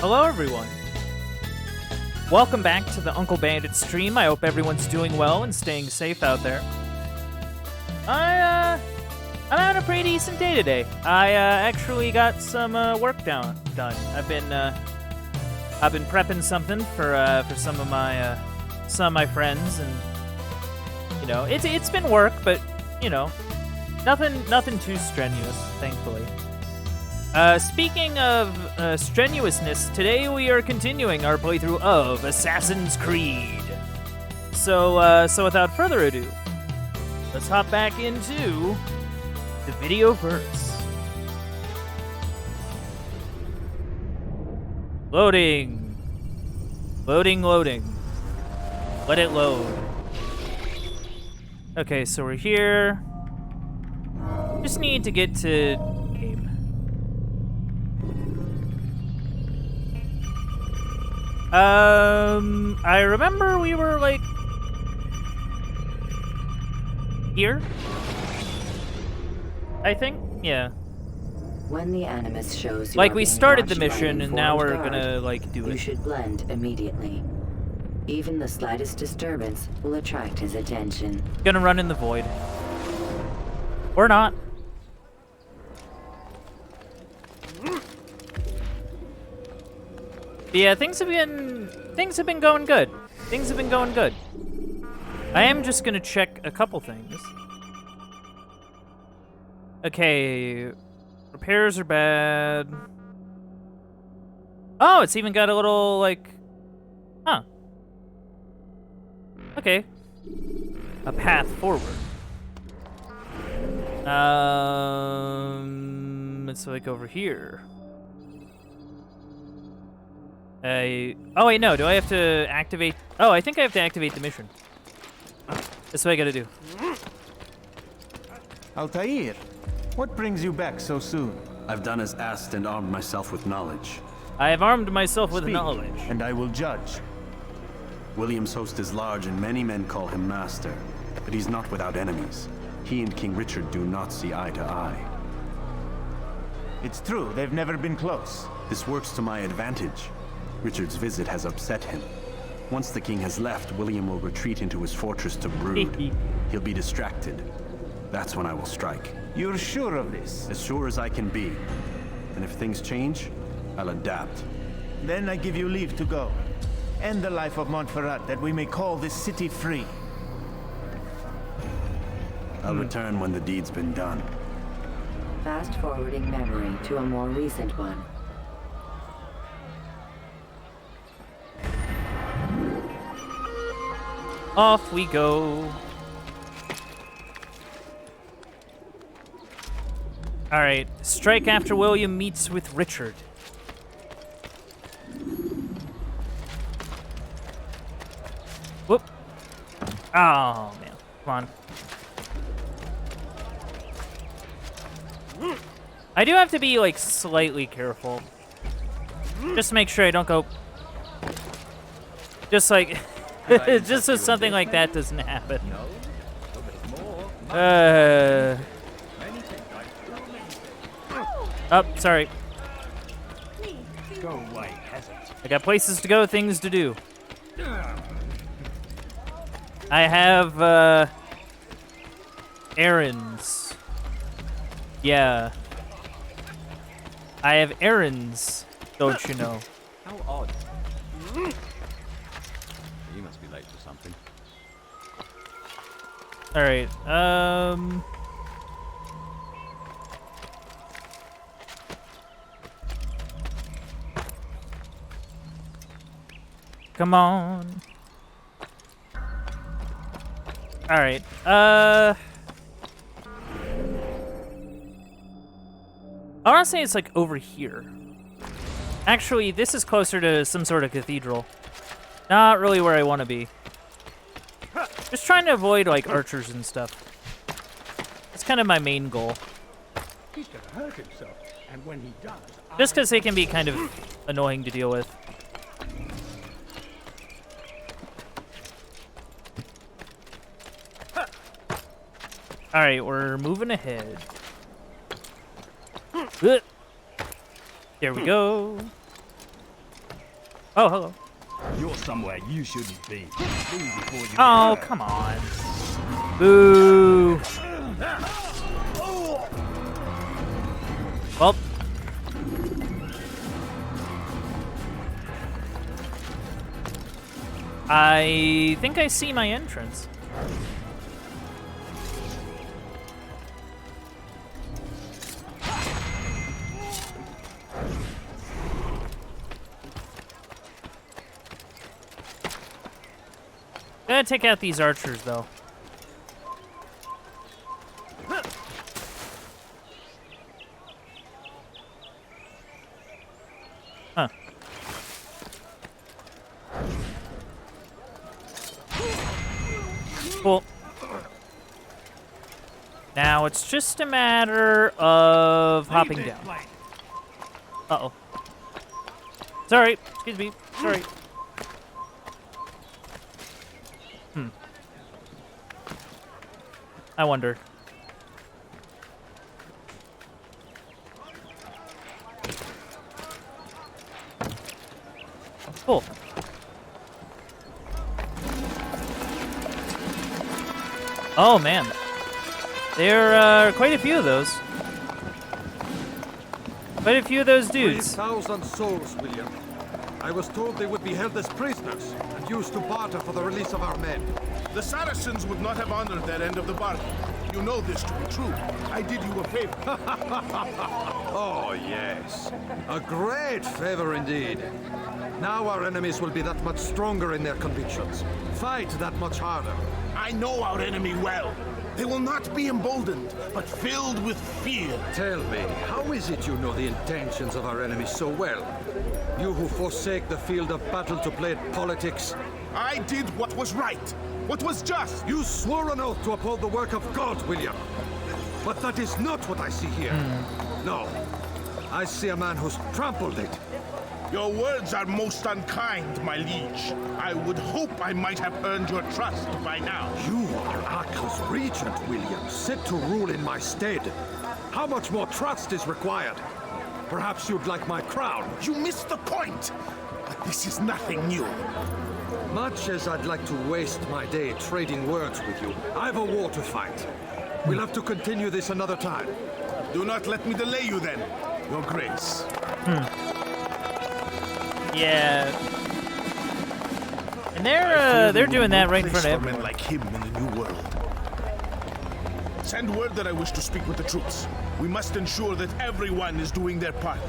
Hello, everyone. Welcome back to the Uncle Bandit stream. I hope everyone's doing well and staying safe out there. I'm having a pretty decent day today. I actually got some work done. I've been prepping something for some of my friends, and you know, it's been work, but you know, nothing too strenuous, thankfully. Speaking of strenuousness, today we are continuing our playthrough of Assassin's Creed. So without further ado, let's hop back into the video verse. Loading. Loading. Let it load. Okay, so we're here. Just need to get to game. I remember we were, like, here? I think? Yeah. When the Animus shows you like, are we being started the watched by mission, an and now we're informed gonna, guard, like, do You it. should blend immediately. Even the slightest disturbance will attract his attention. Gonna run in the void. Or not. But yeah, things have been going good. Things have been going good. I am just gonna check a couple things. Okay, repairs are bad. Oh, it's even got a little, like, huh. Okay. A path forward. It's like over here. Oh wait, no, do I have to activate? Oh, I think I have to activate the mission. That's what I gotta do. Altair, what brings you back so soon? I've done as asked and armed myself with knowledge. I have armed myself with Speak, knowledge. and I will judge. William's host is large and many men call him master, but he's not without enemies. He and King Richard do not see eye to eye. It's true, they've never been close. This works to my advantage. Richard's visit has upset him. Once the king has left, William will retreat into his fortress to brood. He'll be distracted. That's when I will strike. You're sure of this? As sure as I can be. And if things change, I'll adapt. Then I give you leave to go. End the life of Montferrat, that we may call this city free. I'll return when the deed's been done. Fast forwarding memory to a more recent one. Off we go. Alright, strike after William meets with Richard. Whoop. Oh, man. Come on. I do have to be, like, slightly careful. Just to make sure I don't go... Just like... just so something like that doesn't happen. Oh, sorry. Go away, peasant. I got places to go, things to do. I have, errands. Yeah. I have errands, don't you know? How odd. You must be late for something. Alright, come on. Alright, I want to say it's like over here. Actually, this is closer to some sort of cathedral. Not really where I want to be. Just trying to avoid, like, archers and stuff. That's kind of my main goal. He's gonna hurt himself, and when he does, Just because they can be kind of annoying to deal with. Alright, we're moving ahead. There we go. Oh, hello. You're somewhere you shouldn't be. Leave before you Oh, get hurt. come on. Boo. Well. I think I see my entrance. Gonna take out these archers, though. Huh. Cool. Now it's just a matter of hopping Leave this down. place. Uh-oh. Sorry. Excuse me. Sorry. I wonder. Cool. Oh, man. There are quite a few of those. Quite a few of those dudes. 3,000 souls, William. I was told they would be held as prisoners and used to barter for the release of our men. The Saracens would not have honored their end of the bargain. You know this to be true. I did you a favor. Oh, yes. A great favor indeed. Now our enemies will be that much stronger in their convictions. Fight that much harder. I know our enemy well. They will not be emboldened, but filled with fear. Tell me, how is it you know the intentions of our enemies so well? You who forsake the field of battle to play at politics? I did what was right, what was just. You swore an oath to uphold the work of God, William. But that is not what I see here. No. I see a man who's trampled it. Your words are most unkind, my liege. I would hope I might have earned your trust by now. You are Arkell's regent, William, set to rule in my stead. How much more trust is required? Perhaps you'd like my crown. You missed the point. But this is nothing new. Much as I'd like to waste my day trading words with you, I've a war to fight. We'll have to continue this another time. Do not let me delay you then, Your Grace. Yeah. And they're doing that right in front of men everyone. like him in the New World. Send word that I wish to speak with the troops. We must ensure that everyone is doing their part.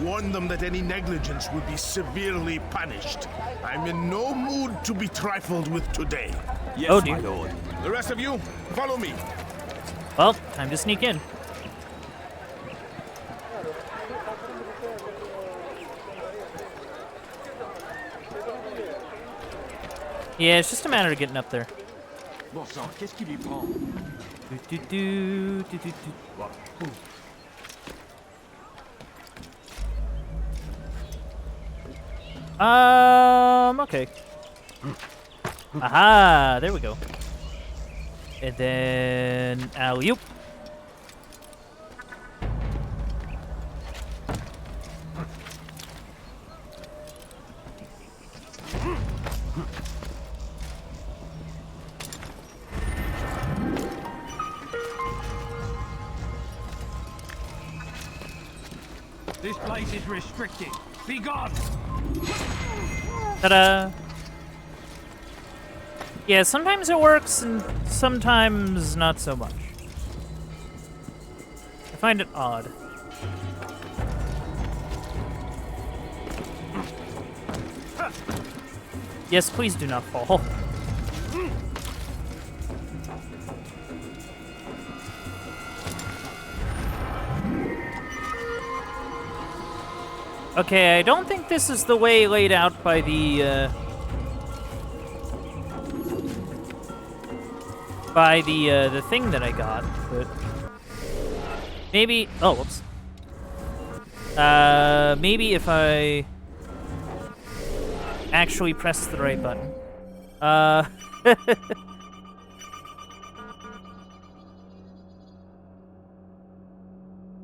Warn them that any negligence will be severely punished. I'm in no mood to be trifled with today. Yes, Oh, dear. my lord. The rest of you, follow me. Well, time to sneak in. Yeah, it's just a matter of getting up there. Bon sang, qu'est-ce qui lui prend? Do. Okay. Aha, there we go. And then alley-oop. This place is restricted. Be gone! Ta-da! Yeah, sometimes it works and sometimes not so much. I find it odd. Yes, please do not fall. Okay, I don't think this is the way laid out by the thing that I got, but maybe. Oh, whoops. Maybe if I actually press the right button.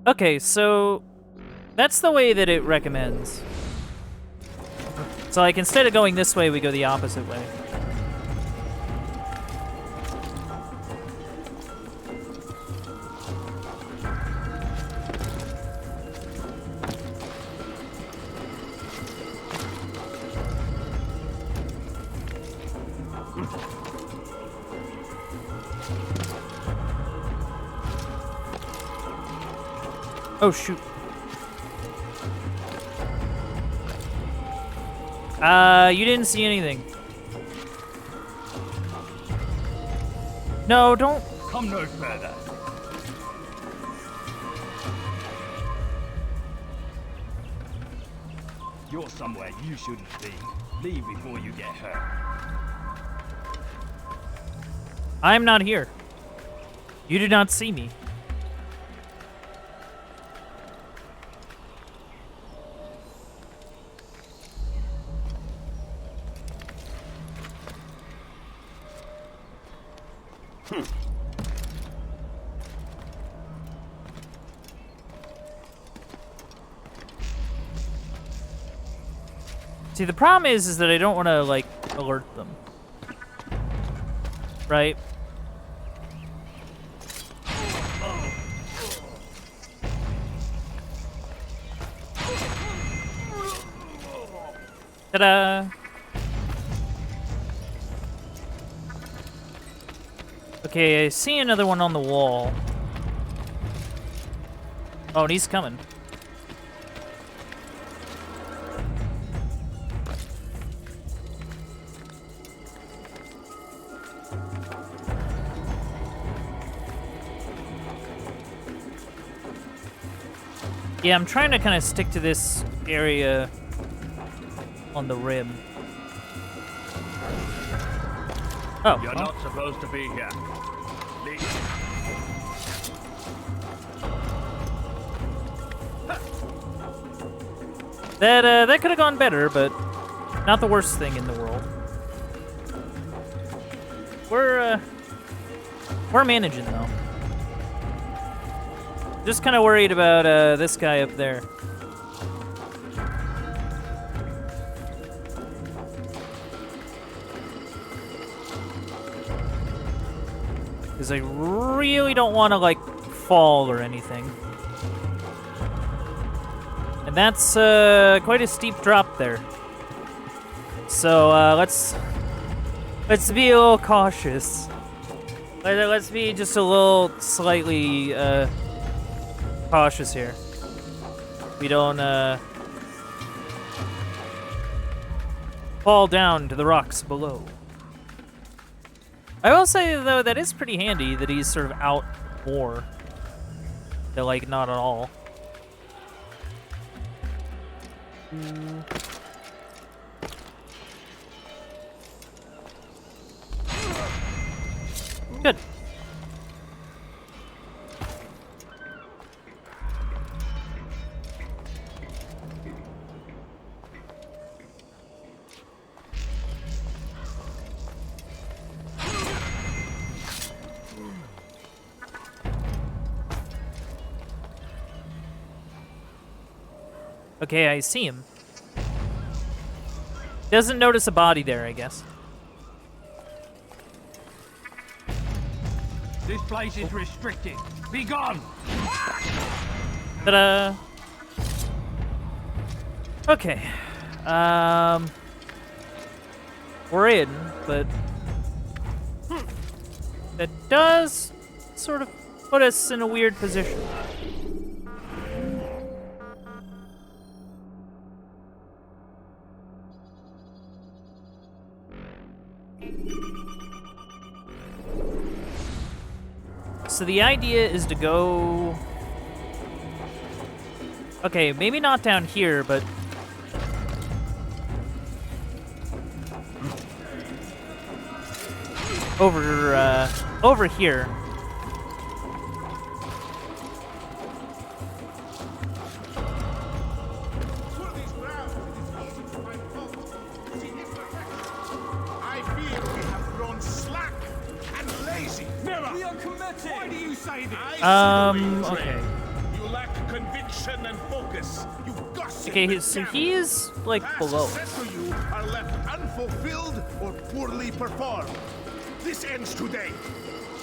Okay, so that's the way that it recommends. So, like, instead of going this way, we go the opposite way. Oh, shoot. You didn't see anything. No, don't. Come no further. You're somewhere you shouldn't be. Leave before you get hurt. I'm not here. You did not see me. See, the problem is that I don't want to, like, alert them. Right? Ta-da! Okay, I see another one on the wall. Oh, and he's coming. Yeah, I'm trying to kind of stick to this area on the rim. Oh, You're not supposed to be here. Leave. That could have gone better, but not the worst thing in the world. We're managing though. Just kind of worried about this guy up there. Because I really don't want to, like, fall or anything. And that's quite a steep drop there. So let's be a little cautious. Let's be just a little slightly cautious here. We don't fall down to the rocks below. I will say, though, that is pretty handy that he's sort of out more. They're, like, not at all. Good. Okay, I see him. Doesn't notice a body there, I guess. This place is restricted. Be gone! Ta-da! Okay. We're in, but that does sort of put us in a weird position. So the idea is to go... Okay, maybe not down here, but... over here. I fear we have grown slack and lazy. Never. We are committed! Why do you say this? I see the way you Okay. train. You lack conviction and focus, you gossip. Okay, with so gambling. he is like below us. Tasks set to you are left unfulfilled or poorly performed. This ends today.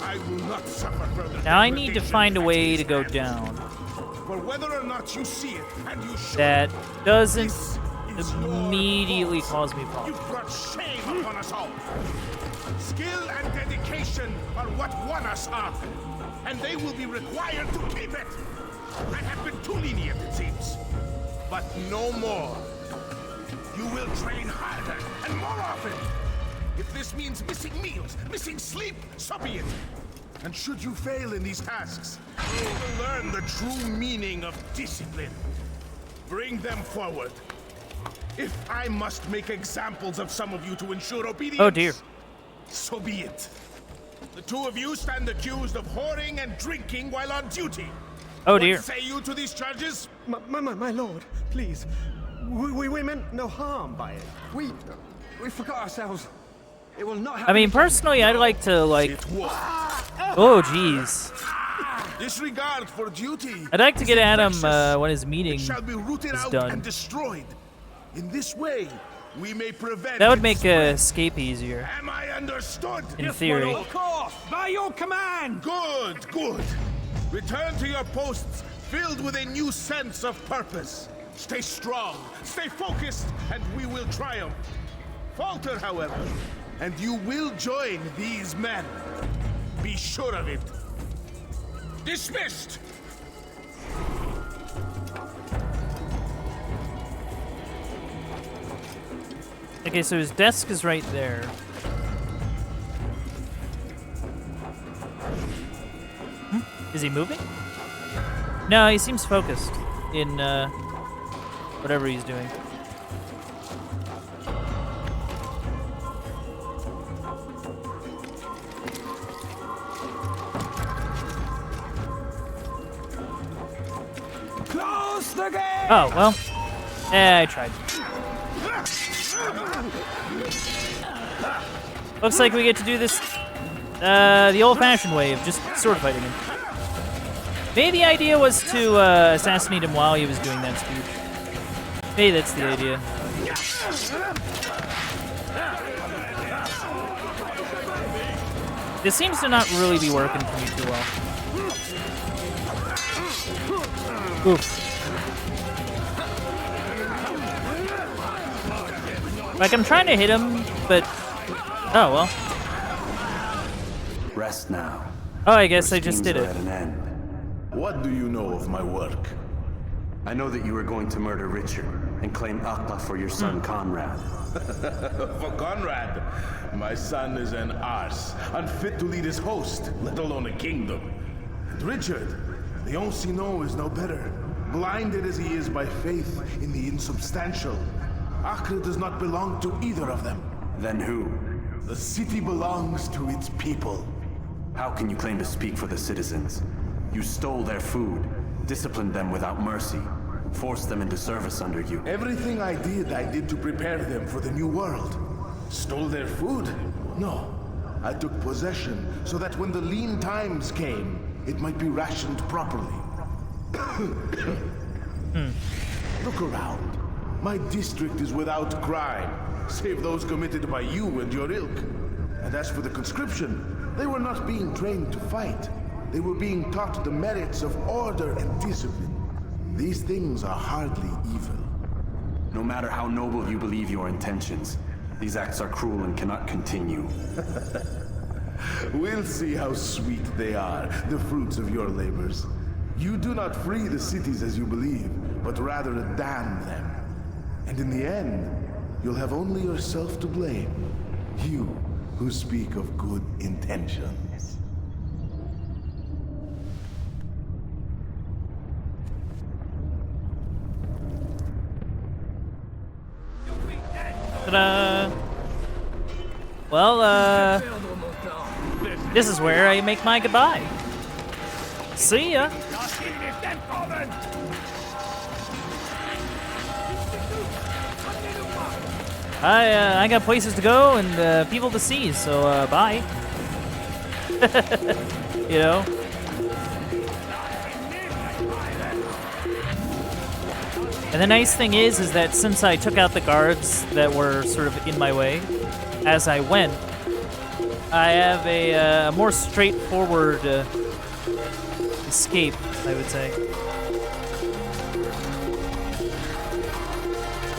I will not suffer further. Now I need to degradation find a at way his to go hands. down For whether or not you see it, and you should, that doesn't this is your immediately fault. cause me problems. You've brought shame upon us all. Skill and dedication are what won us up, and they will be required to keep it. I have been too lenient, it seems, but no more. You will train harder and more often. If this means missing meals, missing sleep, so be it. And should you fail in these tasks, you will learn the true meaning of discipline. Bring them forward. If I must make examples of some of you to ensure obedience, Oh dear. so be it. The two of you stand accused of whoring and drinking while on duty. Oh dear. What say you to these charges? My lord, please. We meant no harm by it. We forgot ourselves. It will not I happen. mean, personally, I'd like to like. It was. Oh jeez. Disregard for duty. I'd like to get at him infectious. when his meeting It shall be rooted is out done. and destroyed. In this way, we may prevent. That would its make spread. escape easier, Am I understood? in theory. Of course, by your command. Good, good. Return to your posts filled with a new sense of purpose. Stay strong, stay focused, and we will triumph. Falter, however, and you will join these men. Be sure of it. Dismissed! Okay, so his desk is right there. Is he moving? No, he seems focused in whatever he's doing. Close the gate. Oh, well. I tried. Looks like we get to do this the old-fashioned way of just sword fighting him. Maybe the idea was to assassinate him while he was doing that speech. Maybe that's the idea. This seems to not really be working for me too well. Oof. Like, I'm trying to hit him, but... Oh, well. Rest now. Oh, I guess Your I just schemes did are it. at an end. What do you know of my work? I know that you were going to murder Richard and claim Akla for your son Conrad. For Conrad, my son is an arse, unfit to lead his host, let alone a kingdom. And Richard, the Oncino is no better, blinded as he is by faith in the insubstantial. Acre does not belong to either of them. Then who? The city belongs to its people. How can you claim to speak for the citizens? You stole their food, disciplined them without mercy, forced them into service under you. Everything I did to prepare them for the new world. Stole their food? No. I took possession so that when the lean times came, it might be rationed properly. Look around. My district is without crime, save those committed by you and your ilk. And as for the conscription, they were not being trained to fight. They were being taught the merits of order and discipline. These things are hardly evil. No matter how noble you believe your intentions, these acts are cruel and cannot continue. We'll see how sweet they are, the fruits of your labors. You do not free the cities as you believe, but rather damn them. And in the end, you'll have only yourself to blame. You who speak of good intentions. Ta-da! Well, this is where I make my goodbye. See ya! I got places to go and people to see, so bye. You know? And the nice thing is that since I took out the guards that were sort of in my way as I went, I have a more straightforward escape, I would say.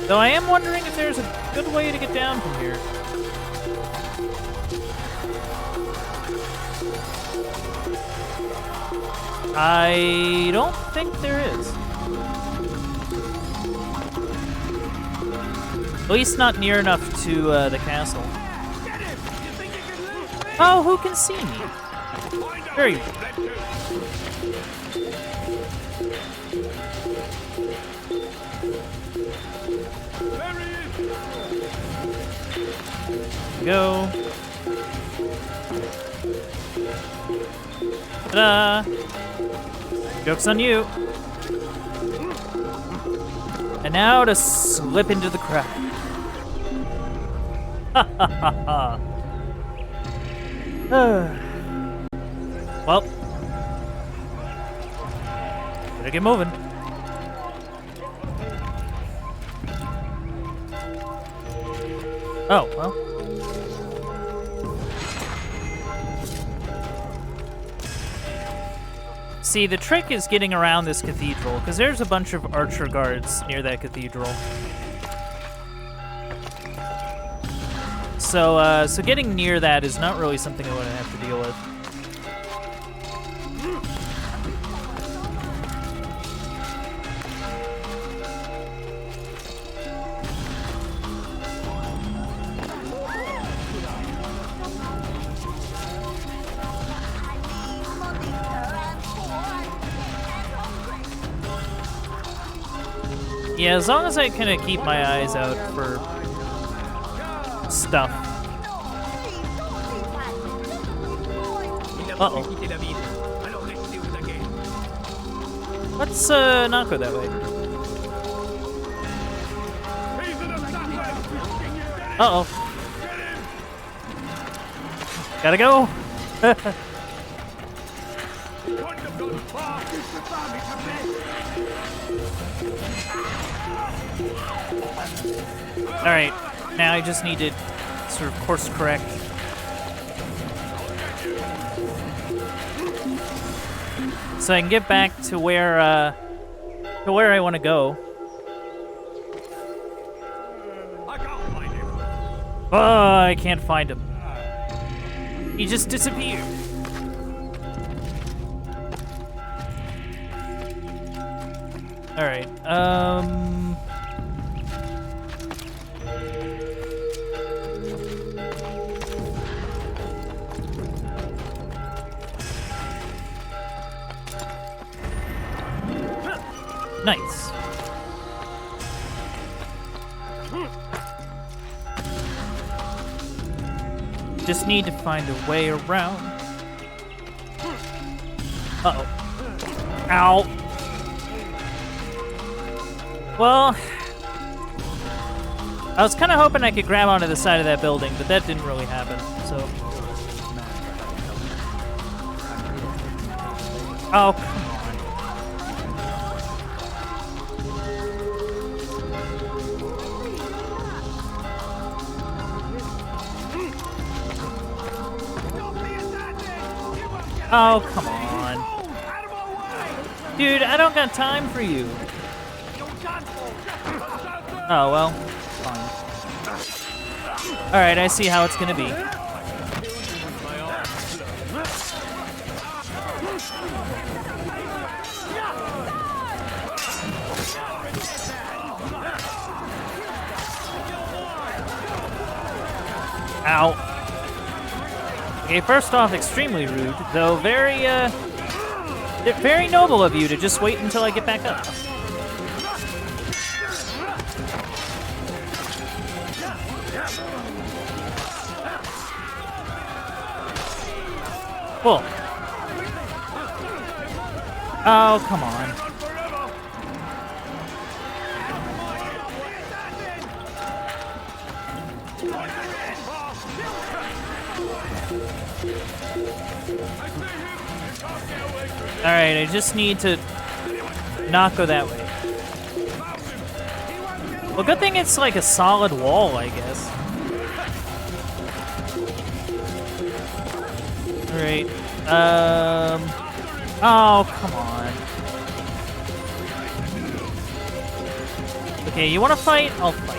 Though I am wondering if there's a good way to get down from here. I don't think there is. At least not near enough to the castle. Oh, who can see me? Very good. Go. Ta-da! Joke's on you. And now to slip into the crowd. Ha ha ha ha. Well, better get moving. Oh, well. See, the trick is getting around this cathedral, because there's a bunch of archer guards near that cathedral. So getting near that is not really something I want to have to deal with. Yeah, as long as I kind of keep my eyes out for stuff. Uh-oh. Let's not go that way. Uh-oh. Gotta go. Alright, now I just need to sort of course correct. So I can get back to where I want to go. Oh, I can't find him. He just disappeared. Alright, nice. Just need to find a way around. Uh-oh. Ow. Well, I was kind of hoping I could grab onto the side of that building, but that didn't really happen, so. Oh, come on. Oh, come on. Dude, I don't got time for you. Oh, well, fine. Alright, I see how it's gonna be. Ow. Okay, first off, extremely rude, though very noble of you to just wait until I get back up. Cool. Oh, come on. Alright, I just need to not go that way. Well, good thing it's like a solid wall, I guess. Alright. Oh, come on. Okay, you wanna fight? I'll fight.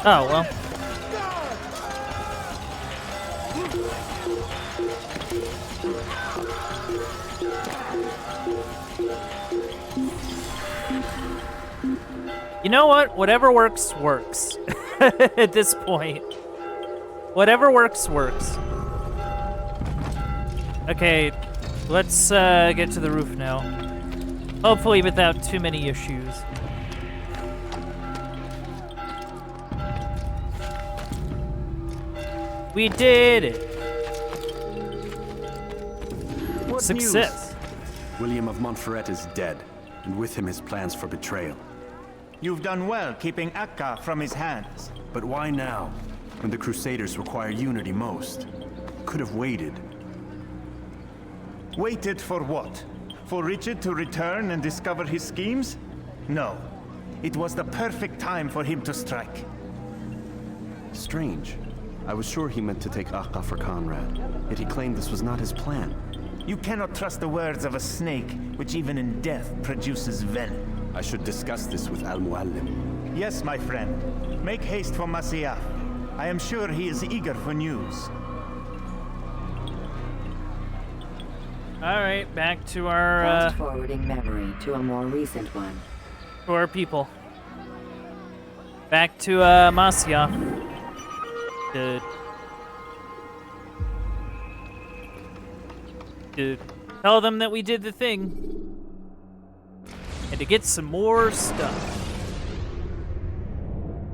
Oh, well. You know what? Whatever works, works. At this point. Whatever works, works. Okay, let's get to the roof now. Hopefully without too many issues. We did it! What Success. William of Montferrat is dead, and with him his plans for betrayal. You've done well keeping Akka from his hands. But why now, when the Crusaders require unity most? Could have waited. Waited for what? For Richard to return and discover his schemes? No. It was the perfect time for him to strike. Strange. I was sure he meant to take Akka for Conrad, yet he claimed this was not his plan. You cannot trust the words of a snake, which even in death produces venom. I should discuss this with Al-Muallim. Yes, my friend. Make haste for Masyaf. I am sure he is eager for news. Alright, back to our, Fast-forwarding memory to a more recent one. to our people. Back to, Masyaf. To tell them that we did the thing. And to get some more stuff.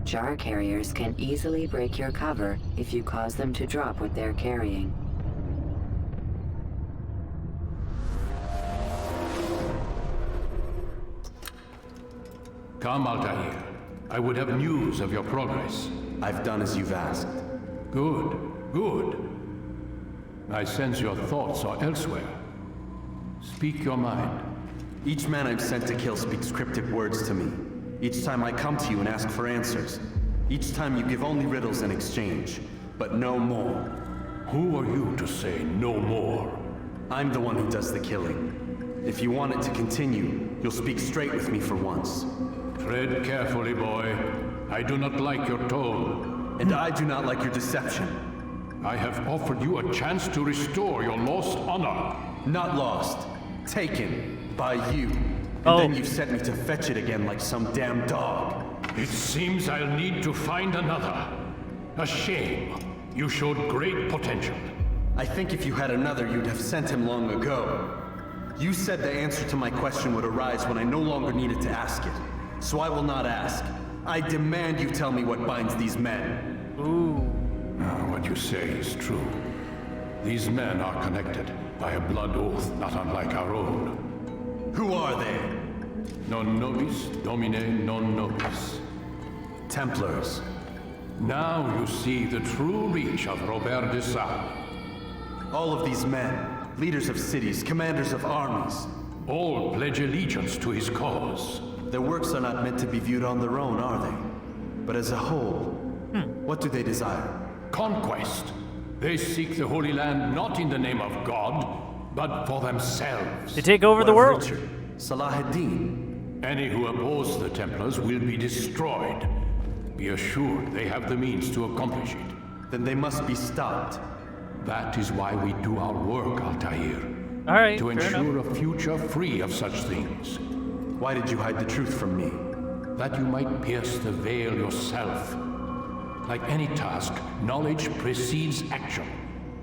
Jar carriers can easily break your cover if you cause them to drop what they're carrying. Come, Altair. I would have news of your progress. I've done as you've asked. Good, good. I sense your thoughts are elsewhere. Speak your mind. Each man I'm sent to kill speaks cryptic words to me. Each time I come to you and ask for answers. Each time you give only riddles in exchange, but no more. Who are you to say no more? I'm the one who does the killing. If you want it to continue, you'll speak straight with me for once. Tread carefully, boy. I do not like your tone. And I do not like your deception. I have offered you a chance to restore your lost honor. Not lost. Taken. By you. And then you've sent me to fetch it again like some damn dog. It seems I'll need to find another. A shame. You showed great potential. I think if you had another, you'd have sent him long ago. You said the answer to my question would arise when I no longer needed to ask it. So I will not ask. I demand you tell me what binds these men. Ooh. What you say is true. These men are connected by a blood oath not unlike our own. Who are they? Non nobis, domine non nobis. Templars. Now you see the true reach of Robert de Sade. All of these men, leaders of cities, commanders of armies. All pledge allegiance to his cause. Their works are not meant to be viewed on their own, are they? But as a whole, what do they desire? Conquest. They seek the Holy Land not in the name of God, but for themselves. To take over the What of world. Richard? Salah-ad-Din? Any who oppose the Templars will be destroyed. Be assured they have the means to accomplish it. Then they must be stopped. That is why we do our work, Altair. Alright, To fair ensure enough. a future free of such things. Why did you hide the truth from me? That you might pierce the veil yourself. Like any task, knowledge precedes action.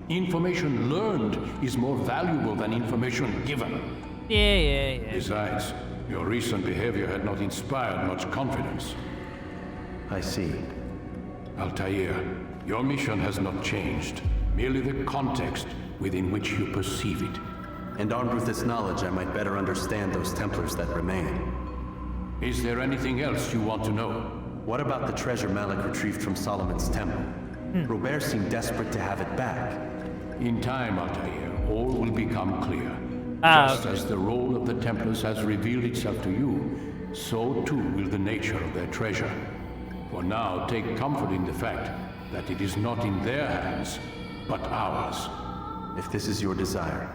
Information learned is more valuable than information given. Yeah. Besides, your recent behavior had not inspired much confidence. I see. Altair, your mission has not changed. Merely the context within which you perceive it. And armed with this knowledge, I might better understand those Templars that remain. Is there anything else you want to know? what about the treasure Malik retrieved from Solomon's temple? Robert seemed desperate to have it back. In time, Altair, all will become clear. Ah, Just as the role of the Templars has revealed itself to you, so too will the nature of their treasure. For now, take comfort in the fact that it is not in their hands, but ours. If this is your desire.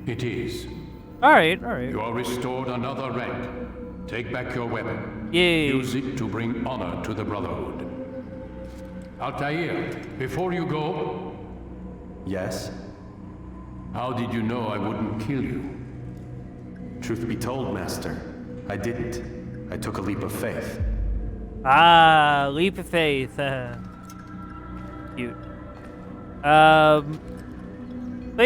It is. Alright, alright. You are restored another rank. Take back your weapon. Yay. Use it to bring honor to the Brotherhood. Altair, before you go, Yes? how did you know I wouldn't kill you? Truth be told, Master, I didn't. I took a leap of faith. Ah, leap of faith. Cute. But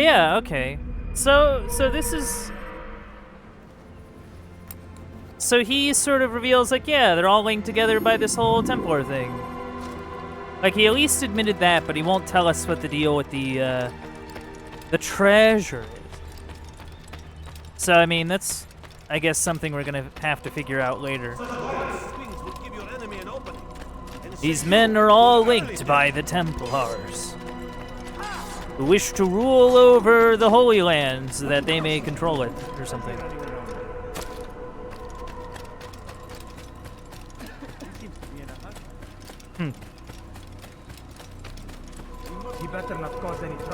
yeah, okay. So this is... So he sort of reveals, like, yeah, they're all linked together by this whole Templar thing. Like, he at least admitted that, but he won't tell us what the deal with the treasure is. So, I mean, that's, I guess, something we're gonna have to figure out later. These men are all linked by the Templars, who wish to rule over the Holy Land so that they may control it, or something.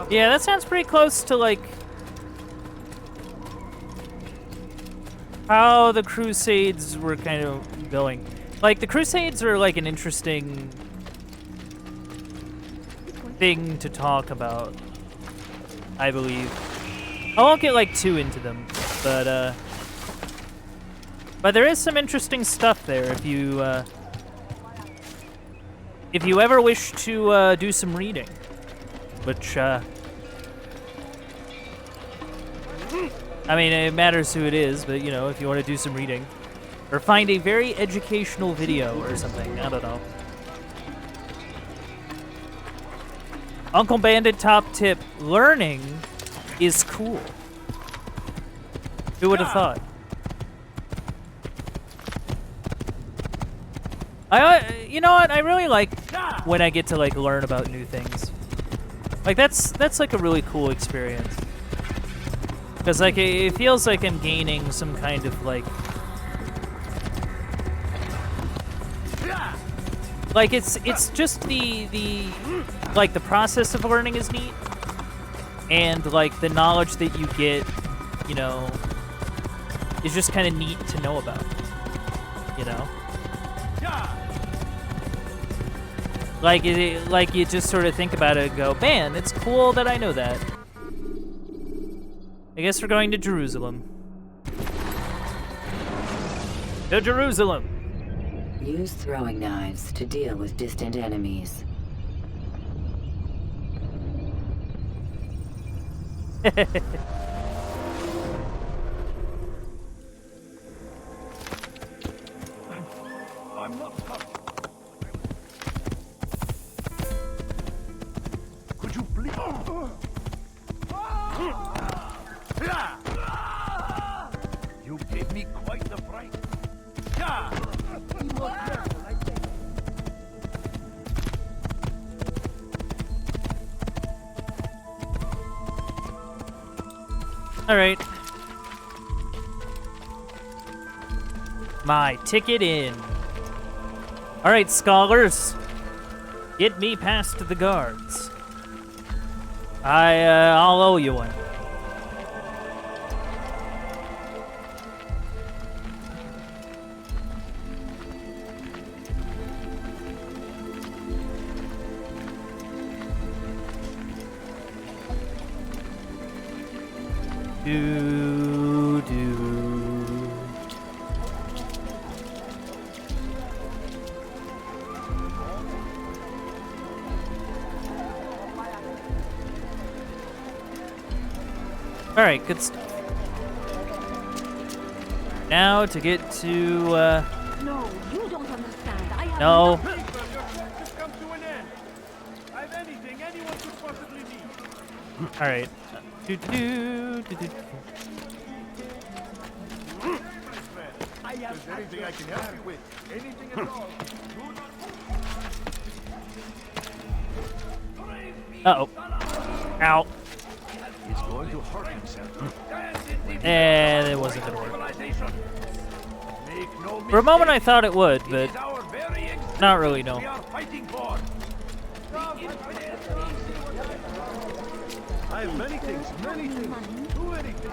Yeah, that sounds pretty close to, like, how the Crusades were kind of going. Like, the Crusades are, like, an interesting thing to talk about, I believe. I won't get, like, too into them, but there is some interesting stuff there if you ever wish to, do some reading. Which, I mean, it matters who it is, but, you know, if you want to do some reading. Or find a very educational video or something, I don't know. Uncle Bandit top tip, learning is cool. Who would have thought? You know what, I really like when I get to, like, learn about new things. Like, that's like a really cool experience. Because, like, it feels like I'm gaining some kind of, like... Like, it's just the like, the process of learning is neat. And, like, the knowledge that you get, you know, is just kind of neat to know about. You know? Like, you just sort of think about it and go, man, it's cool that I know that. I guess we're going to Jerusalem. To Jerusalem! Use throwing knives to deal with distant enemies. I'm not coming. Could you please? You gave me quite the fright. Be more careful, I think. All right. My ticket in. All right, scholars. Get me past the guards. I'll owe you one. Alright, good stuff. Now to get to, No, you don't understand. I have no. Your has come to an end. I've anything anyone could possibly need. Alright. If there's anything I can help you with, anything at all, do Uh-oh. Ow. He's going to hurt himself. And it wasn't gonna work. For a moment I thought it would, but not really, no. I have many things. Too many things.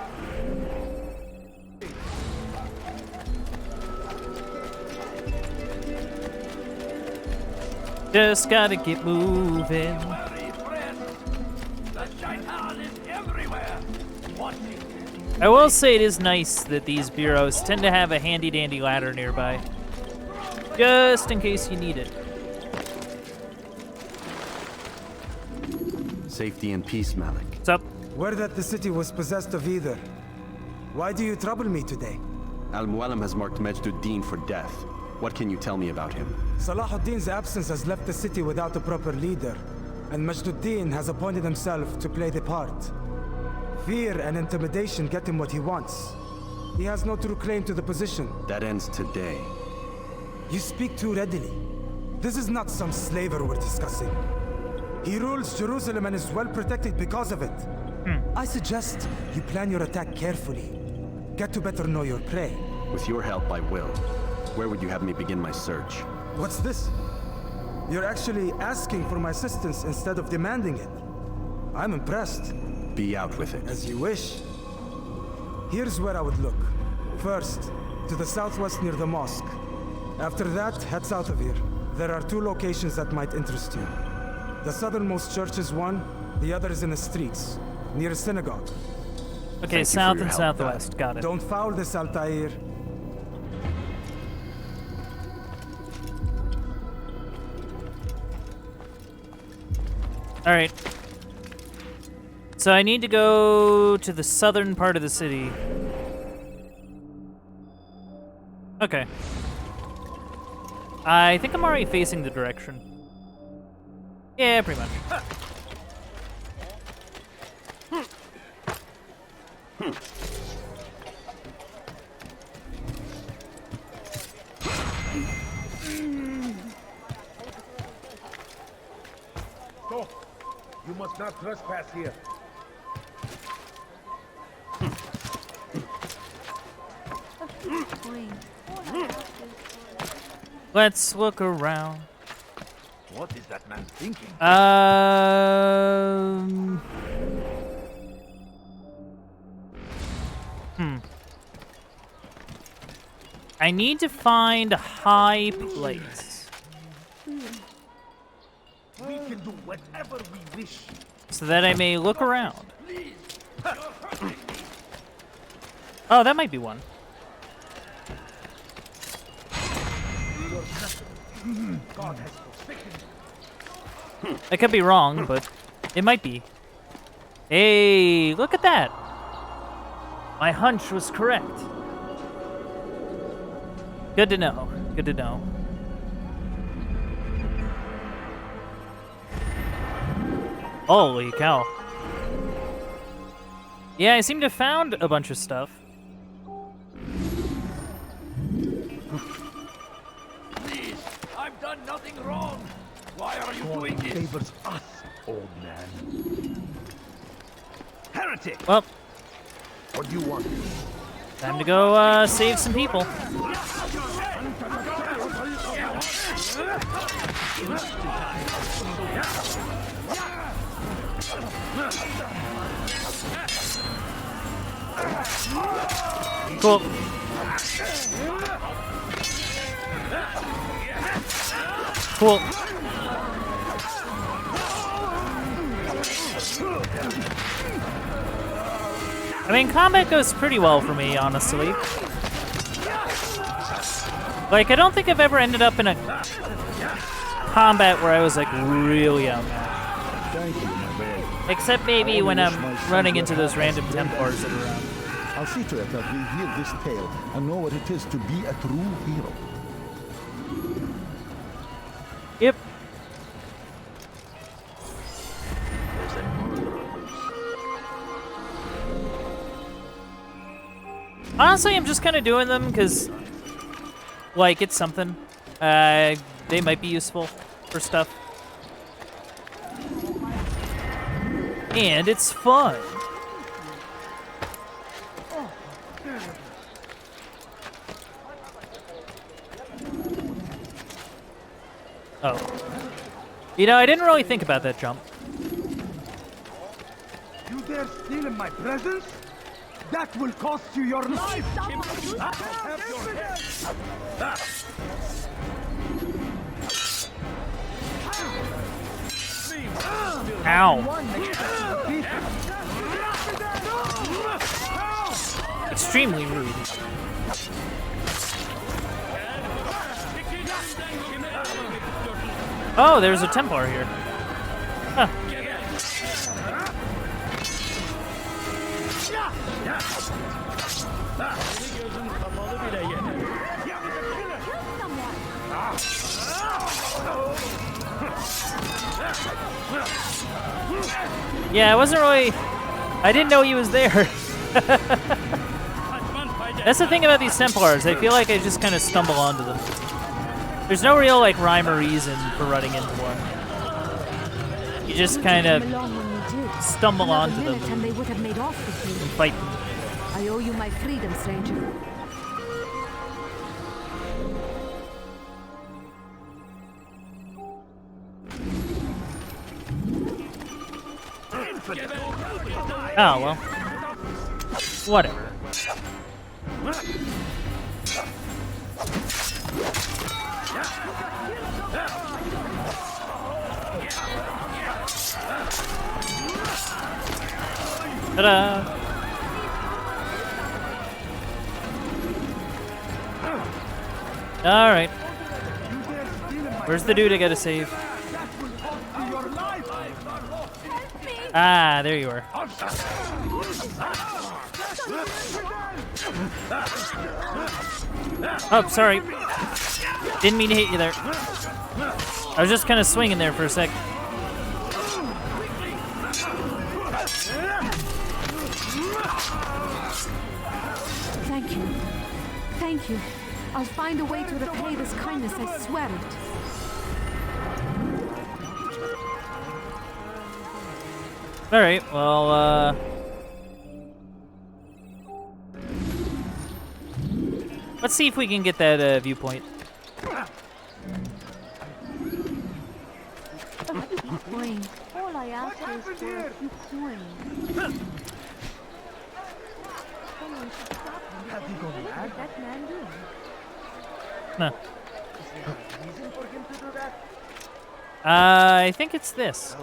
Just gotta get moving. I will say it is nice that these bureaus tend to have a handy-dandy ladder nearby. Just in case you need it. Safety and peace, Malik. What's up? Word that the city was possessed of either. Why do you trouble me today? Al-Mualim has marked Majduddin for death. What can you tell me about him? Salahuddin's absence has left the city without a proper leader, and Majduddin has appointed himself to play the part. Fear and intimidation get him what he wants. He has no true claim to the position. That ends today. You speak too readily. This is not some slaver we're discussing. He rules Jerusalem and is well protected because of it. I suggest you plan your attack carefully. Get to better know your prey. With your help, I will. Where would you have me begin my search? What's this? You're actually asking for my assistance instead of demanding it. I'm impressed. Be out with it. As you wish. Here's where I would look. First, to the southwest near the mosque. After that, head south of here. There are 2 locations that might interest you. The southernmost church is one, the other is in the streets, near a synagogue. Okay, south and southwest. Got it. Don't foul this, Altair. Alright. So I need to go to the southern part of the city. Okay. I think I'm already facing the direction. Yeah, pretty much. Go. You must not trespass here. Let's look around. What is that man thinking? I need to find a high place. We can do whatever we wish. So that I may look around. Oh, that might be one. God has forsaken you. I could be wrong, but it might be. Hey, look at that. My hunch was correct. Good to know. Good to know. Holy cow. Yeah, I seem to have found a bunch of stuff. Please, I've done nothing wrong. Why are you doing this? Favors us, old man. Heretic! Well, what do you want? Time to go save some people. Cool. Cool. I mean, combat goes pretty well for me, honestly. Like, I don't think I've ever ended up in a combat where I was, like, really outmatched. Thank you, my man. Except maybe when I'm running into those random Templars that are around. I'll see to it that we hear this tale and know what it is to be a true hero. Yep. Honestly, I'm just kind of doing them because, like, it's something. They might be useful for stuff. And it's fun. Oh. You know, I didn't really think about that jump. You dare steal in my presence? That will cost you your life! Have your head! Ow. Extremely rude. Oh, there's a Templar here. Huh. Yeah, I wasn't really... I didn't know he was there. That's the thing about these Templars. I feel like I just kind of stumble onto them. There's no real, like, rhyme or reason for running into one. You just kind of stumble onto them and they would have made off with you. and fight them. I owe you my freedom, stranger. Oh, well. Whatever. Ta-da! Alright. Where's the dude I gotta save? Ah, there you are. Oh, sorry. Didn't mean to hit you there. I was just kind of swinging there for a sec. Thank you. Thank you. I'll find a way to repay this kindness, I swear it. Alright, well, let's see if we can get that, viewpoint. Coin. All I ask is for a few coins. Have you gone mad? What's that man doing? Huh. Is there a reason for him to do that? I think it's this.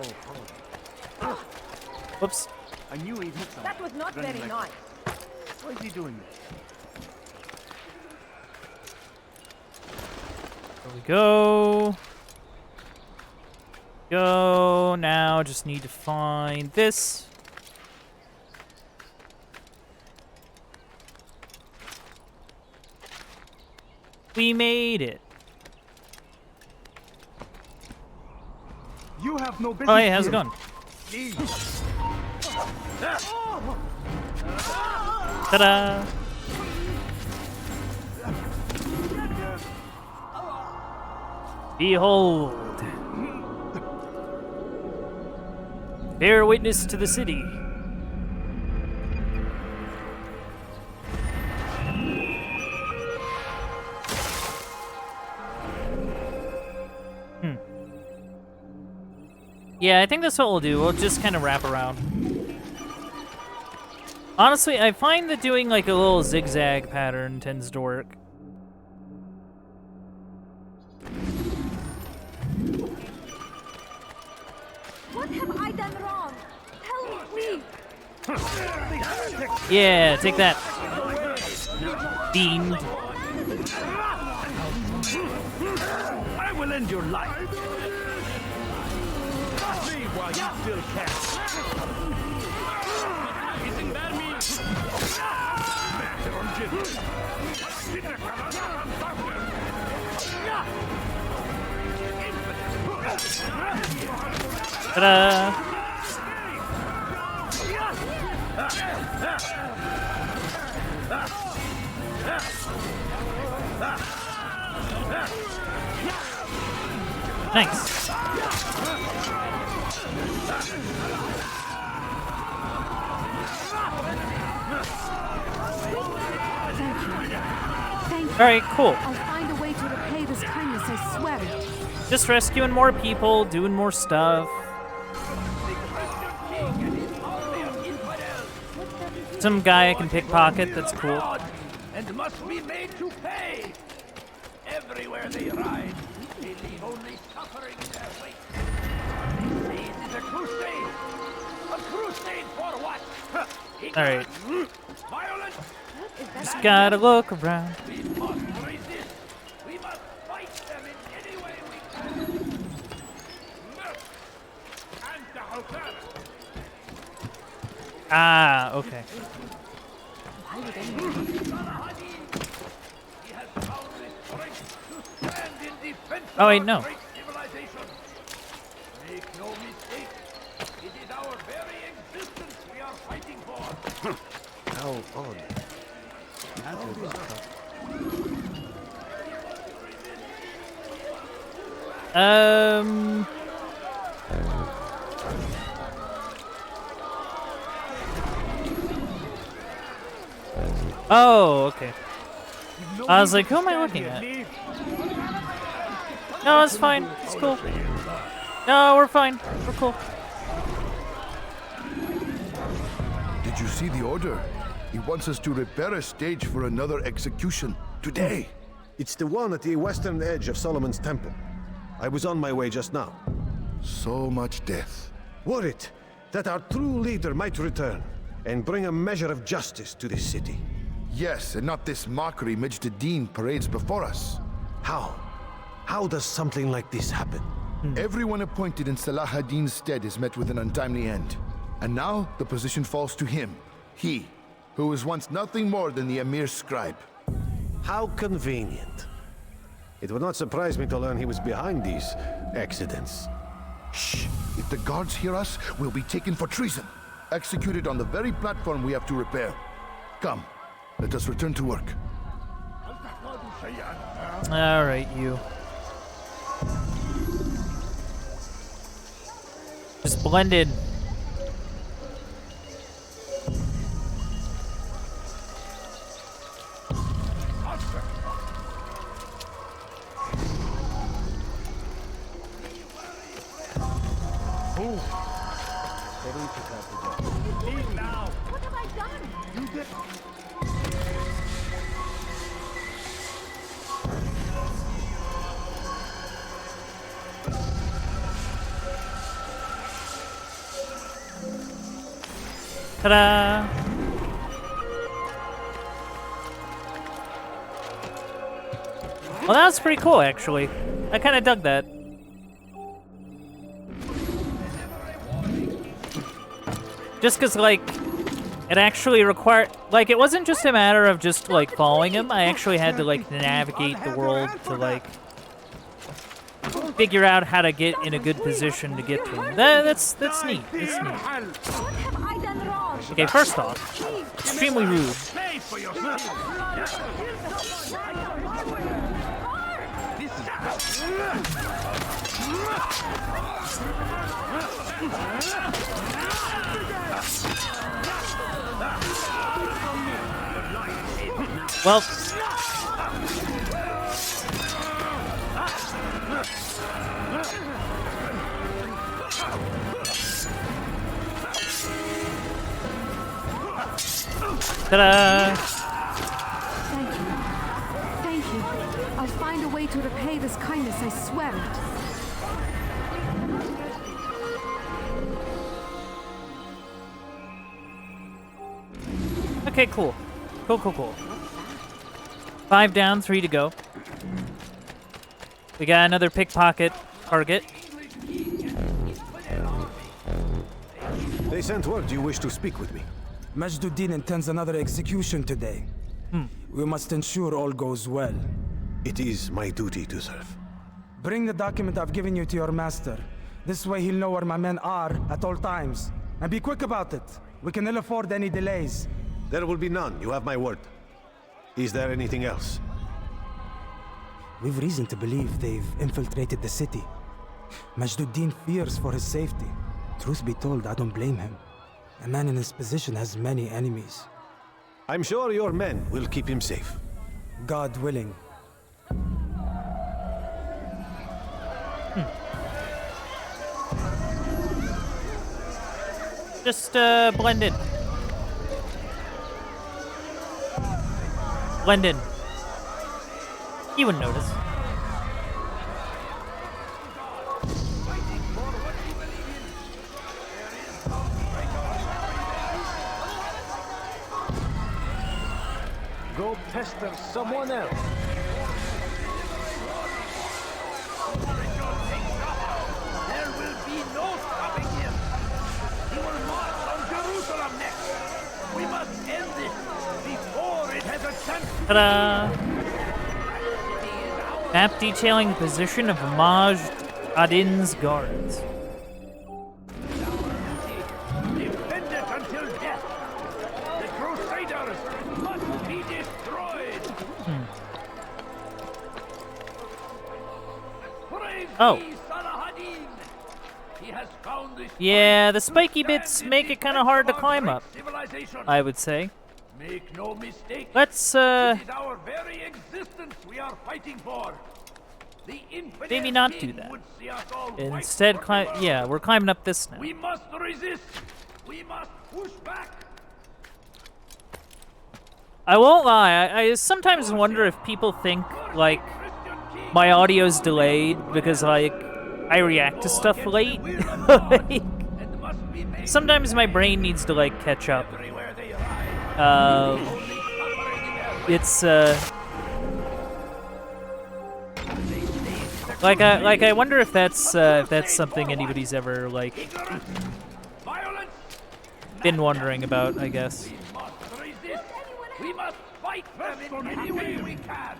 Whoops. I knew he'd hit something. That was not very nice. Why is he doing this? There we go. Go. Now just need to find this. We made it. You have no business. Oh, hey, how's it going? Ta-da! Behold! Bear witness to the city. Yeah, I think that's what we'll do. We'll just kind of wrap around. Honestly, I find that doing like a little zigzag pattern tends to work. What have I done wrong? Help me! Yeah, take that. Fiend. I will end your life. See while you still can. Ta-da! Nice. Thank you. Alright, cool. I'll find a way to repay this kindness, I swear it. Just rescuing more people, doing more stuff. Some guy I can pickpocket, that's cool. And must be made to pay. Everywhere they ride, they leave only suffering in their wake. This is a crusade. A crusade for what? Alright. Violence. Just gotta look around. We must resist. We must fight them in any way we can. And the Hautar. Ah, okay. Oh wait, no. Make no mistake. It is our very existence we are fighting for. How odd. Oh, okay. I was like, who am I looking at? No, it's fine. It's cool. No, we're fine. We're cool. Did you see the order? He wants us to repair a stage for another execution today. It's the one at the western edge of Solomon's Temple. I was on my way just now. So much death. Worried that our true leader might return and bring a measure of justice to this city. Yes, and not this mockery Majd Addin parades before us. How? How does something like this happen? Everyone appointed in Salah ad-Din's stead is met with an untimely end. And now the position falls to him. He, who was once nothing more than the Emir's scribe. How convenient. It would not surprise me to learn he was behind these accidents. Shh! If the guards hear us, we'll be taken for treason. Executed on the very platform we have to repair. Come, let us return to work. Alright, you. Just blended. What have I done? You did. Ta-da! Well, that's pretty cool, actually. I kind of dug that. Just because, like, it actually required... Like, it wasn't just a matter of just, like, following him. I actually had to, like, navigate the world to, like, figure out how to get in a good position to get to him. That's neat. It's neat. What have I done wrong? Okay, first off, extremely rude. Well, ta-da! Thank you. Thank you. I'll find a way to repay this kindness, I swear it. Okay, cool. Cool. 5 down, 3 to go. We got another pickpocket target. They sent word you wish to speak with me. Majd Addin intends another execution today. We must ensure all goes well. It is my duty to serve. Bring the document I've given you to your master. This way he'll know where my men are at all times. And be quick about it. We can ill afford any delays. There will be none, you have my word. Is there anything else? We've reason to believe they've infiltrated the city. Majd Addin fears for his safety. Truth be told, I don't blame him. A man in his position has many enemies. I'm sure your men will keep him safe. God willing. Just blend in. Blend in. He wouldn't notice. Go pester someone else. There will be no stopping him. He will march on Jerusalem next. We must end this before it has a chance. Ta-da! Map detailing the position of Maj Adin's guards. Defend it until death. The Crusaders must be destroyed. Praise Oh. thee, Salah-ad-Din. He has found this. Yeah, the spiky bits make it kind of hard to climb up, Civilization. I would say. Make no mistake. Let's, It is our very existence we are fighting for. The infidel maybe not king do that. would see us all Instead, wiped from the world. yeah, we're climbing up this now. We must resist. We must push back. I won't lie, I sometimes wonder if people think, like, my audio's delayed because, like, I react to stuff late. Like, sometimes my brain needs to, like, catch up. It's, I wonder if that's something anybody's ever, like, been wondering about, I guess. We must fight them in any way we can.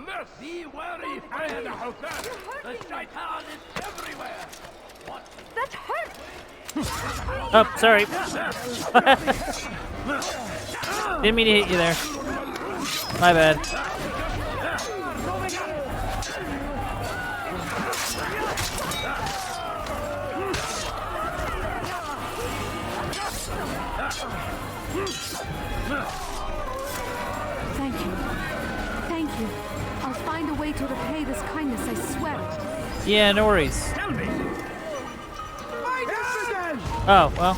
Let's be wary, friend. The shaitan is everywhere. What? That hurt! Oh, sorry. Didn't mean to hit you there. My bad. Thank you. Thank you. I'll find a way to repay this kindness, I swear. Yeah, no worries. Tell me. Oh, well.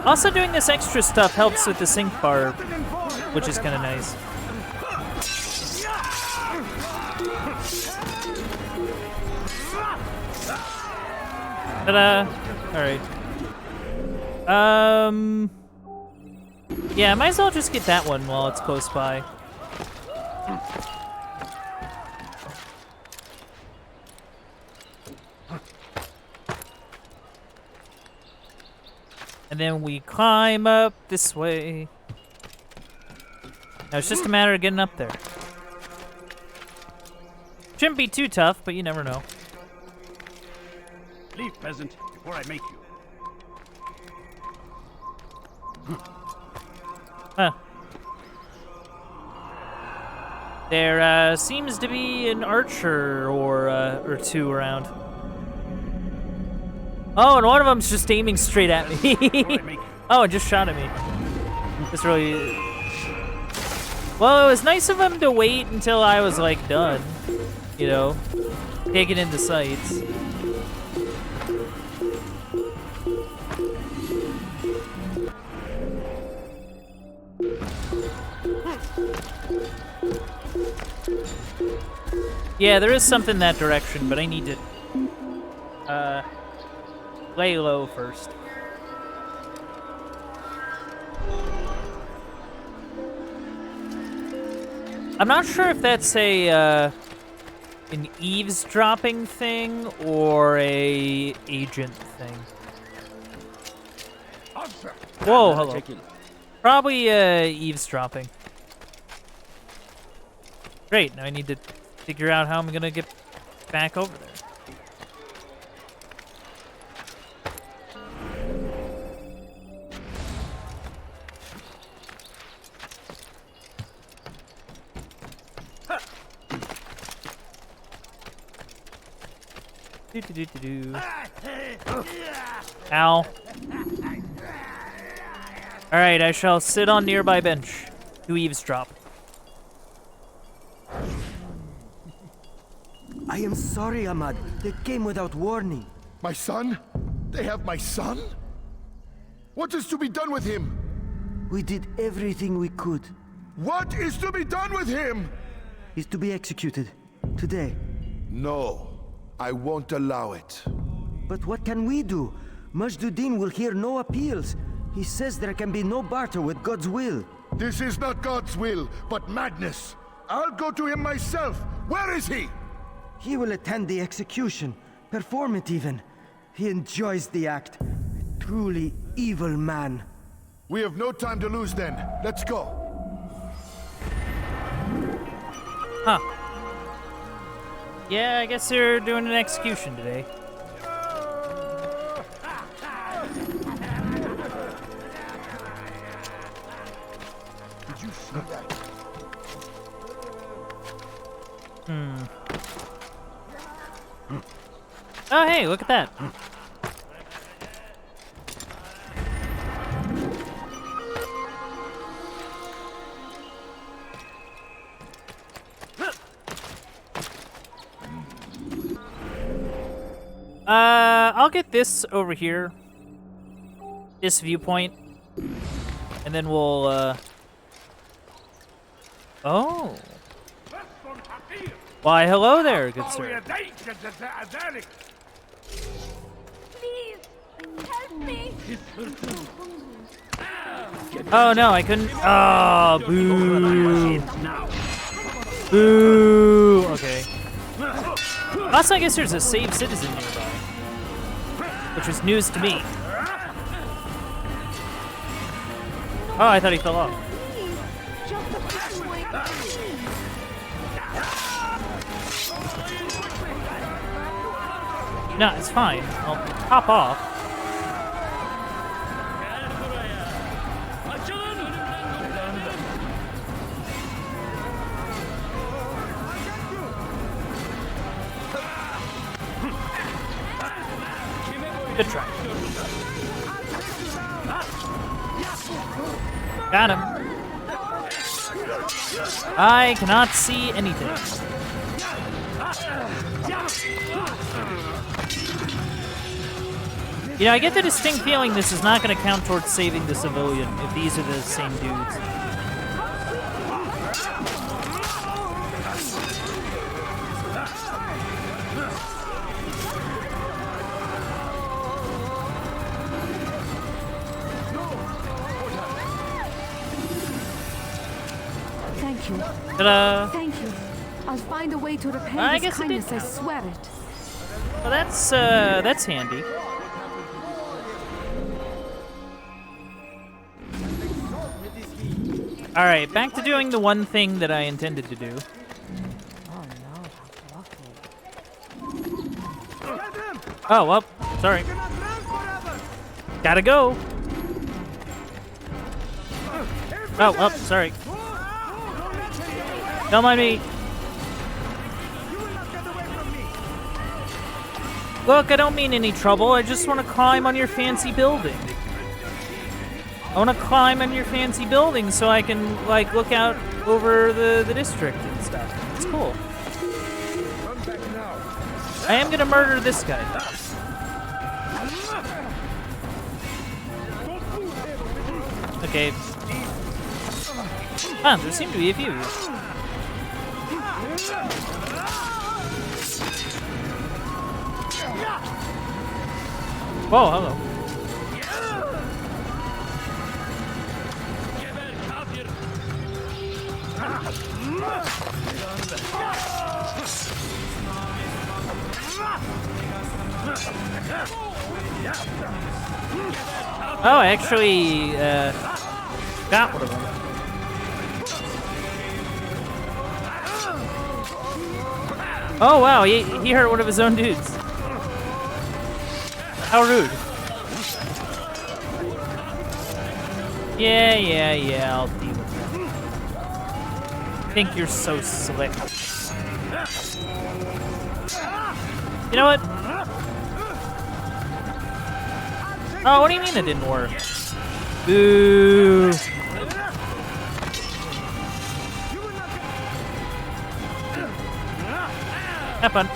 Also, doing this extra stuff helps with the sync bar, which is kind of nice. Ta-da! Alright. Yeah, I might as well just get that one while it's close by. And then we climb up this way. Now it's just a matter of getting up there. Shouldn't be too tough, but you never know. Leave, peasant, before I make you. Huh. There seems to be an archer or two around. Oh, and one of them's just aiming straight at me. Oh, it just shot at me. This really... Well, it was nice of him to wait until I was, like, done. You know? Taking into sights. Yeah, there is something that direction, but I need to lay low first. I'm not sure if that's a an eavesdropping thing or a agent thing. Whoa, hello. Probably eavesdropping. Great, now I need to figure out how I'm gonna get back over there. Do-do-do-do-do. Ow. Alright, I shall sit on nearby bench to eavesdrop. I am sorry, Ahmad. They came without warning. My son? They have my son? What is to be done with him? We did everything we could. What is to be done with him? He's to be executed. Today. No. I won't allow it. But what can we do? Majduddin will hear no appeals. He says there can be no barter with God's will. This is not God's will, but madness. I'll go to him myself. Where is he? He will attend the execution. Perform it even. He enjoys the act. A truly evil man. We have no time to lose then. Let's go. Huh. Yeah, I guess they're doing an execution today. Did you see that? Oh, hey, look at that. I'll get this over here. This viewpoint. And then we'll, Oh. Why, hello there, good sir. Please, help me. Oh, no, I couldn't. Oh, boo. Boo. Okay. Also, I guess there's a save citizen nearby, which was news to me. Oh, I thought he fell off. Just a quick point. No, it's fine. I'll pop off. Good try. Got him. I cannot see anything. You know, I get the distinct feeling this is not going to count towards saving the civilian if these are the same dudes. Thank you. Ta-da! Thank you. I'll find a way to repay I his guess it did kindness, I count. swear it. Well, that's handy. All right, back to doing the one thing that I intended to do. Oh, well, sorry. Gotta go. Oh, well, sorry. Don't mind me. Look, I don't mean any trouble. I just want to climb on your fancy building. I want to climb on your fancy building so I can, like, look out over the district and stuff. It's cool. I am gonna murder this guy. Okay. Ah, there seem to be a few. Whoa, hello. Oh, I actually got one of them. Oh wow, he hurt one of his own dudes. How rude. Yeah, I'll deal with that. I think you're so slick. You know what? Oh, what do you mean it didn't work? Boo. Have fun.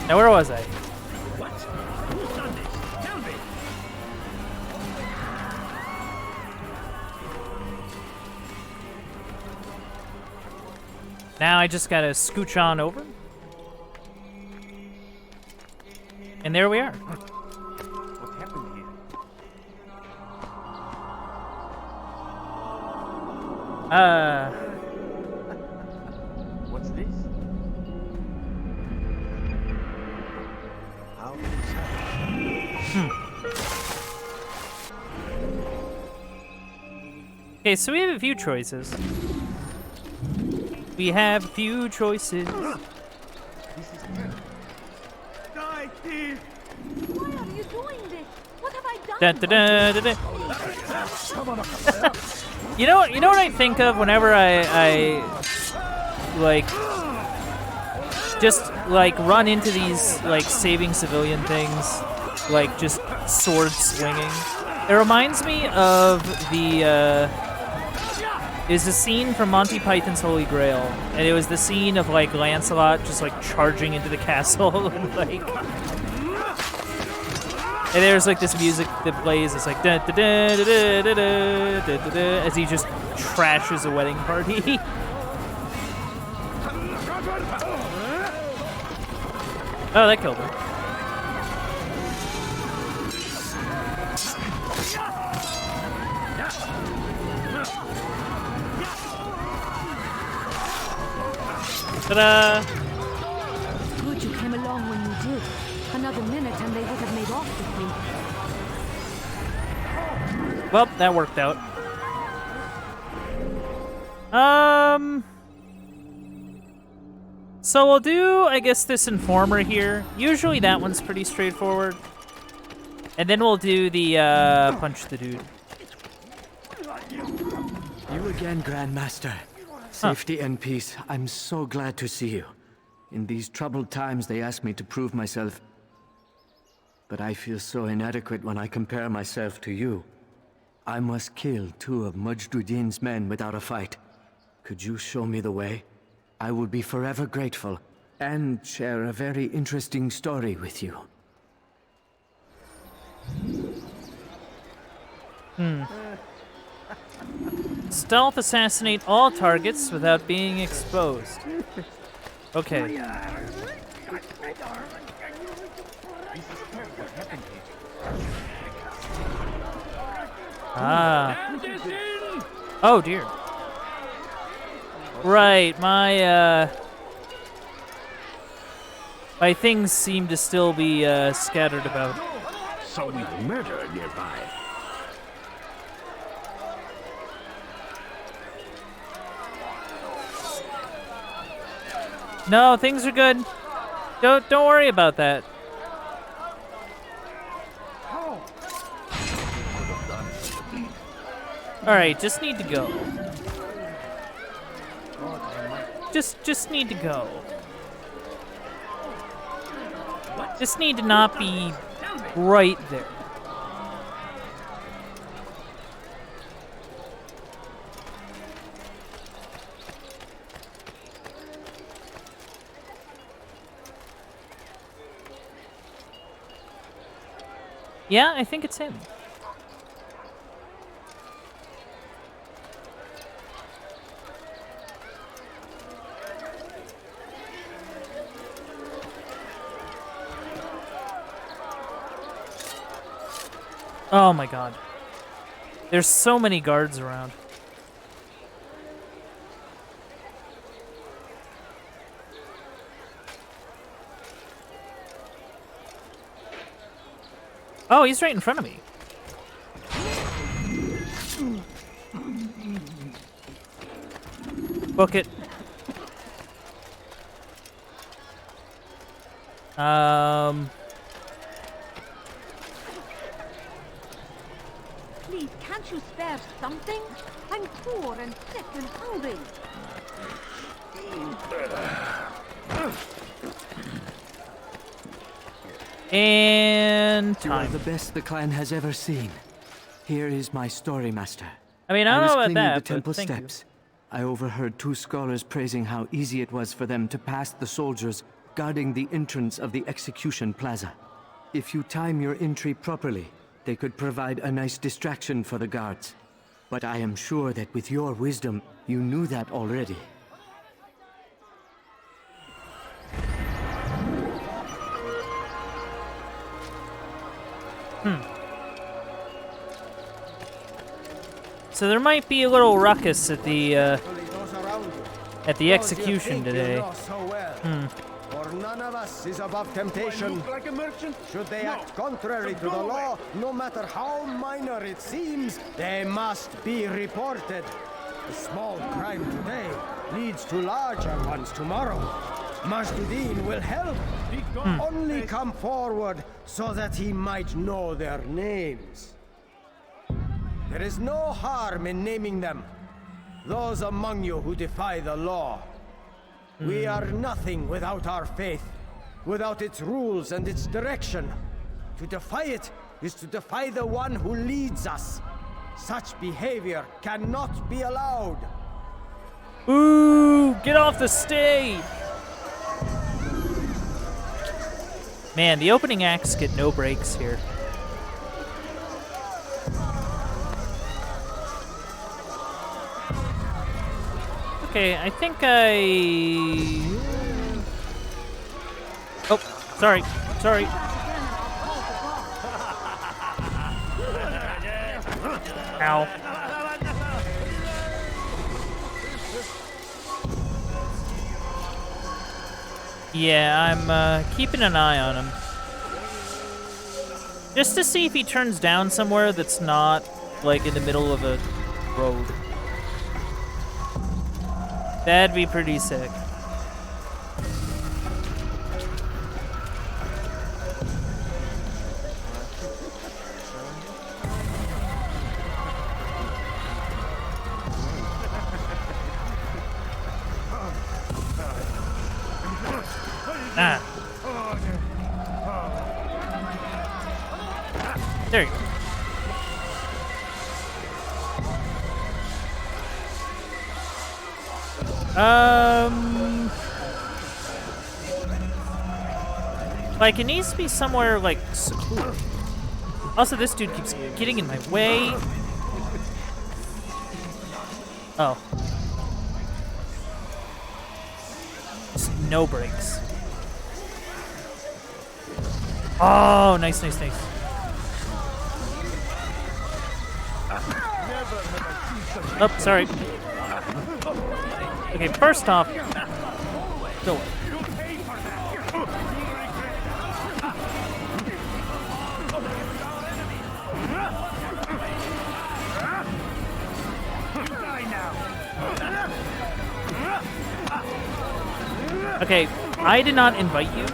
Now, where was I? What? Who's done this? Tell me. Now I just gotta scooch on over. And there we are. What happened here? What's this? How did this happen? Okay, so we have a few choices. We have a few choices. This is terrible. Die, thief! Why are you doing this? What have I done? Dun, dun, dun, dun, dun. You know what I think of whenever I like just like run into these like saving civilian things, like just sword swinging. It reminds me of the is a scene from Monty Python's Holy Grail, and it was the scene of like Lancelot just like charging into the castle and like. And there's like this music that plays. It's like da da da da da da da da da as he just trashes a wedding party. Oh, that killed him. Ta-da! Good you came along when you did. Another minute and they would have made off with me. Well, that worked out. So we'll do, I guess, this informer here. Usually that one's pretty straightforward. And then we'll do the, punch the dude. You again, Grandmaster. Safety and peace. I'm so glad to see you. In these troubled times, they ask me to prove myself. But I feel so inadequate when I compare myself to you. I must kill 2 of Mujduddin's men without a fight. Could you show me the way? I will be forever grateful, and share a very interesting story with you. Stealth assassinate all targets without being exposed. Okay. Ah. Oh dear. Right, my things seem to still be scattered about. So we've murder nearby. No, things are good. Don't worry about that. All right, just need to go. Just need to go. Just need to not be right there. Yeah, I think it's him. Oh my god. There's so many guards around. Oh, he's right in front of me. Book it. Please, can't you spare something? I'm poor and sick and hungry. And You are time. the best the clan has ever seen. Here is my story, Master. I mean, I don't was know about cleaning that, the but temple thank you. steps. I overheard 2 scholars praising how easy it was for them to pass the soldiers guarding the entrance of the execution plaza. If you time your entry properly, they could provide a nice distraction for the guards. But I am sure that with your wisdom, you knew that already. So there might be a little ruckus at the execution today. For none of us is above temptation. Should they act contrary to the law, no matter how minor it seems, they must be reported. A small crime today leads to larger ones tomorrow. Majduddin will help. Only come forward so that he might know their names. There is no harm in naming them. Those among you who defy the law. We are nothing without our faith, without its rules and its direction. To defy it is to defy the one who leads us. Such behavior cannot be allowed. Ooh, get off the stage! Man, the opening acts get no breaks here. Okay, I think Oh, sorry. Sorry. Ow. Yeah, I'm keeping an eye on him. Just to see if he turns down somewhere that's not, like, in the middle of a road. That'd be pretty sick. Ah. There you go. Like, it needs to be somewhere, like, secluded. Also, this dude keeps getting in my way. Oh. Just no brakes. Oh, nice, nice, nice. Oh, sorry. Okay, first off, go away. Okay, I did not invite you.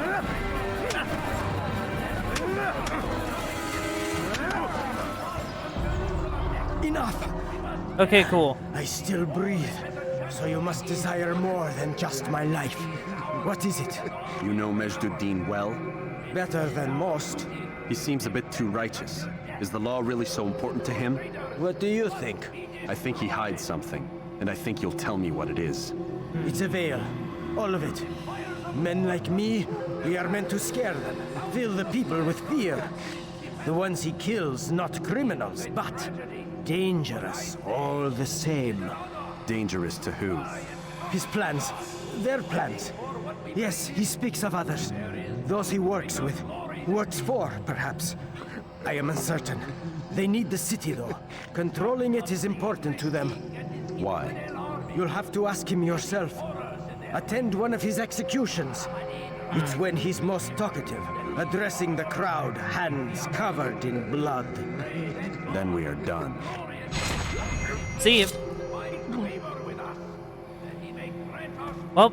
Enough! Okay, cool. I still breathe, so you must desire more than just my life. What is it? You know Majduddin well? Better than most. He seems a bit too righteous. Is the law really so important to him? What do you think? I think he hides something, and I think you'll tell me what it is. It's a veil. All of it. Men like me, we are meant to scare them, fill the people with fear. The ones he kills, not criminals, but dangerous all the same. Dangerous to who? His plans. Their plans. Yes, he speaks of others. Those he works with. Works for, perhaps. I am uncertain. They need the city, though. Controlling it is important to them. Why? You'll have to ask him yourself. Attend one of his executions. It's when he's most talkative, addressing the crowd, hands covered in blood. Then we are done. See you. Well.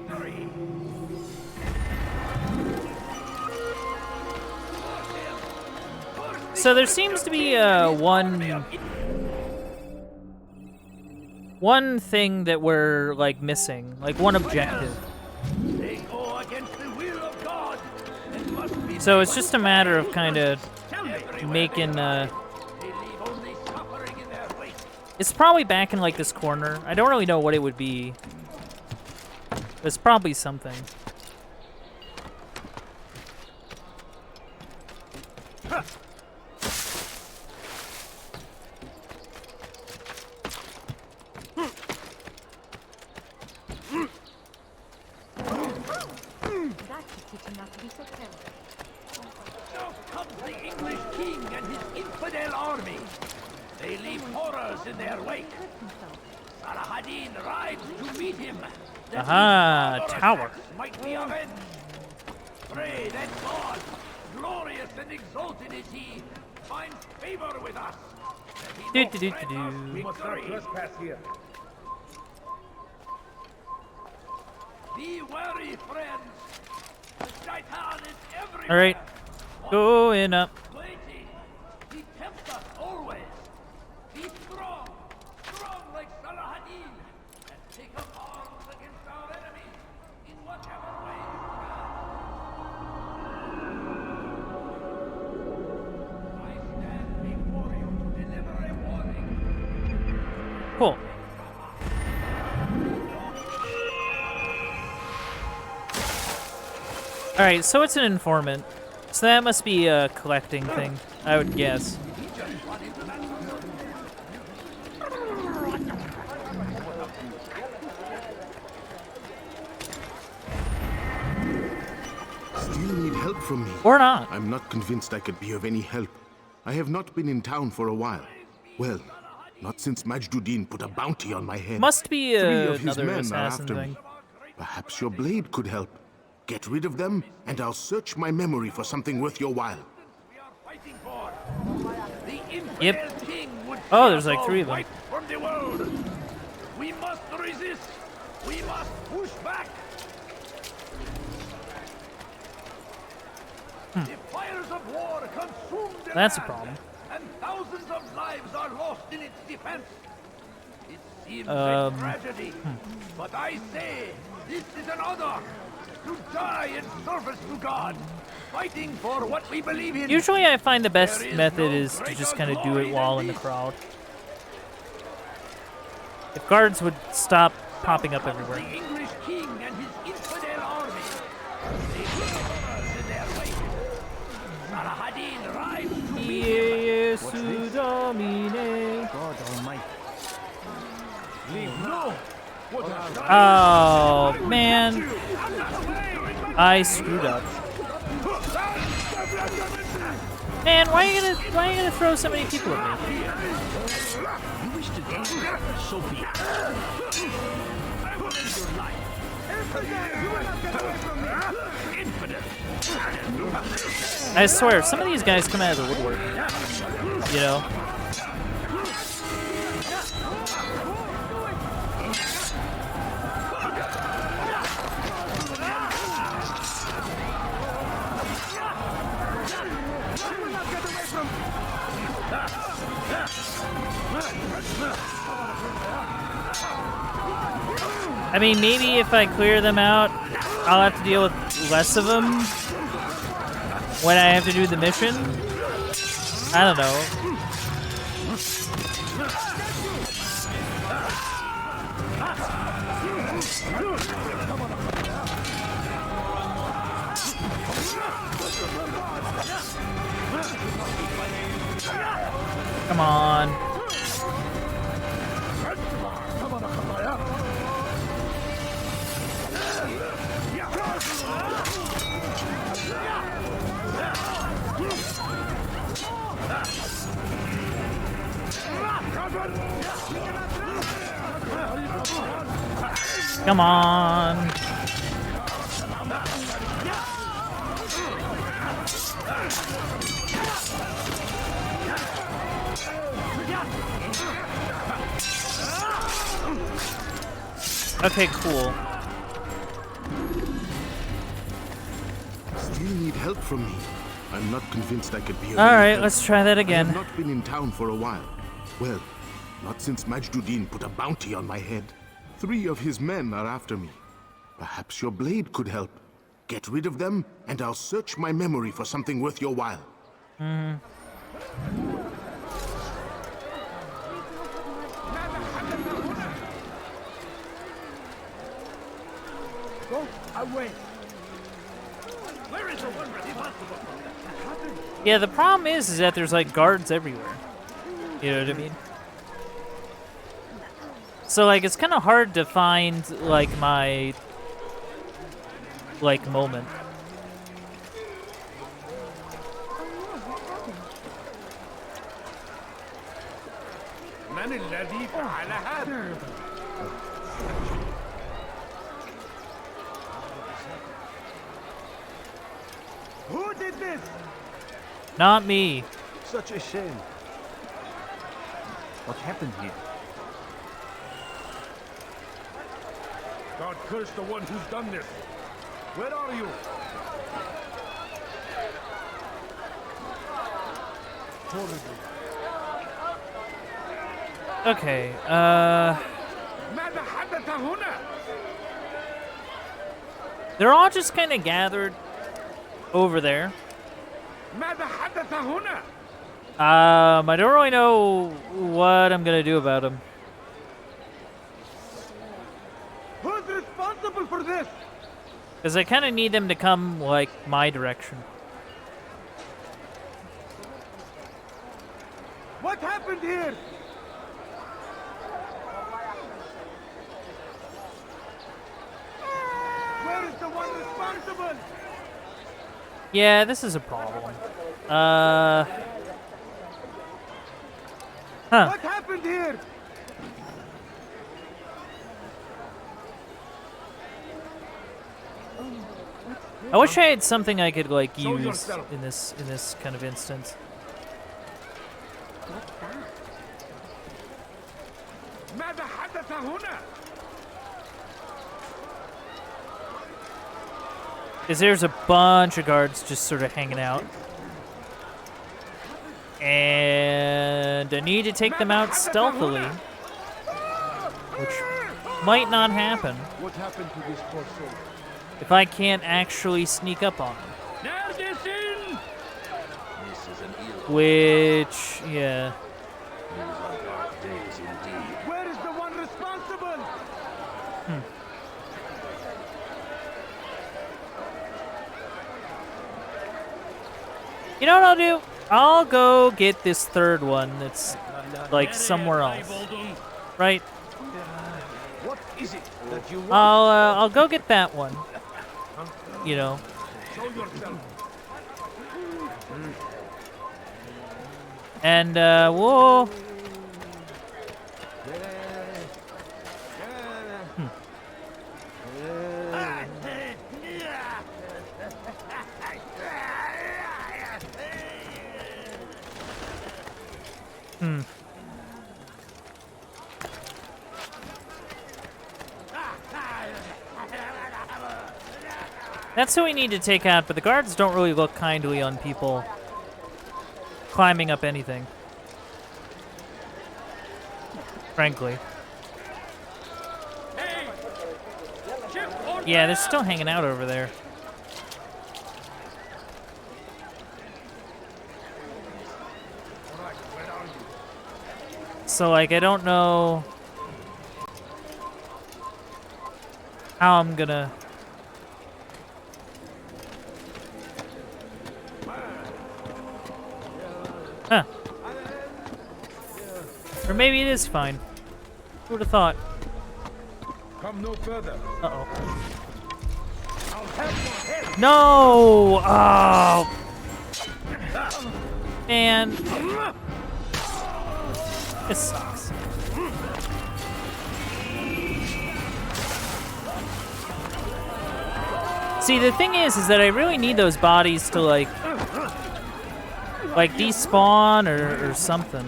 So there seems to be one thing that we're, like, missing, like one objective. They go against the will of God and must be So it's just a matter of kind of making. It's probably back in like this corner. I don't really know what it would be. It's probably something. Now comes the English king and his infidel army. They leave horrors in their wake. Salah-ad-Din rides to meet him. Aha, tower. Might be avenged. Pray that God, glorious and exalted is he, finds favor with us. Do do do do We do. must not trespass here. Be wary, friends. The Shaitan is everywhere. All right, going up. Waiting. He tempts us always. Be strong, strong like Salah-ad-Din, and take up arms against our enemies in whatever way you can. I stand before you to deliver a warning. Cool. All right, so it's an informant. So that must be a collecting thing, I would guess. Still need help from me. Or not. I'm not convinced I could be of any help. I have not been in town for a while. Well, not since Majduddin put a bounty on my head. Must be 3 of his another men are assassin after thing. me. Perhaps your blade could help. Get rid of them, and I'll search my memory for something worth your while. Yep. King would Oh, there's like tear 3 us of them. right from the world. We must resist. We must push back. The fires of war consume the That's a land, problem. and thousands of lives are lost in its defense. It seems a Um, tragedy, but I say this is an honor to die in service to God, fighting for what we believe in. Usually I find the best There is method no is to greater just kind of do glory it while than in the this. crowd. If guards would stop popping up everywhere. The English king and his infidel army. They leave horrors in their wake. Salah-ad-Din rides to meet him. Jesu Domine. God Almighty. Leave no. Oh, man. I screwed up. Man, why are you gonna throw so many people at me? You wish to die? So be it. I will end your life. Infidel. I swear, some of these guys come out of the woodwork. You know? I mean, maybe if I clear them out, I'll have to deal with less of them when I have to do the mission. I don't know. Come on. Come on. Okay, cool. Still need help from me. I'm not convinced I could be of All any right, help. let's try that I again. have not been in town for a while. Well, not since Majduddin put a bounty on my head. 3 of his men are after me. Perhaps your blade could help. Get rid of them, and I'll search my memory for something worth your while. Go away. Where is the one responsible for that? Yeah, the problem is that there's like guards everywhere. You know what I mean? So like it's kind of hard to find like my like moment. من الذي فعل هذا؟ Who did this? Not me. Such a shame. What happened here? God curse the one who's done this. Where are you? Okay, ماذا حدث هنا؟ they're all just kind of gathered over there. ماذا حدث هنا؟ I don't really know what I'm gonna do about them. Who's responsible for this? Because I kind of need them to come, like, my direction. What happened here? Where is the one responsible? Yeah, this is a problem. Huh. What happened here? I wish I had something I could, like, use in this kind of instance. ماذا حدث هنا؟ Because there's a bunch of guards just sort of hanging out. And I need to take them out stealthily. Which might not happen What happened to this poor soul? if I can't actually sneak up on them. Neredesin! Which, yeah. Where is the one responsible? You know what I'll do? I'll go get this third one that's, like, somewhere else. Right? What is it that you want? I'll go get that one. You know. Show yourself. And, we'll... That's who we need to take out, but the guards don't really look kindly on people climbing up anything. Frankly. Yeah, they're still hanging out over there. So, like, I don't know how I'm gonna... Huh. Or maybe it is fine. Who would have thought? Come no further. Uh-oh. I'll have your head. No! Oh! Man. This sucks. See, the thing is that I really need those bodies to, like despawn or something.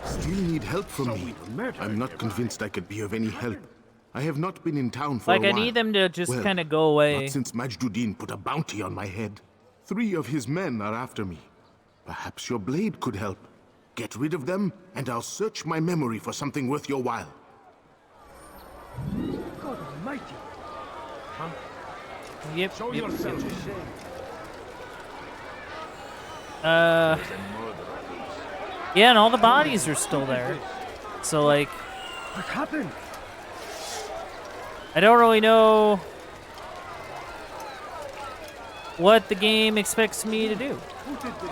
Still need help from me. I'm not convinced I could be of any help. I have not been in town for a Like, while. I need them to just Well, kind of go away. Not since Majduddin put a bounty on my head. 3 of his men are after me. Perhaps your blade could help. Get rid of them, and I'll search my memory for something worth your while. mighty. Huh? Yep. Show yep, yourself. yep. Yeah, and all the bodies are still there. So, like... What happened? I don't really know what the game expects me to do. Who did this?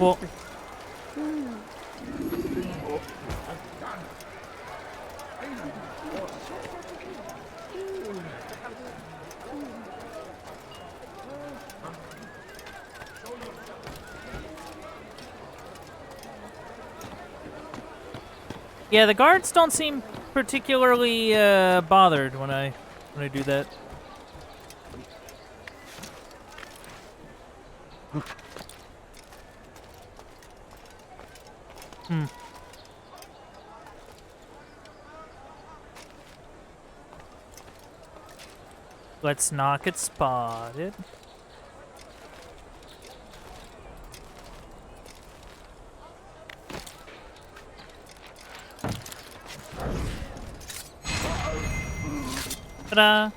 Well... Yeah, the guards don't seem particularly bothered when I do that. Hmm. Let's not get spotted. Ta-da!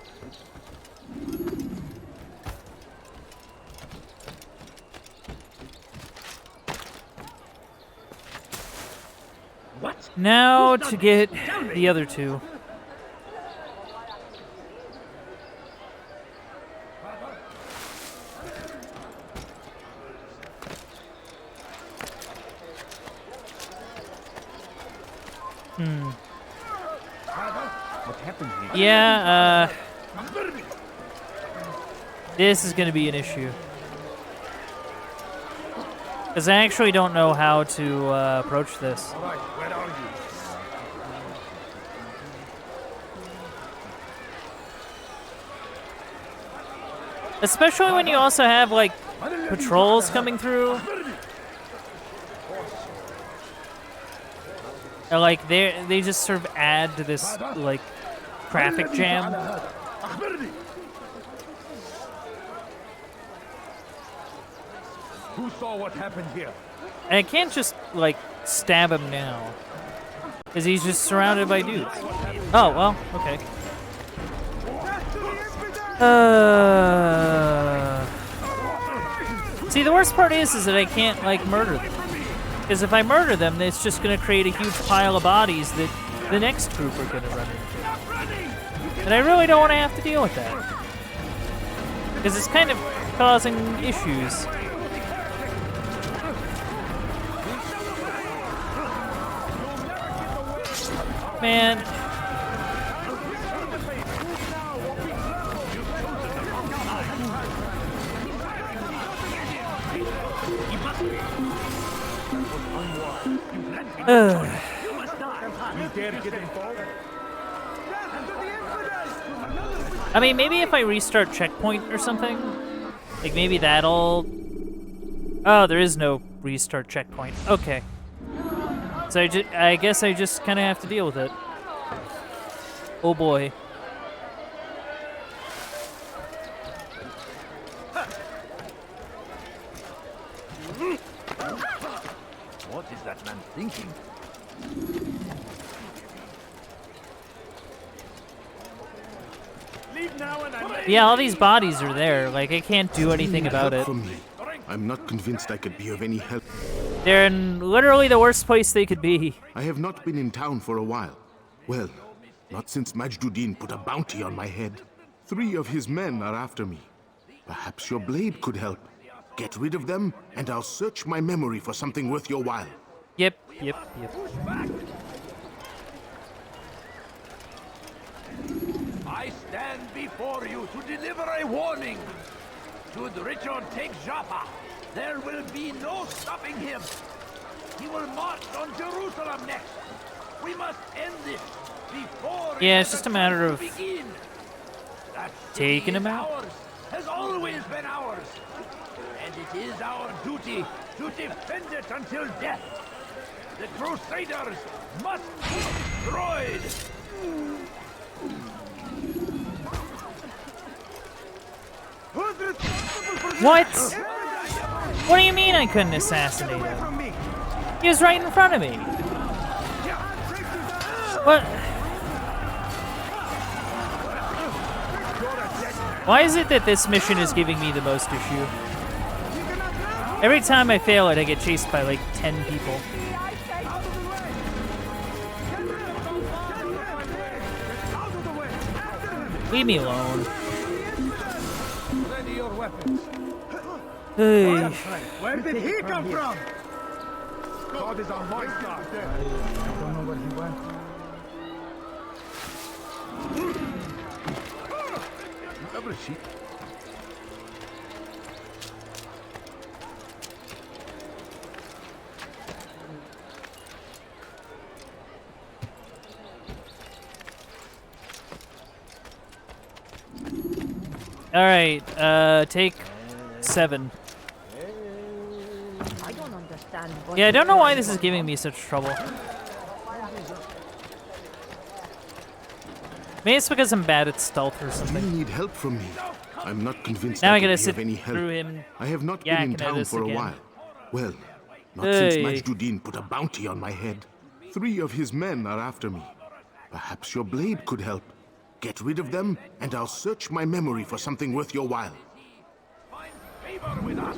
What? Now to get the other two. Hmm. What happened here? Yeah, this is gonna be an issue. Because I actually don't know how to approach this. All right, where are you? Especially when you also have, like, patrols coming through. And, like, they just sort of add to this, like, traffic jam. Who saw what happened here? And I can't just, like, stab him now. Because he's just surrounded by dudes. Oh, well, okay. See, the worst part is that I can't, like, murder them. Because if I murder them, it's just going to create a huge pile of bodies that the next group are going to run into. And I really don't want to have to deal with that. Because it's kind of causing issues. Man. I mean, maybe if I restart checkpoint or something, like maybe that'll... Oh, there is no restart checkpoint. Okay. So I guess I just kind of have to deal with it. Oh boy. What is that man thinking? Leave now and Yeah, all these bodies are there. Like, I can't do anything about it. I'm not convinced I could be of any help. They're in literally the worst place they could be. I have not been in town for a while. Well, not since Majduddin put a bounty on my head. 3 of his men are after me. Perhaps your blade could help. Get rid of them, and I'll search my memory for something worth your while. Yep. I stand before you to deliver a warning. Should Richard take Jaffa, there will be no stopping him. He will march on Jerusalem next. We must end this before Yeah, it's just a matter of begin. That taking him out. ours, has always been ours. And it is our duty to defend it until death. The Crusaders must be destroyed. What? What do you mean I couldn't assassinate him? He was right in front of me. What? Why is it that this mission is giving me the most issue? Every time I fail it, I get chased by like 10 people. Leave me alone. Ready your weapons. Hey. Where did he come from? God is on my side. I don't know where he went. Never see. All right, take 7. I don't understand. Yeah, I don't know why this is giving me such trouble. Maybe it's because I'm bad at stealth or Do something. you need help from me? I'm not convinced Now I I gotta can be sit of any help. through him. I have not been in yakking at town us for a again. while. Well, not since Hey. Majduddin put a bounty on my head. 3 of his men are after me. Perhaps your blade could help. Get rid of them, and I'll search my memory for something worth your while. Favor with us.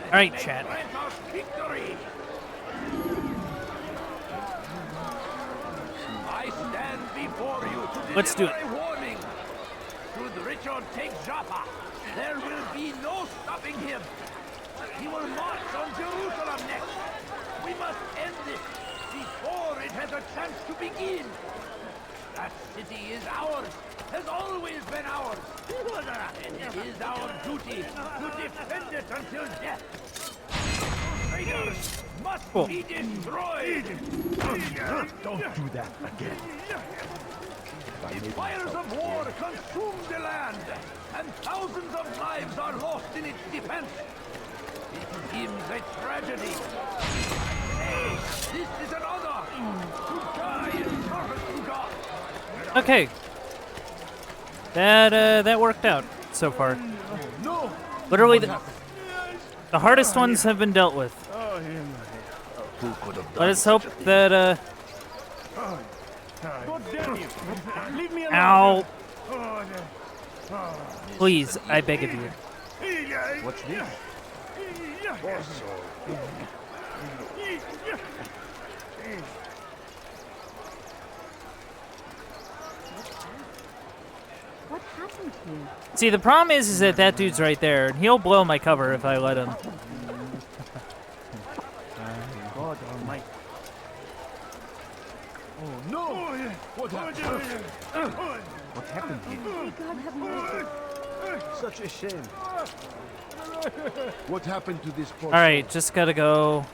All right, chat. Grant us victory. I stand before you to Let's do deliver a warning. Should Richard take Jaffa, there will be no stopping him. He will march on Jerusalem next. We must end this before it has a chance to begin. That city is ours, has always been ours. And it is our duty to defend it until death. Traitors must be destroyed. Don't do that again. The fires of war consume the land, and thousands of lives are lost in its defense. It seems a tragedy. Hey, this is an honor to die in service to God. Okay. That worked out so far. No. Literally, the hardest ones have been dealt with. Let us hope that God damn you. Leave me alone. Ow. Please, I beg of you. What's this? What happened to you? See, the problem is that that dude's right there, and he'll blow my cover if I let him. God Almighty. Oh no! What happened? What happened here? May God have mercy. Such a shame. What happened to this poor All right, just gotta go.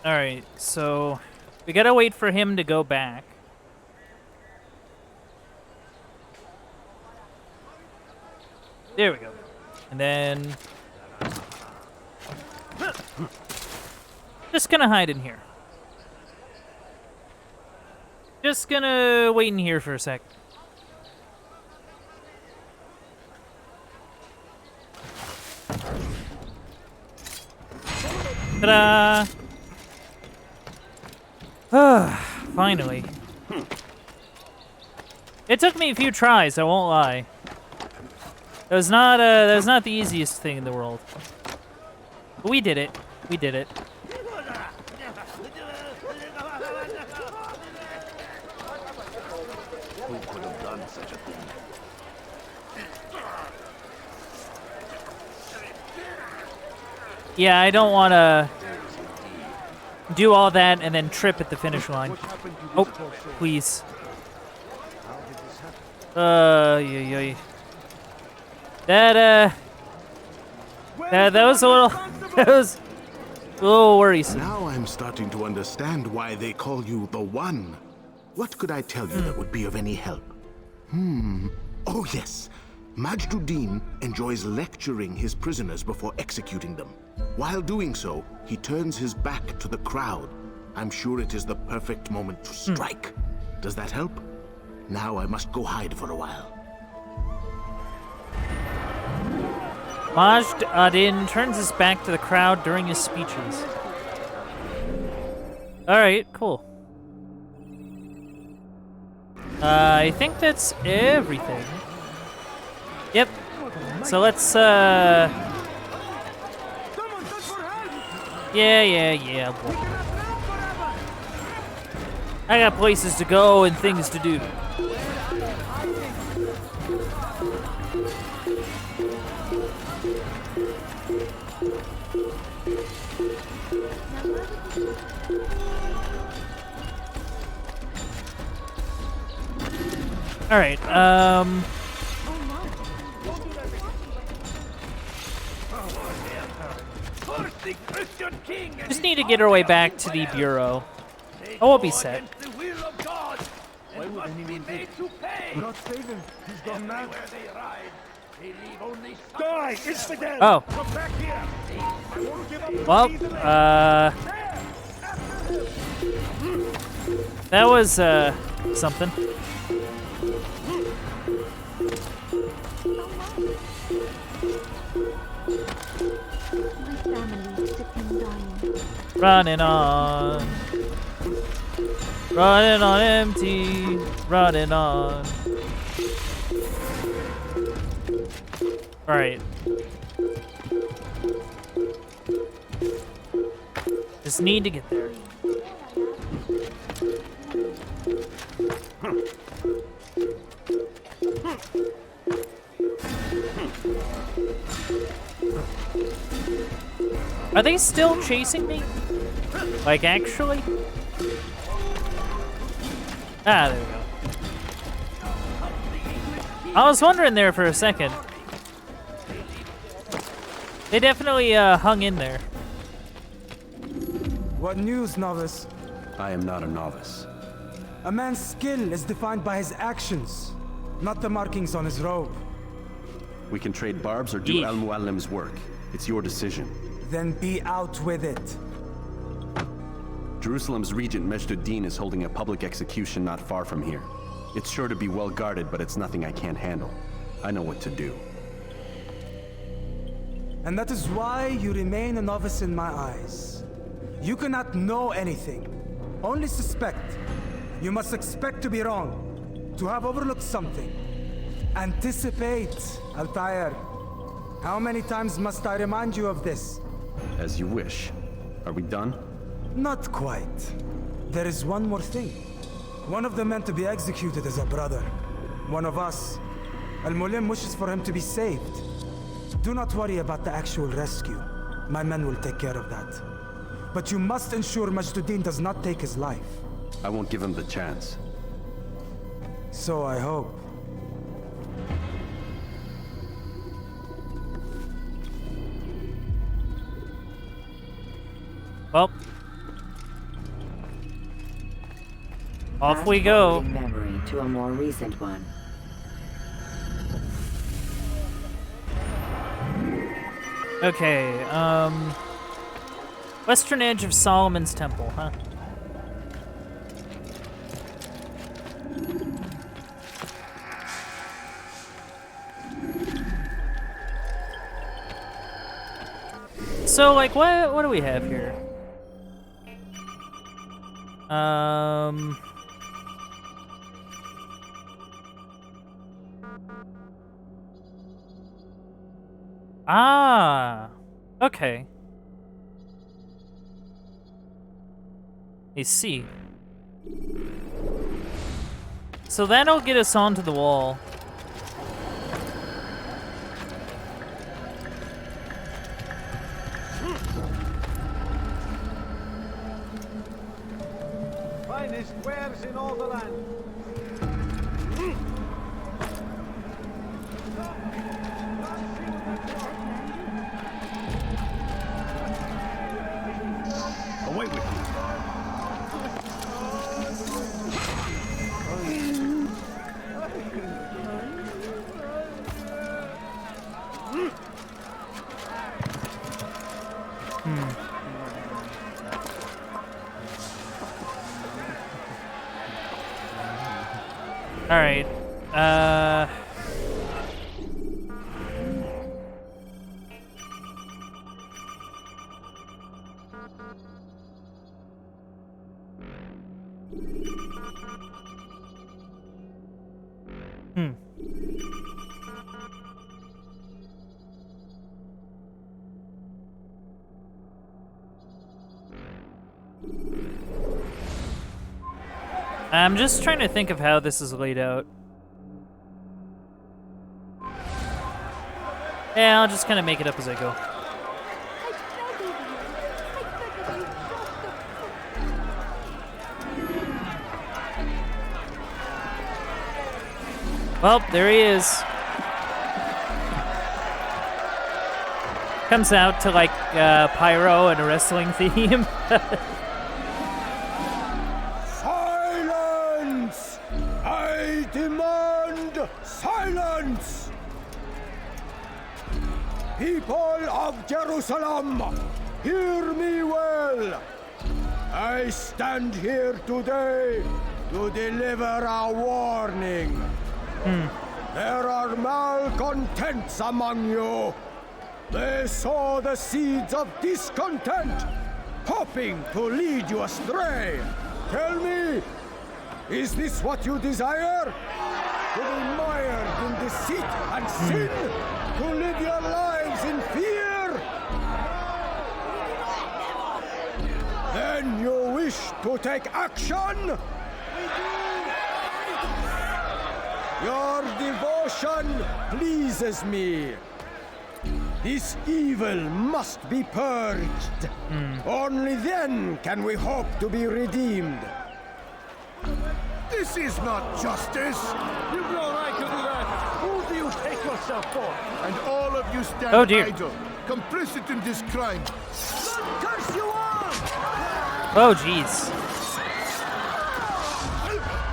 All right, so we gotta wait for him to go back. There we go. And then just gonna hide in here. Just gonna wait in here for a sec. Ta-da! Finally. It took me a few tries, I won't lie. That was not the easiest thing in the world. But we did it. We did it. Who could have done such a thing? Yeah, I don't want to do all that and then trip at the finish line. Oh, please. Yeah. That was a little, that was a little worrisome. Now I'm starting to understand why they call you the One. What could I tell you that would be of any help? Oh yes, Majd-ud-Din enjoys lecturing his prisoners before executing them. While doing so, he turns his back to the crowd. I'm sure it is the perfect moment to strike. Does that help? Now I must go hide for a while. Majd-ud-Din turns his back to the crowd during his speeches. Alright, cool. I think that's everything. Yep. So let's, Yeah. I got places to go and things to do. All right. Just need to get our way back to the bureau. Oh, we'll be set. Oh. Well, that was something. Running on empty, running on. All right. Just need to get there. Are they still chasing me? Like, actually? Ah, there we go. I was wondering there for a second. They definitely hung in there. What news, novice? I am not a novice. A man's skill is defined by his actions, not the markings on his robe. We can trade barbs or do Al-Mualim's work. It's your decision. Then be out with it. Jerusalem's regent Majd-ud-Din is holding a public execution not far from here. It's sure to be well guarded, but it's nothing I can't handle. I know what to do. And that is why you remain a novice in my eyes. You cannot know anything, only suspect. You must expect to be wrong, to have overlooked something. Anticipate, Altair. How many times must I remind you of this? As you wish. Are we done? Not quite. There is one more thing. One of the men to be executed is a brother. One of us. Al-Mualim wishes for him to be saved. Do not worry about the actual rescue. My men will take care of that. But you must ensure Majd-ud-Din does not take his life. I won't give him the chance. So I hope. Well, off we go. Memory to a more recent one. Okay, western edge of Solomon's Temple, huh? So, like, what do we have here? Ah, okay. I see. So that'll get us onto the wall. Finest wares in all the land. Away with you. All right. I'm just trying to think of how this is laid out. Yeah, I'll just kind of make it up as I go. Well, there he is. Comes out to like pyro and a wrestling theme. Silence! I demand silence! People of Jerusalem, hear me well. I stand here today to deliver a warning. There are malcontents among you. They sow the seeds of discontent, hoping to lead you astray. Tell me, is this what you desire? To be mired in deceit and sin? To live your lives in fear? Then you wish to take action? Your devotion pleases me. This evil must be purged. Only then can we hope to be redeemed. This is not justice. You've no right to do that. Who do you take yourself for? And all of you stand Oh, dear. idle, complicit in this crime. Curse you all! Oh, jeez.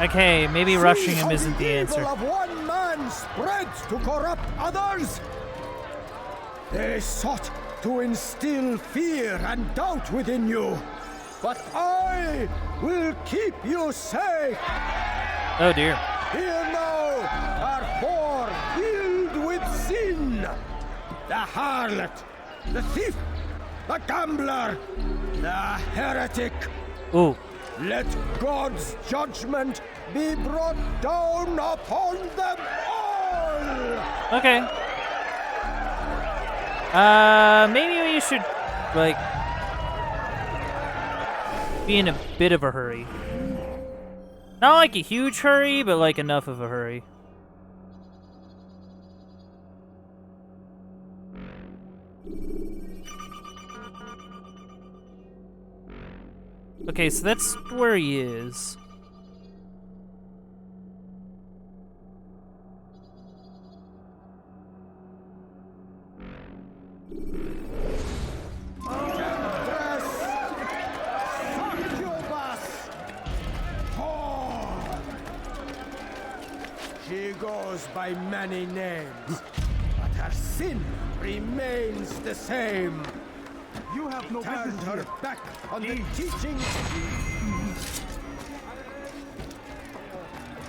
Okay, maybe rushing him isn't the answer. Evil of one man spreads to corrupt others. They sought to instill fear and doubt within you, but I will keep you safe. Oh dear. Here now are four filled with sin: the harlot, the thief, the gambler, the heretic. Ooh. Let God's judgment be brought down upon them all! Okay. Maybe we should, like, be in a bit of a hurry. Not like a huge hurry, but like enough of a hurry. Okay, so that's where he is. She goes by many names, but her sin remains the same. You have no turned her back on the teaching.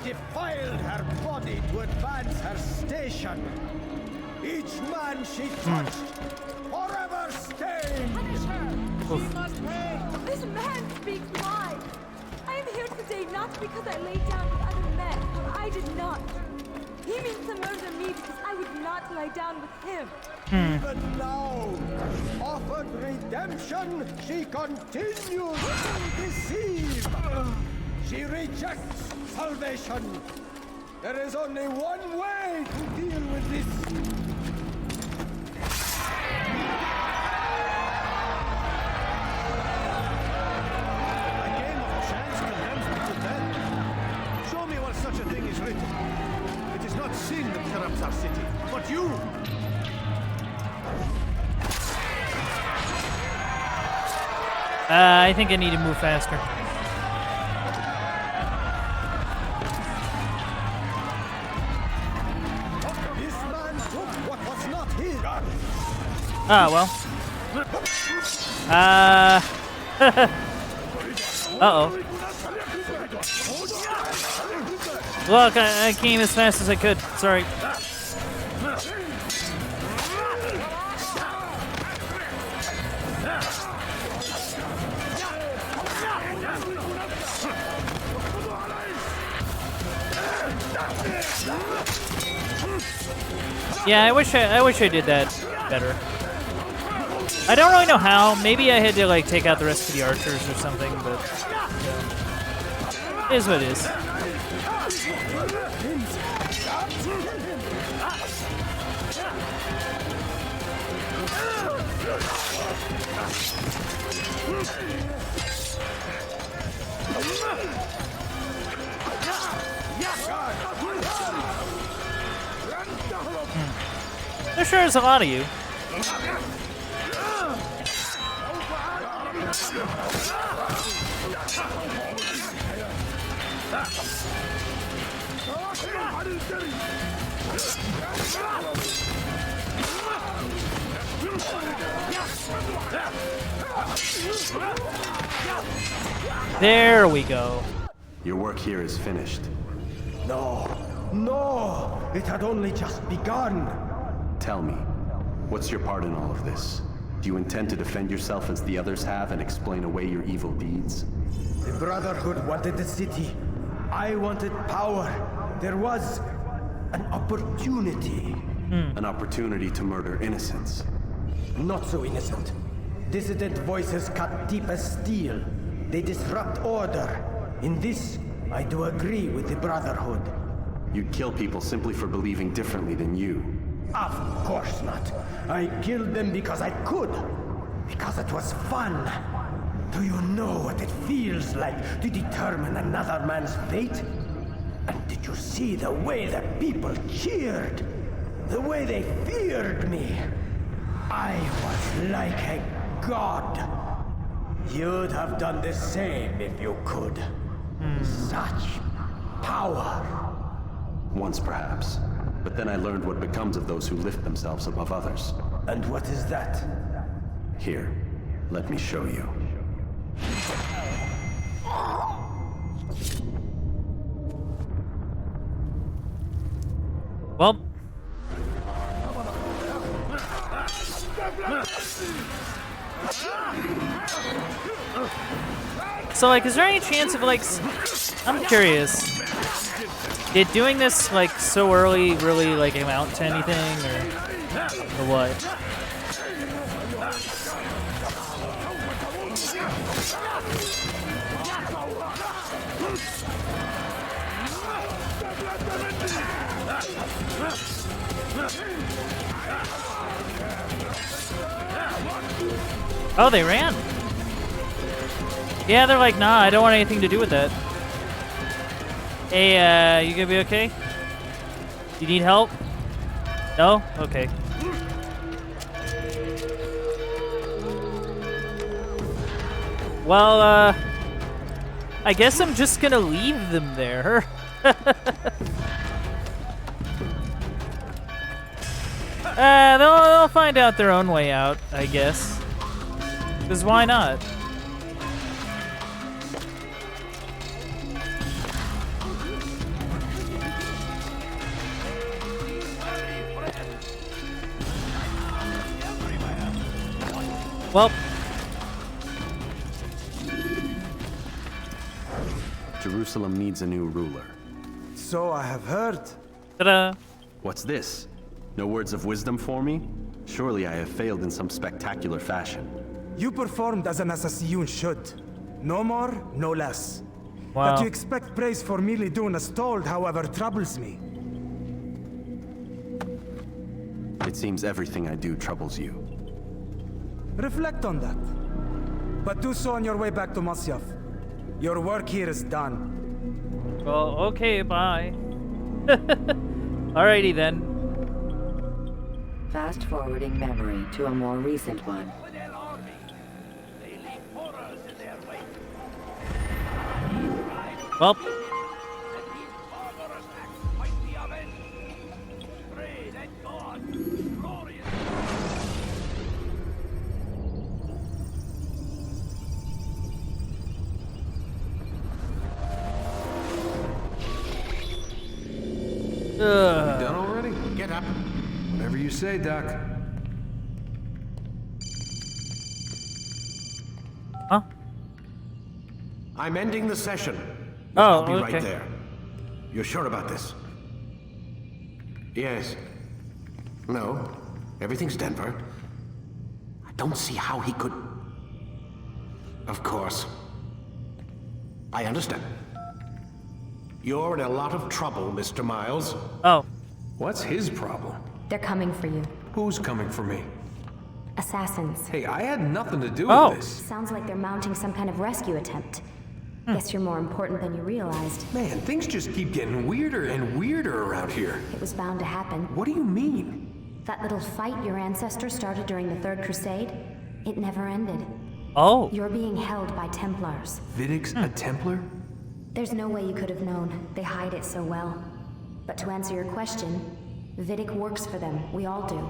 Defiled her body to advance her station. Each man she touched, forever stained. She must pay. This man speaks lies. I am here today not because I lay down with other men, for I did not. He means to murder me because I would not lie down with him. Even now, offered redemption, she continues to deceive. She rejects salvation. There is only one way to deal with this. Show me what such a thing is written. It is not sin that corrupts our city, but you. I think I need to move faster. This man took what was not his. Ah, well. Uh-oh. Look, I came as fast as I could. Sorry. Yeah, I wish I did that better. I don't really know how. Maybe I had to like take out the rest of the archers or something, but it is what it is. There sure is a lot of you. There we go. Your work here is finished. No, no! It had only just begun! Tell me, what's your part in all of this? Do you intend to defend yourself as the others have and explain away your evil deeds? The Brotherhood wanted the city. I wanted power. There was an opportunity. An opportunity to murder innocents. Not so innocent. Dissident voices cut deep as steel. They disrupt order. In this, I do agree with the Brotherhood. You'd kill people simply for believing differently than you. Of course not. I killed them because I could. Because it was fun. Do you know what it feels like to determine another man's fate? And did you see the way the people cheered? The way they feared me? I was like a god. You'd have done the same if you could. Such power. Once perhaps. But then I learned what becomes of those who lift themselves above others. And what is that? Here, let me show you. Well. So, like, is there any chance of, like, I'm curious. Did doing this, like, so early really, like, amount to anything, or what? Oh, they ran. Yeah, they're like, nah, I don't want anything to do with that. Hey, you gonna be okay? You need help? No? Okay. Well, I guess I'm just gonna leave them there. They'll find out their own way out, I guess. 'Cause why not? Well. Jerusalem needs a new ruler. So I have heard. Ta-da. What's this? No words of wisdom for me? Surely I have failed in some spectacular fashion. You performed as an assassin should. No more, no less. Wow. That you expect praise for merely doing as told, however, troubles me. It seems everything I do troubles you. Reflect on that. But do so on your way back to Masyaf. Your work here is done. Well, okay, bye. Alrighty then. Fast forwarding memory to a more recent one. Well. chap? Whatever you say, Doc. Huh? I'm ending the session. Oh, I'll be okay. right there. You're sure about this? Yes. No. Everything's Denver. I don't see how he could... Of course. I understand. You're in a lot of trouble, Mr. Miles. Oh. What's his problem? They're coming for you. Who's coming for me? Assassins. Hey, I had nothing to do with this. Sounds like they're mounting some kind of rescue attempt. Guess you're more important than you realized. Man, things just keep getting weirder and weirder around here. It was bound to happen. What do you mean? That little fight your ancestor started during the Third Crusade, it never ended. Oh. You're being held by Templars. Vidic's a Templar? There's no way you could have known. They hide it so well. But to answer your question, Vidic works for them. We all do.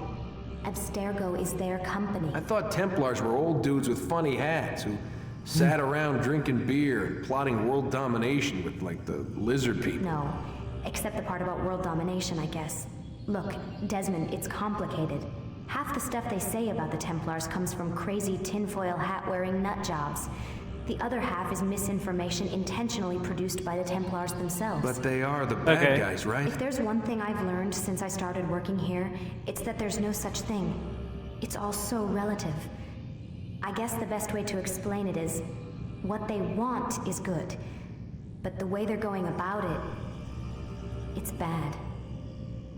Abstergo is their company. I thought Templars were old dudes with funny hats who sat around drinking beer and plotting world domination with, like, the lizard people. No, except the part about world domination, I guess. Look, Desmond, it's complicated. Half the stuff they say about the Templars comes from crazy tinfoil hat-wearing nut jobs. The other half is misinformation intentionally produced by the Templars themselves. But they are the bad guys, right? If there's one thing I've learned since I started working here, it's that there's no such thing. It's all so relative. I guess the best way to explain it is, what they want is good. But the way they're going about it, it's bad.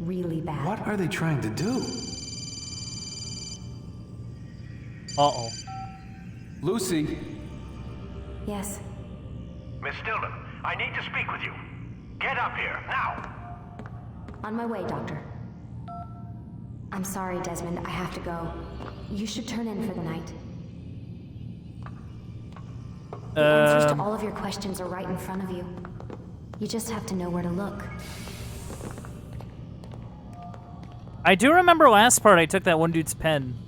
Really bad. What are they trying to do? Uh-oh. Lucy. Yes. Miss Stillman, I need to speak with you. Get up here, now! On my way, Doctor. I'm sorry, Desmond. I have to go. You should turn in for the night. The answers to all of your questions are right in front of you. You just have to know where to look. I do remember last part I took that one dude's pen.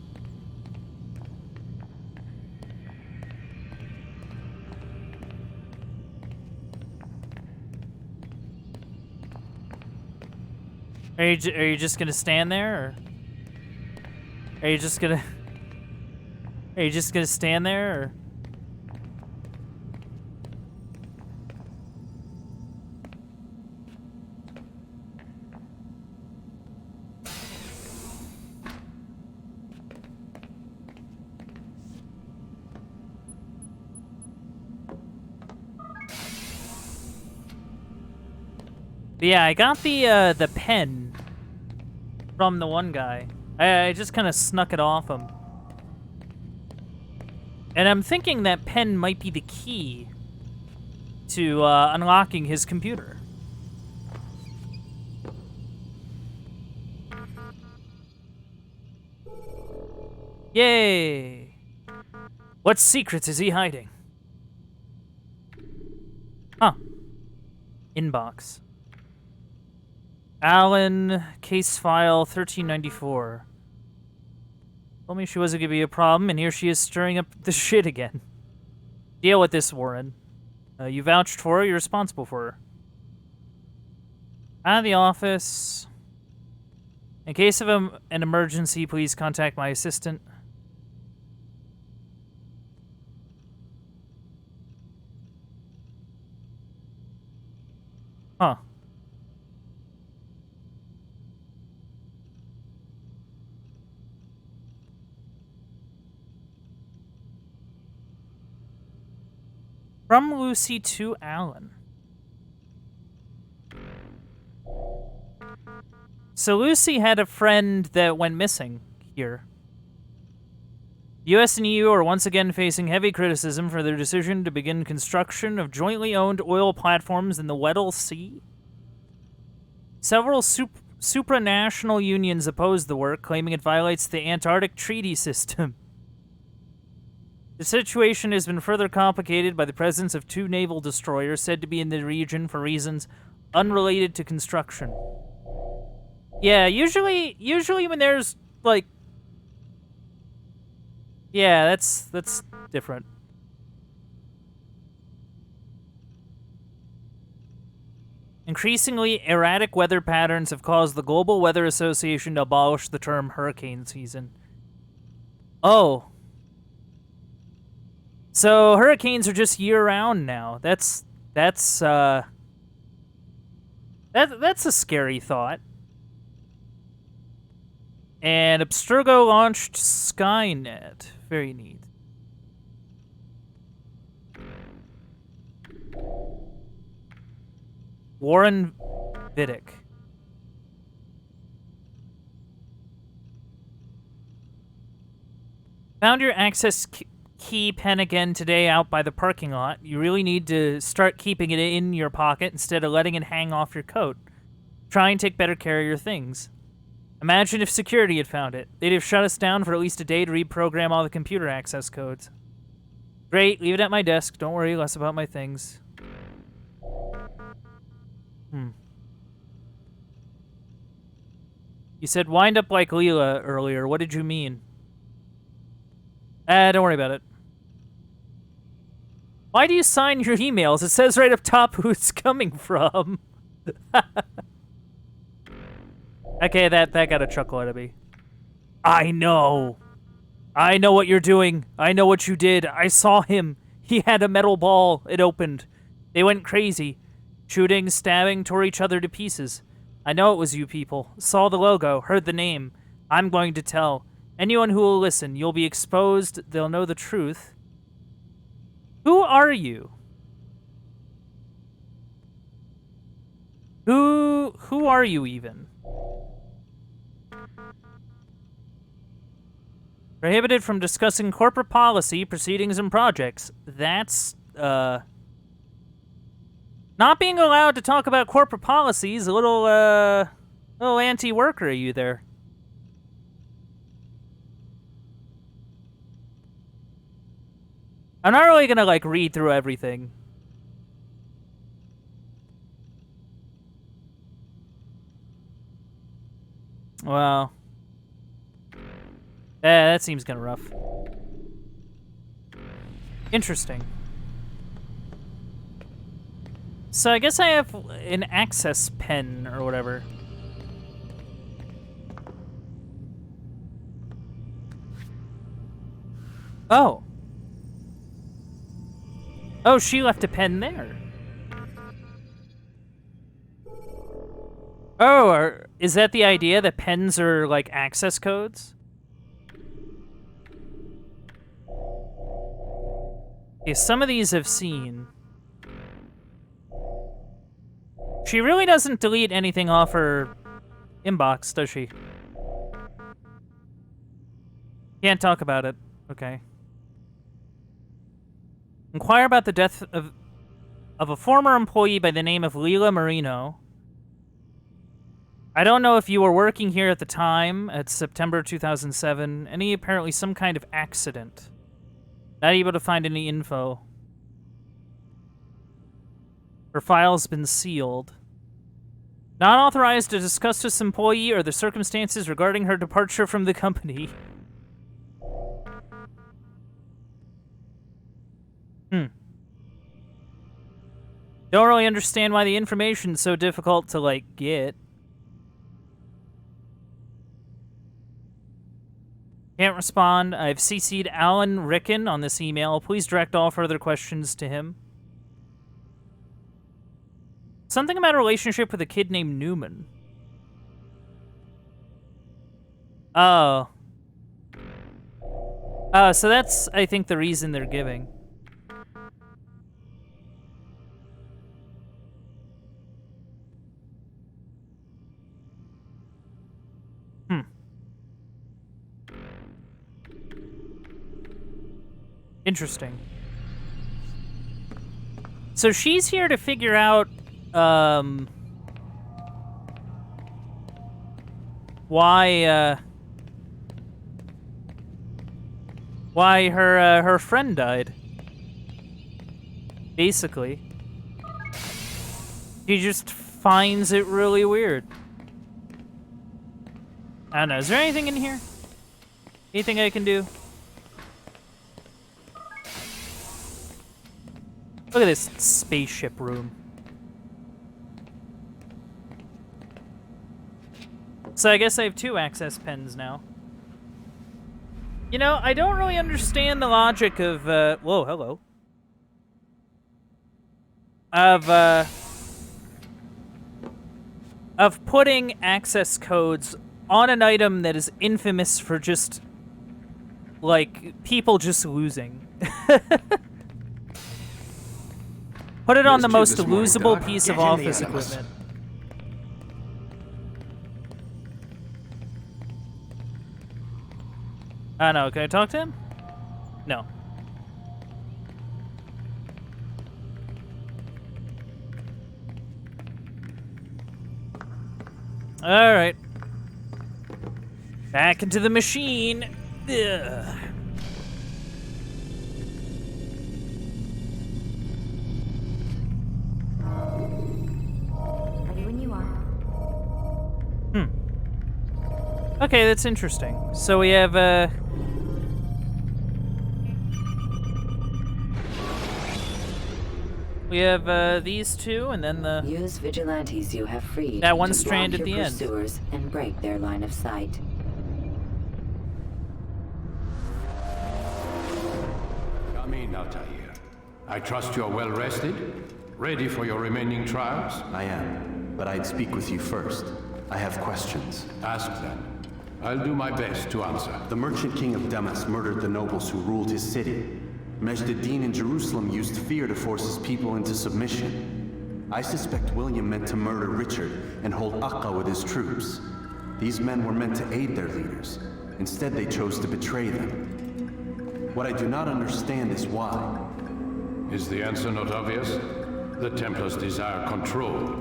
Are you just gonna stand there, or are you just gonna stand there, or? Yeah, I got the pen from the one guy. I just kind of snuck it off him. And I'm thinking that pen might be the key to unlocking his computer. Yay! What secrets is he hiding? Huh. Inbox. Alan, case file 1394. Told me she wasn't gonna be a problem, and here she is stirring up the shit again. Deal with this, Warren. You vouched for her, you're responsible for her. Out of the office. In case of an emergency, please contact my assistant. Huh. From Lucy to Alan. So Lucy had a friend that went missing here. The US and EU are once again facing heavy criticism for their decision to begin construction of jointly owned oil platforms in the Weddell Sea. Several supranational unions oppose the work, claiming it violates the Antarctic Treaty System. The situation has been further complicated by the presence of 2 naval destroyers said to be in the region for reasons unrelated to construction. Yeah, usually when there's, like... Yeah, that's different. Increasingly erratic weather patterns have caused the Global Weather Association to abolish the term hurricane season. Oh. So hurricanes are just year-round now. That's a scary thought. And Abstergo launched Skynet. Very neat. Warren Vidic. Found your access key pen again today out by the parking lot. You really need to start keeping it in your pocket instead of letting it hang off your coat. Try and take better care of your things. Imagine if security had found it. They'd have shut us down for at least a day to reprogram all the computer access codes. Great, leave it at my desk. Don't worry less about my things. You said wind up like Leela earlier. What did you mean? Don't worry about it. Why do you sign your emails? It says right up top who it's coming from. Okay, that got a chuckle out of me. I know. I know what you're doing. I know what you did. I saw him. He had a metal ball. It opened. They went crazy. Shooting, stabbing, tore each other to pieces. I know it was you people. Saw the logo, heard the name. I'm going to tell. Anyone who will listen, you'll be exposed. They'll know the truth. Who are you? Who are you even? Prohibited from discussing corporate policy, proceedings, and projects. That's, not being allowed to talk about corporate policies, a little anti-worker are you there? I'm not really gonna, like, read through everything. Well. That seems kinda rough. Interesting. So I guess I have an access pen or whatever. Oh. Oh, she left a pen there. Oh, is that the idea that pens are like access codes? Okay, some of these I've seen. She really doesn't delete anything off her inbox, does she? Can't talk about it. Okay. Inquire about the death of a former employee by the name of Leela Marino. I don't know if you were working here at the time. It's September 2007. Apparently some kind of accident. Not able to find any info. Her file's been sealed. Not authorized to discuss this employee or the circumstances regarding her departure from the company. Don't really understand why the information's so difficult to, like, get. Can't respond. I've CC'd Alan Ricken on this email. Please direct all further questions to him. Something about a relationship with a kid named Newman. Oh. Oh, so that's, I think, the reason they're giving. Interesting. So she's here to figure out, why her friend died. Basically. She just finds it really weird. I don't know, is there anything in here? Anything I can do? Look at this spaceship room. So I guess I have 2 access pens now. You know, I don't really understand the logic of, whoa, hello. Of putting access codes on an item that is infamous for just, like, people just losing. Put it on the most losable piece of office equipment. I know, can I talk to him? No. Alright. Back into the machine. Ugh. Ready when you are. Okay, that's interesting. So we have, we have these 2, and then the... Use vigilantes you have freed. That one to strand block at the your end. pursuers and break their line of sight. Come in, Altair. I trust you're well rested? Ready for your remaining trials? I am, but I'd speak with you first. I have questions. Ask them. I'll do my best to answer. The merchant king of Damas murdered the nobles who ruled his city. Majd ad-Din in Jerusalem used fear to force his people into submission. I suspect William meant to murder Richard and hold Akka with his troops. These men were meant to aid their leaders. Instead, they chose to betray them. What I do not understand is why. Is the answer not obvious? The Templars desire control.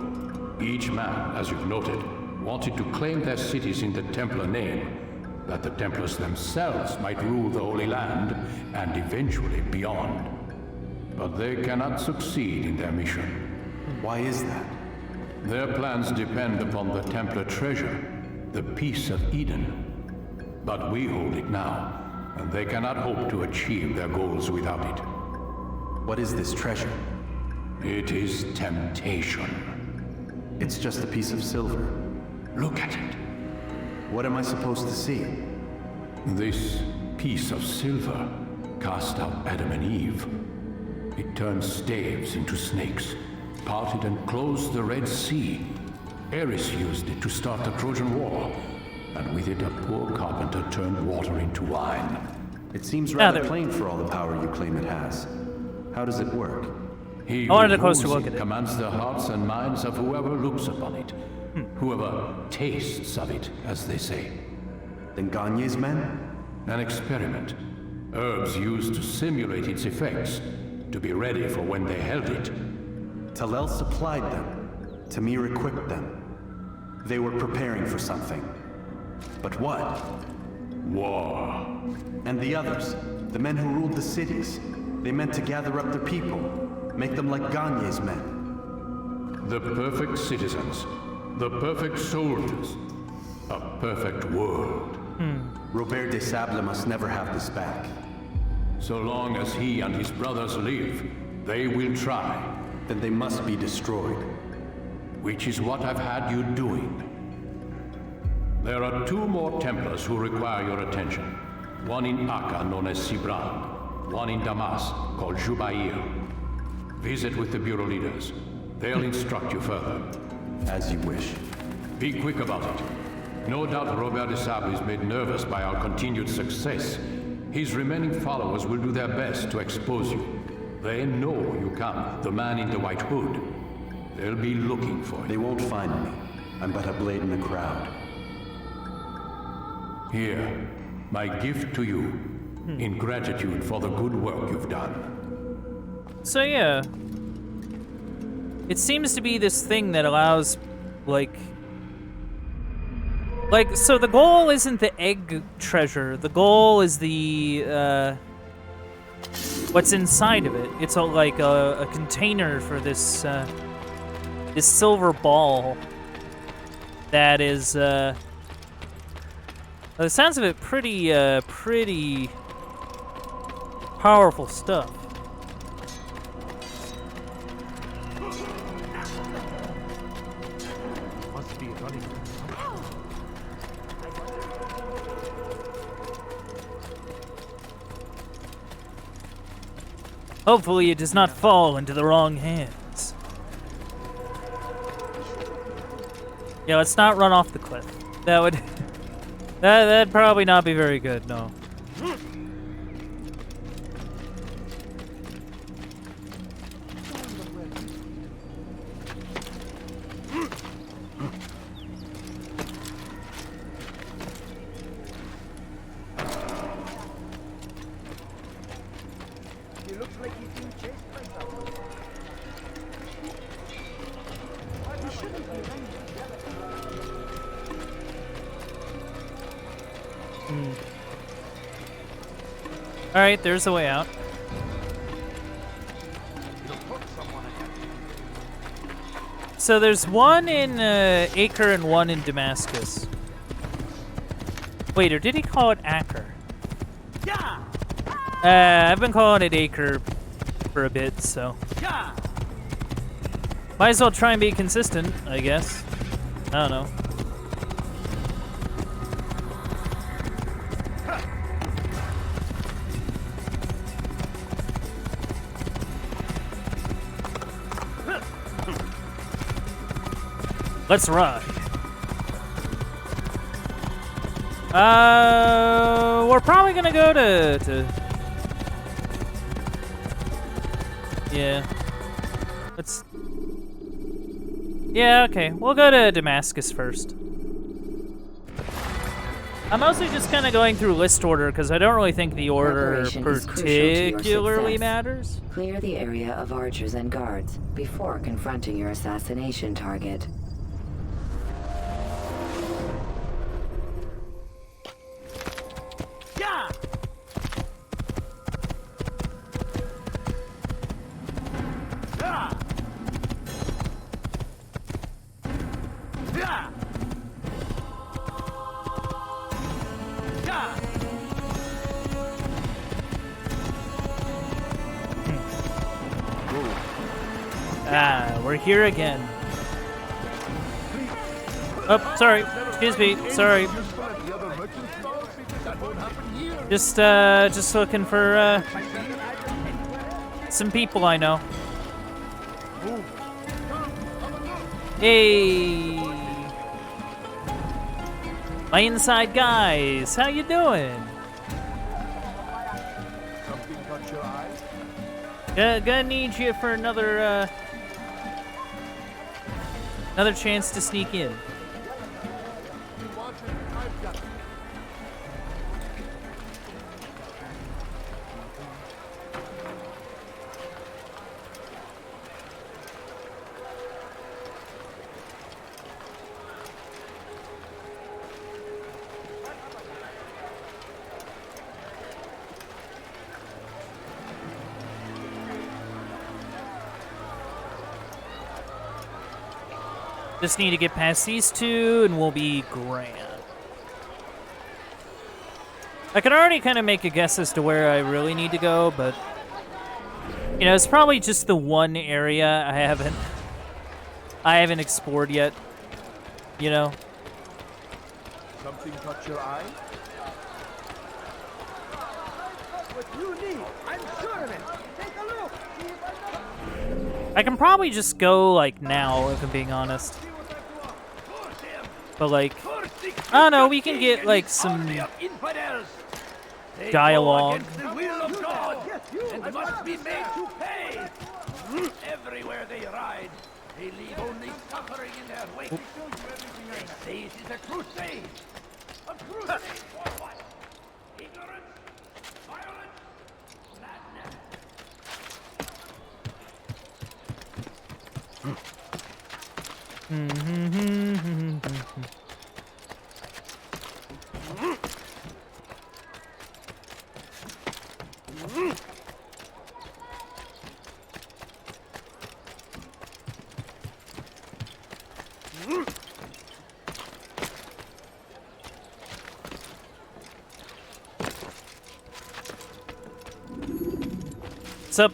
Each man, as you've noted, wanted to claim their cities in the Templar name, that the Templars themselves might rule the Holy Land and eventually beyond. But they cannot succeed in their mission. Why is that? Their plans depend upon the Templar treasure, the Peace of Eden. But we hold it now, and they cannot hope to achieve their goals without it. What is this treasure? It is temptation. It's just a piece of silver. Look at it. What am I supposed to see? This piece of silver cast out Adam and Eve. It turned staves into snakes, parted and closed the Red Sea. Ares used it to start the Trojan War, and with it a poor carpenter turned water into wine. It seems rather plain for all the power you claim it has. How does it work? He I wanted a who closer rules look it at it. commands the hearts and minds of whoever looks upon it. Whoever tastes of it, as they say. Then Gagne's men? An experiment. Herbs used to simulate its effects, to be ready for when they held it. Talel supplied them. Tamir equipped them. They were preparing for something. But what? War. And the others, the men who ruled the cities, they meant to gather up their people, make them like Gagne's men. The perfect citizens. The perfect soldiers. A perfect world. Robert de Sable must never have this back. So long as he and his brothers live, they will try. Then they must be destroyed. Which is what I've had you doing. There are 2 more Templars who require your attention. One in Akka, known as Sibrand. One in Damas, called Jubair. Visit with the Bureau leaders. They'll instruct you further. As you wish. Be quick about it. No doubt Robert de Sable is made nervous by our continued success. His remaining followers will do their best to expose you. They know you come, the man in the white hood. They'll be looking for you. They won't find me. I'm but a blade in the crowd. Here, my gift to you, in gratitude for the good work you've done. So yeah. It seems to be this thing that allows, like, so the goal isn't the egg treasure. The goal is the, what's inside of it. It's like a container for this, this silver ball that is, by the sounds of it, pretty powerful stuff. Hopefully it does not fall into the wrong hands. Yeah, let's not run off the cliff. That would... That'd probably not be very good, no. Alright, there's a way out. So there's one in Acre and one in Damascus. Wait, or did he call it Acre? I've been calling it Acre for a bit, so... Might as well try and be consistent, I guess. I don't know. Let's ride. We're probably gonna go to... Yeah. Let's... Yeah, okay. We'll go to Damascus first. I'm mostly just kind of going through list order because I don't really think the order particularly matters. Clear the area of archers and guards before confronting your assassination target. We're here again. Oh, sorry. Excuse me. Sorry. Just looking for some people I know. Hey, my inside guys. How you doing? Something caught your eye? Gonna need you for another chance to sneak in. Just need to get past these two and we'll be grand. I can already kind of make a guess as to where I really need to go, but you know, it's probably just the one area I haven't explored yet, you know. Something caught your eye? What you need, I'm sure of it. Take a look. I can probably just go like now if I'm being honest. But like, I don't know, we can get like some dialogue. And must be made to pay. Everywhere they ride, they leave only suffering in their wake. They say it is a crusade. A crusade for what? Ignorance, violence, madness. Sup?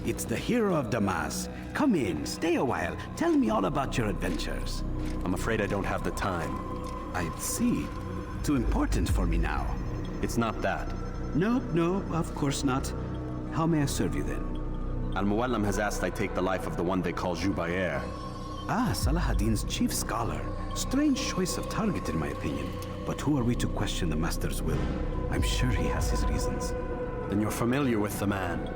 It's the hero of Damas. Come in, stay a while. Tell me all about your adventures. I'm afraid I don't have the time. I see. Too important for me now. It's not that. No, of course not. How may I serve you then? Al-Muallim has asked I take the life of the one they call Jubair. Ah, Salah-ad-Din's chief scholar. Strange choice of target, in my opinion. But who are we to question the Master's will? I'm sure he has his reasons. Then you're familiar with the man.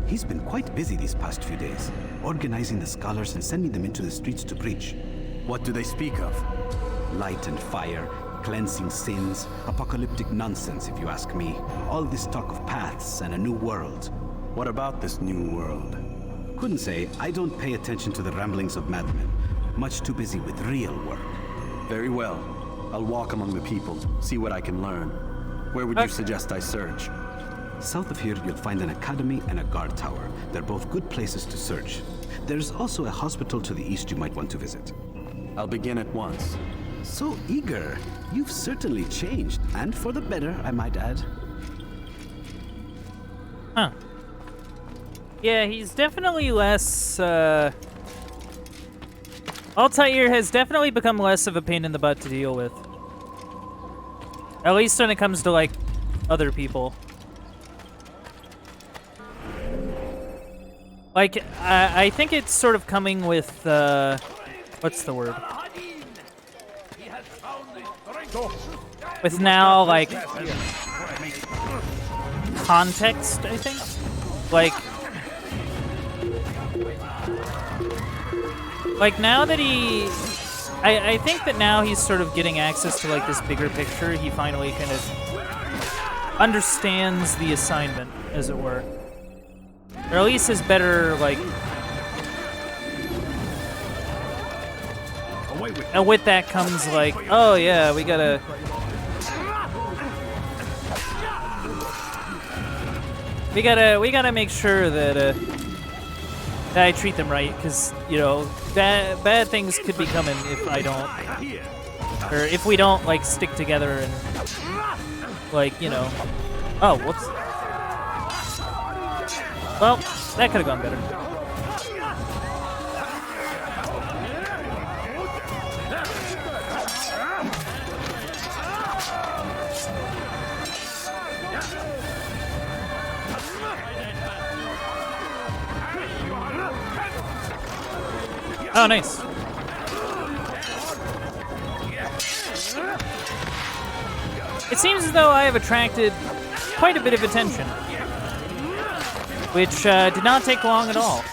He's been quite busy these past few days, organizing the scholars and sending them into the streets to preach. What do they speak of? Light and fire, cleansing sins, apocalyptic nonsense, if you ask me. All this talk of paths and a new world. What about this new world? Couldn't say. I don't pay attention to the ramblings of madmen. Much too busy with real work. Very well. I'll walk among the people, see what I can learn. Where would you suggest I search? South of here, you'll find an academy and a guard tower. They're both good places to search. There's also a hospital to the east you might want to visit. I'll begin at once. So eager. You've certainly changed, and for the better, I might add. Huh. Yeah, he's definitely less, Altair has definitely become less of a pain in the butt to deal with. At least when it comes to, like, other people. Like, I think it's sort of coming with, what's the word? With now, like, context, I think? Like now that I think that now he's sort of getting access to, like, this bigger picture. He finally kind of understands the assignment, as it were. Or at least is better, like... And with that comes, like, oh yeah, we gotta... We gotta make sure that, that I treat them right, because, you know, bad things could be coming if I don't... Or if we don't, like, stick together and, like, you know... Oh, whoops. Well, that could have gone better. Oh, nice. It seems as though I have attracted quite a bit of attention, which did not take long at all.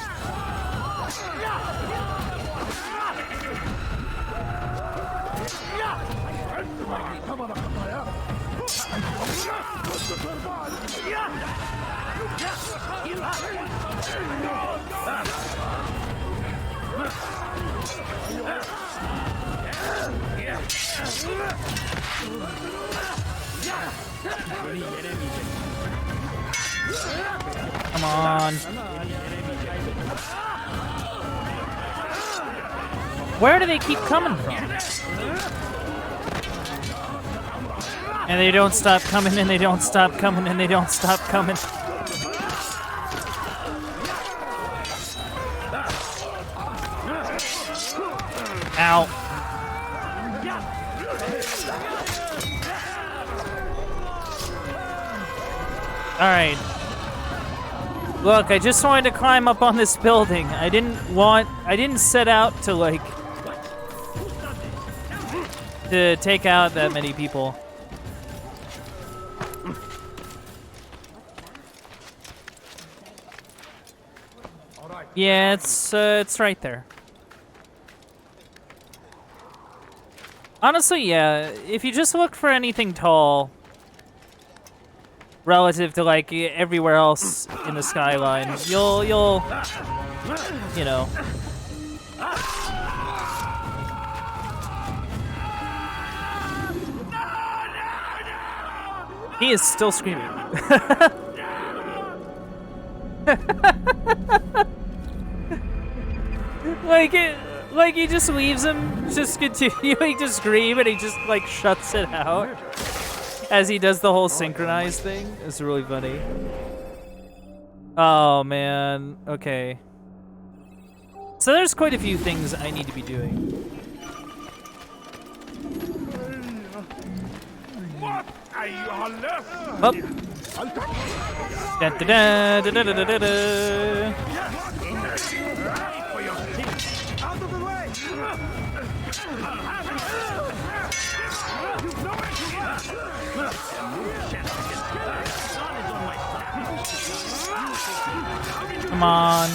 Come on. Where do they keep coming from? And they don't stop coming, and they don't stop coming, and they don't stop coming. Ow. Alright. Look, I just wanted to climb up on this building. I didn't set out to, like, to take out that many people. Yeah, it's right there. Honestly, yeah, if you just look for anything tall relative to, like, everywhere else in the skyline, you'll you know. He is still screaming. Like he just leaves him just continuing to scream, and he just, like, shuts it out as he does the whole synchronized thing. It's really funny. Oh man, okay. So there's quite a few things I need to be doing. What are you on left? Oh. Da, da, da, da, da, da, da, da. Come on.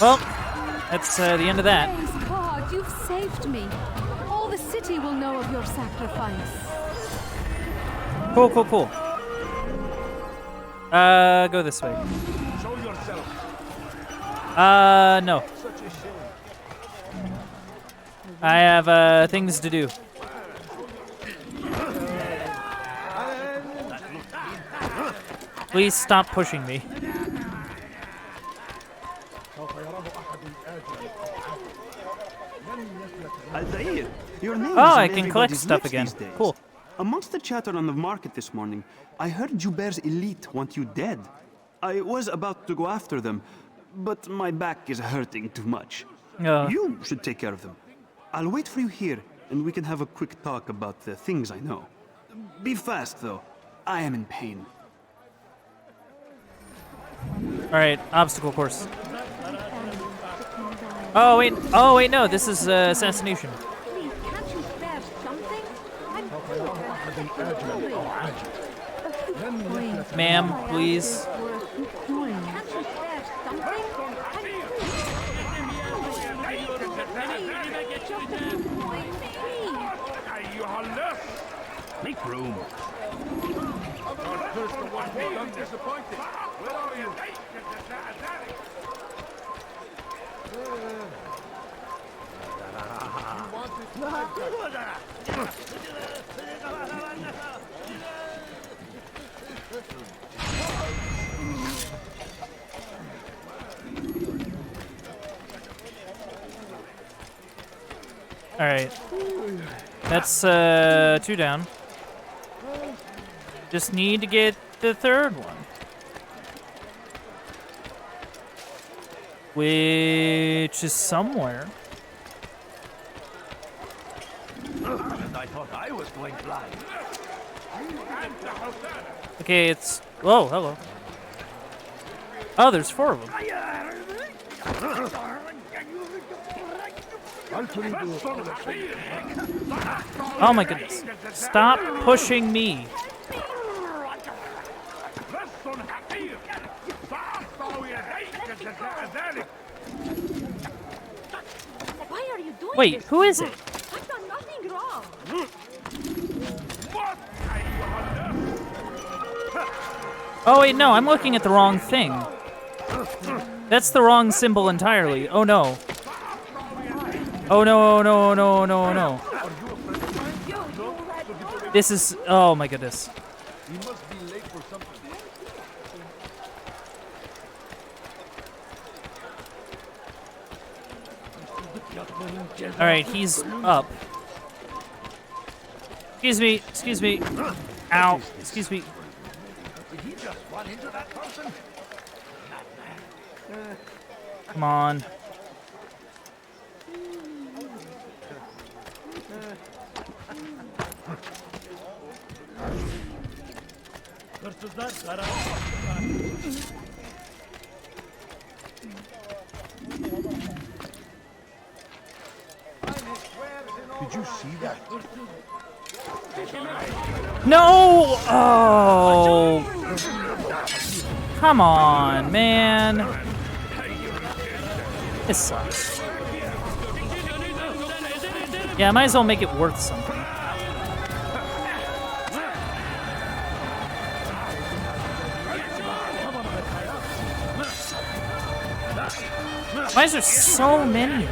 Well, that's the end of that. Thanks God, you've saved me. All the city will know of your sacrifice. Cool, cool, cool. Go this way. Show yourself. No. I have, things to do. Please stop pushing me. Altair, your name Oh, is I on can collect everybody's stuff lips again. these days. Cool. Amongst the chatter on the market this morning, I heard Joubert's elite want you dead. I was about to go after them, but my back is hurting too much. You should take care of them. I'll wait for you here, and we can have a quick talk about the things I know. Be fast, though. I am in pain. Alright, obstacle course. Oh wait, no, this is assassination. Please, can't you spare something? I'm Ma'am, please. Can't you spare something? Make room. I'm disappointed. Where are you? Alright. That's 2 down. Just need to get the third one. Which is somewhere. I thought I was going blind. Okay, it's... Whoa, hello. Oh, there's 4 of them. Oh my goodness. Stop pushing me. Why are you doing Wait, this? who is it? I've done nothing wrong. Oh wait, no, I'm looking at the wrong thing. That's the wrong symbol entirely. Oh no. Oh no, oh no, oh no, oh no, oh no. This is... Oh my goodness. You must be late for something. Alright, he's up. Excuse me, excuse me. Ow, excuse me. Did he just run into that person? Come on. Did you see that? No! Oh! Come on, man. This sucks. Yeah, I might as well make it worth something. Why is there so many?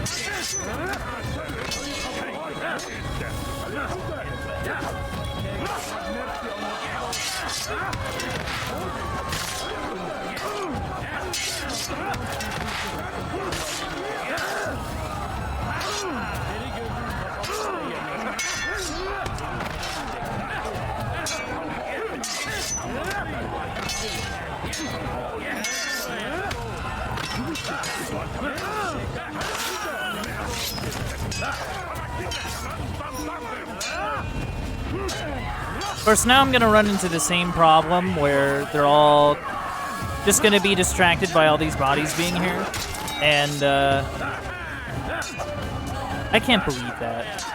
Of course, now I'm gonna run into the same problem where they're all just gonna be distracted by all these bodies being here, and I can't believe that.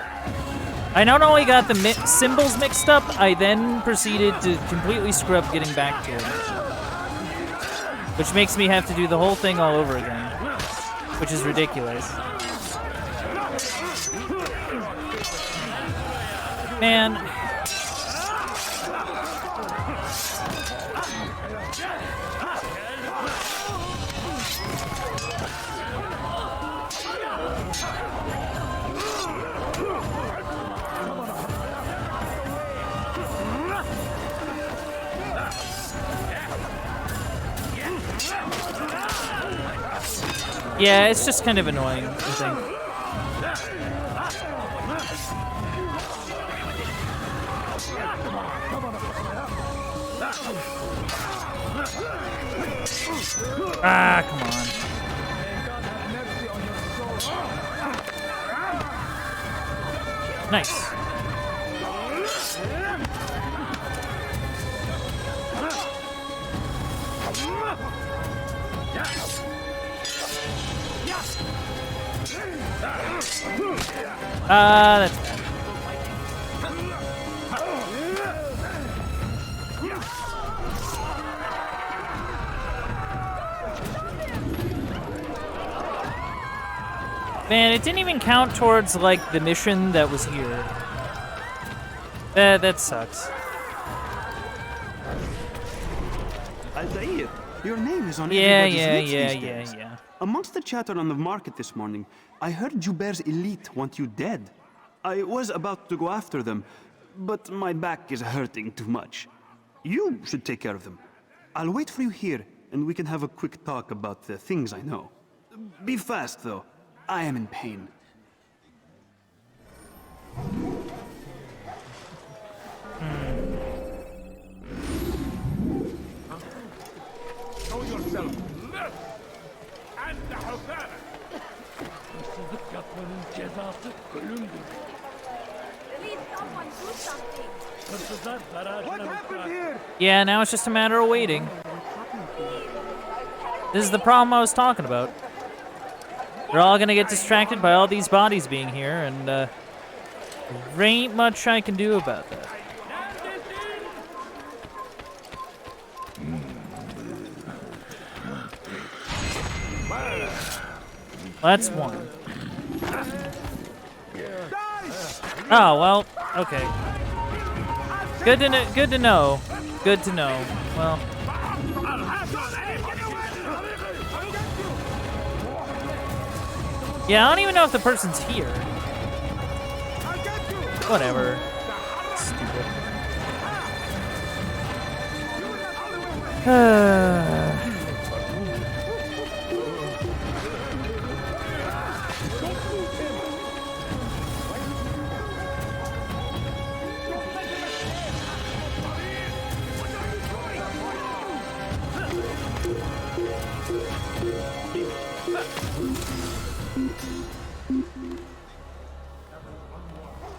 I not only got the symbols mixed up, I then proceeded to completely screw up getting back to it, which makes me have to do the whole thing all over again, which is ridiculous. Man. Yeah, it's just kind of annoying, I think. Ah, come on. Nice. That's bad. Man, it didn't even count towards, like, the mission that was here. That sucks. Altair, your name is on everybody's lips these days. Yeah. Amongst the chatter on the market this morning, I heard Joubert's elite want you dead. I was about to go after them, but my back is hurting too much. You should take care of them. I'll wait for you here, and we can have a quick talk about the things I know. Be fast, though. I am in pain. Show yourself. And the Havana. What happened here? Yeah, now it's just a matter of waiting. This is the problem I was talking about. They're all gonna get distracted by all these bodies being here, and there ain't much I can do about that. That's one. Oh, well, okay. Good to know. Good to know. Good to know. Well. Yeah, I don't even know if the person's here. Whatever. Stupid.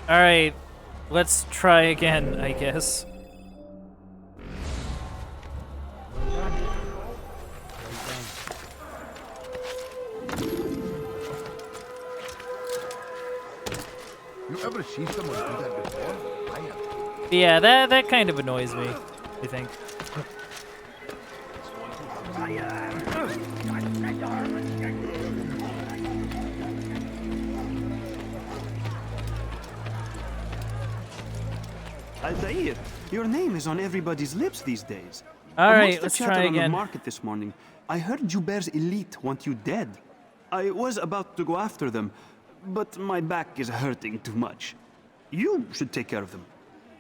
All right, let's try again, I guess. You ever see someone do that before? I have. Yeah, that kind of annoys me, I think. Altair, your name is on everybody's lips these days. All right, Amongst let's the try chatter on again. the market this morning, I heard Joubert's elite want you dead. I was about to go after them, but my back is hurting too much. You should take care of them.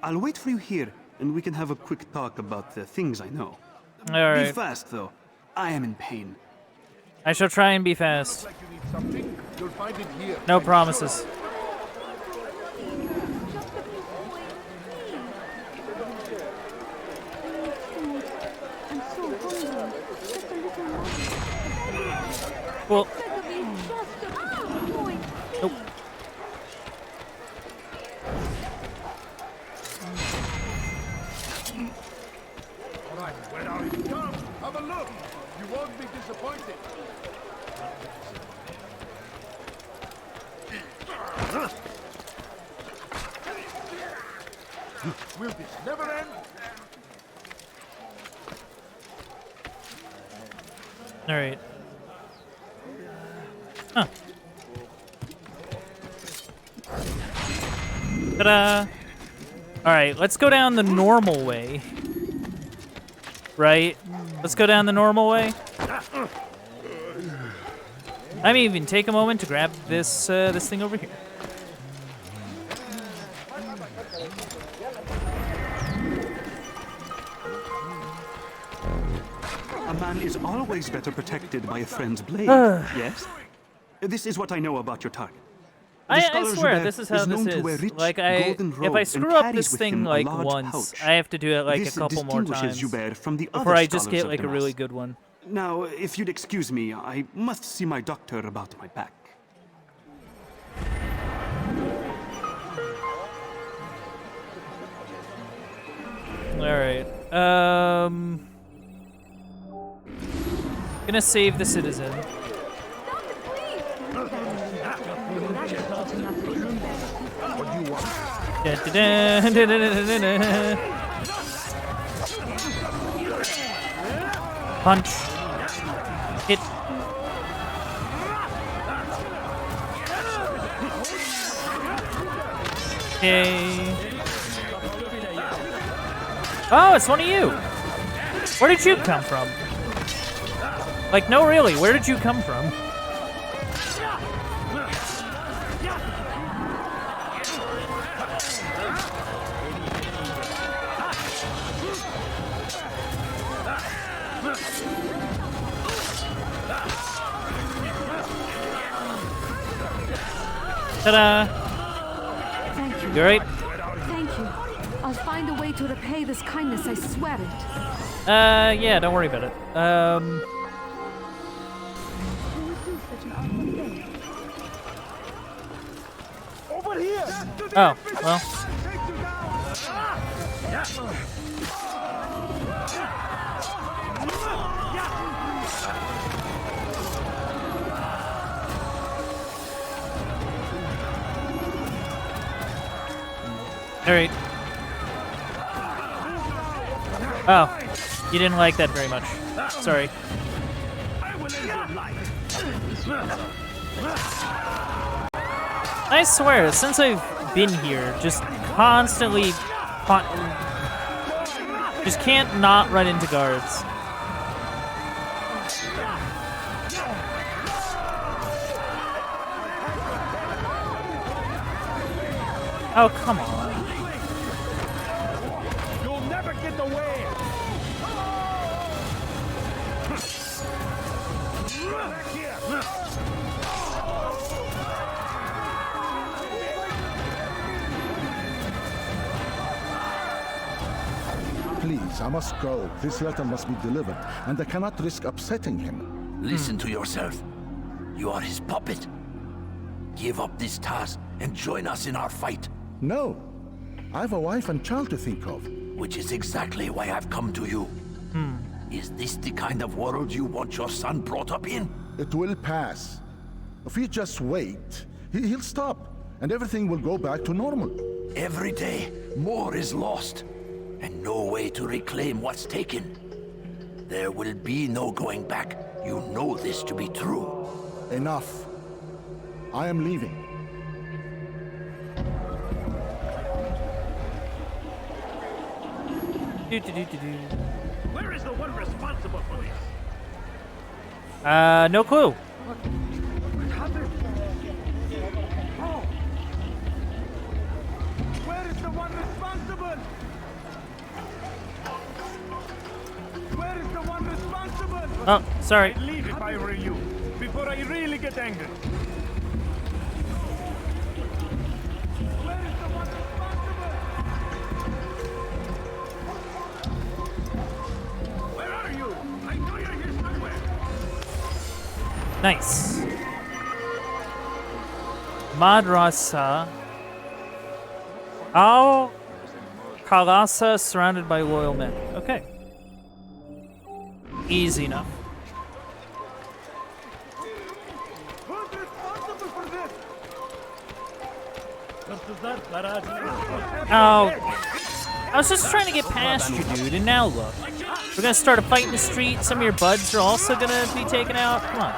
I'll wait for you here, and we can have a quick talk about the things I know. All right. Be fast, though. I am in pain. I shall try and be fast. You'll find it here. No promises. Well. Nope. All right, where are you? Come, have a look. You won't be disappointed. Will this never end? All right. Huh. Ta-da! All right, let's go down the normal way. Right? Let's go down the normal way. I may even take a moment to grab this this thing over here. A man is always better protected by a friend's blade, yes? This is what I know about your target. I swear, this is how this is. Like, if I screw up this thing like once, I have to do it like a couple more times before I just get like a really good one. Now, if you'd excuse me, I must see my doctor about my back. Alright. Gonna save the citizen. Punch. Hit. Okay. Oh, it's one of you. Where did you come from? Like, no, really, where did you come from? Ta-da! Thank you. You alright? Thank you. I'll find a way to repay this kindness, I swear it. Yeah, don't worry about it. Over here! Oh, well. Alright. Oh, you didn't like that very much. Sorry. I swear, since I've been here, just constantly... just can't not run into guards. Oh, come on. You'll never get away! Back here! Please, I must go. This letter must be delivered, and I cannot risk upsetting him. Listen to yourself. You are his puppet. Give up this task and join us in our fight. No. I have a wife and child to think of. Which is exactly why I've come to you. Is this the kind of world you want your son brought up in? It will pass. If we just wait, he'll stop, and everything will go back to normal. Every day, more is lost, and no way to reclaim what's taken. There will be no going back. You know this to be true. Enough. I am leaving. Where is the one responsible for this? No clue. Where is the one responsible? Where is the one responsible? Oh, sorry. I'd leave if I were you, before I really get angry. Where is the one responsible? Where are you? I know you're here somewhere. Nice. Madrasa. Al Khalasa surrounded by loyal men. Okay. Easy enough. Oh. I was just trying to get past you, dude, and now look. We're gonna start a fight in the street. Some of your buds are also gonna be taken out. Come on.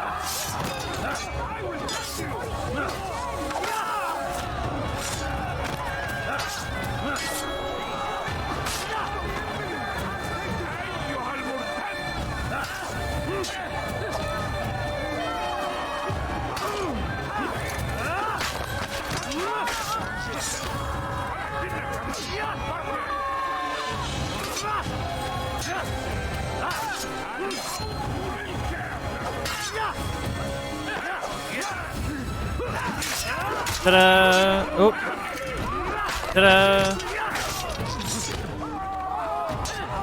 Ta-da! Oh. Ta-da!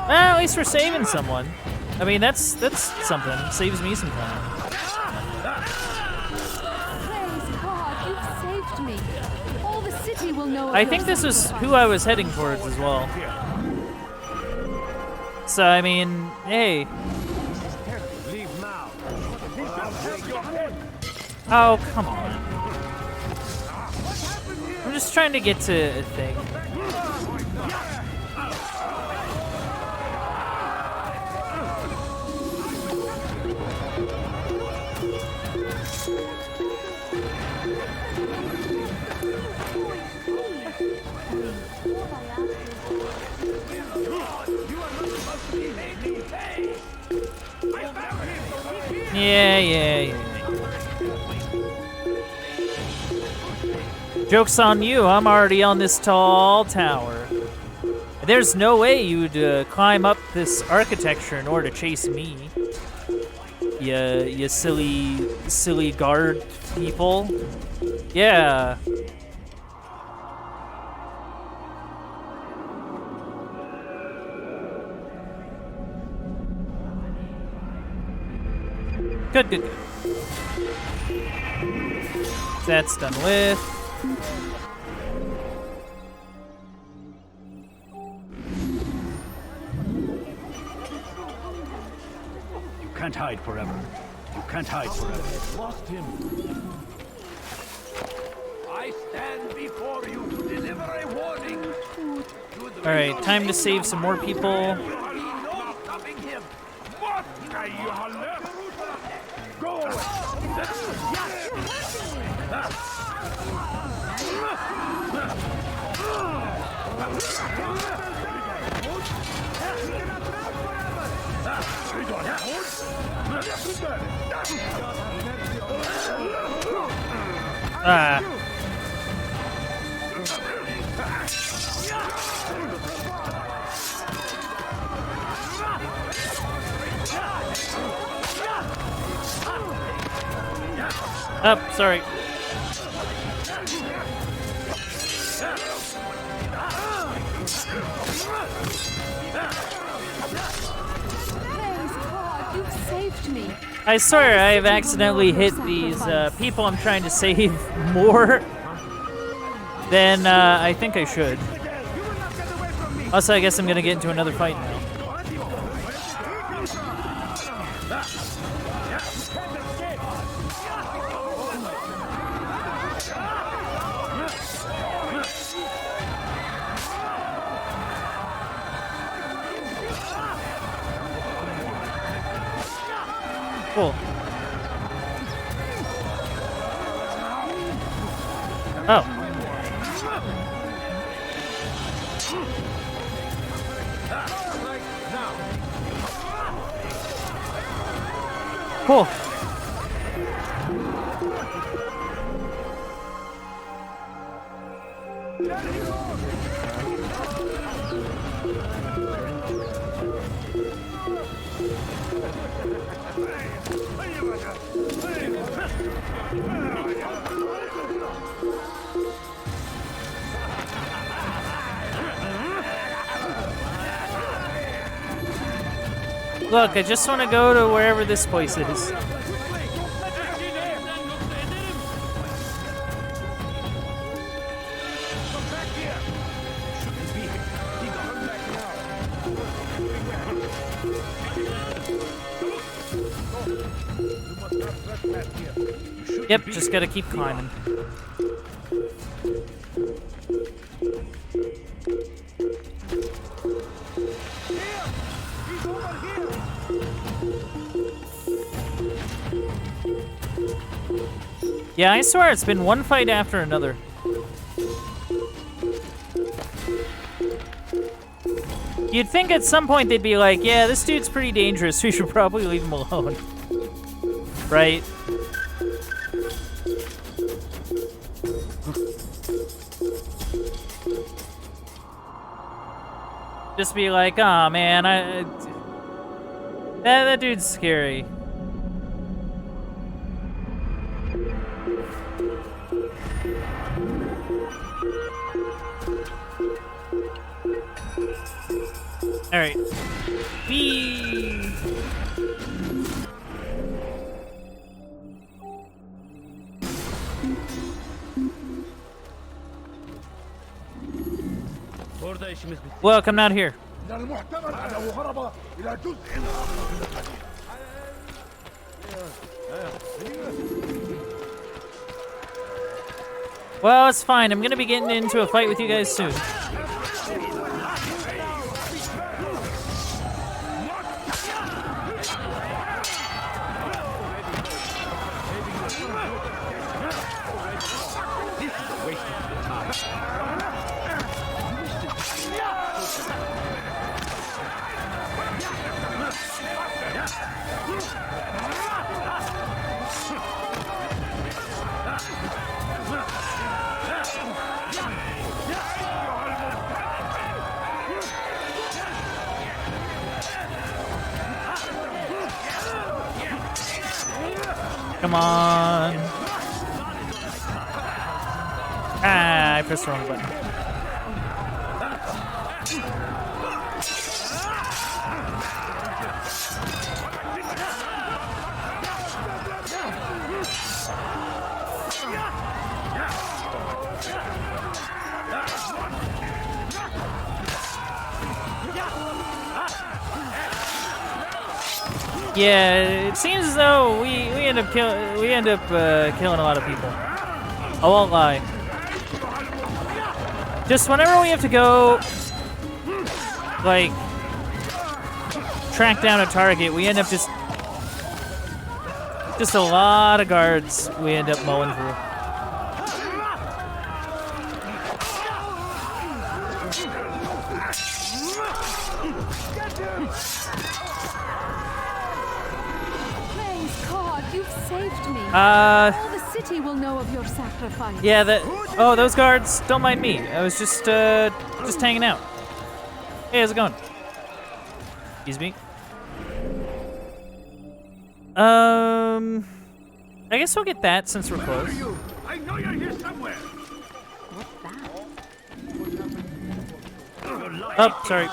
Well, at least we're saving someone. I mean, that's something. Saves me some time. Praise God, you've saved me. All the city will know of I your think this was sacrifice. who I was heading towards as well. So, I mean, hey. Oh, come on. I'm just trying to get to a thing. Yeah. Joke's on you, I'm already on this tall tower. There's no way you'd climb up this architecture in order to chase me. You silly guard people. Yeah. Good. That's done with. You can't hide forever. You can't hide forever. Lost him. I stand before you to deliver a warning. All right, time to save some more people. Oh, sorry. You've saved me. I swear I've accidentally hit these people I'm trying to save more than I think I should. Also, I guess I'm gonna get into another fight now. Cool. Oh. Cool. Look, I just want to go to wherever this place is. Yep, just gotta keep climbing. Yeah, I swear it's been one fight after another. You'd think at some point they'd be like, yeah, this dude's pretty dangerous, we should probably leave him alone. Right? Just be like, aw, man, that dude's scary. All right. Whee! Well, come down here. Well, it's fine. I'm gonna be getting into a fight with you guys soon. Come on. Ah, I pressed the wrong button. Yeah, it seems as though we end up killing a lot of people. I won't lie. Just whenever we have to go, like, track down a target, we end up just a lot of guards we end up mowing through. All the city will know of your sacrifice. Yeah, oh, those guards, don't mind me. I was just hanging out. Hey, how's it going? Excuse me. I guess we'll get that since we're close. I know you're here somewhere. Oh, sorry.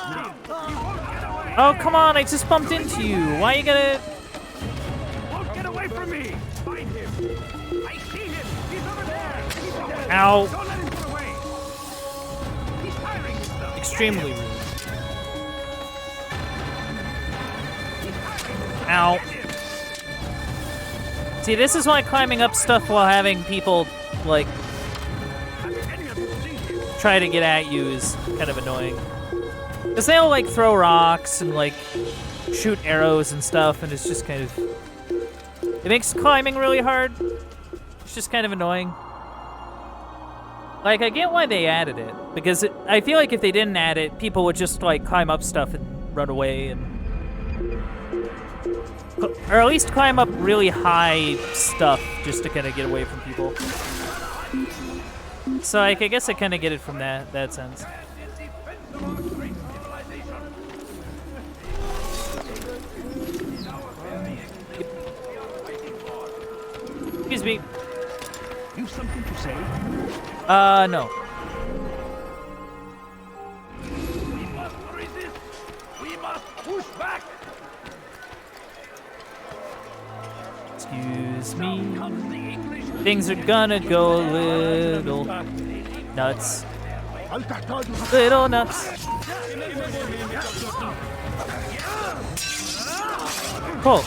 Oh, come on, I just bumped into you. Why you gotta... Won't get away from me. Find him. I see him. He's over there. Ow. Don't let him get away. He's firing himself. Extremely rude. Ow. See, this is why climbing up stuff while having people, like, try to get at you is kind of annoying. Because they'll, like, throw rocks and, like, shoot arrows and stuff, and it's just kind of... It makes climbing really hard. It's just kind of annoying. Like, I get why they added it, because I feel like if they didn't add it, people would just, like, climb up stuff and run away, and... Or at least climb up really high stuff just to kind of get away from people. So, like, I guess I kind of get it from that sense. Excuse me. You something to say? No. We must resist. We must push back. Excuse me. Things are gonna go a little nuts. Little nuts. Cool.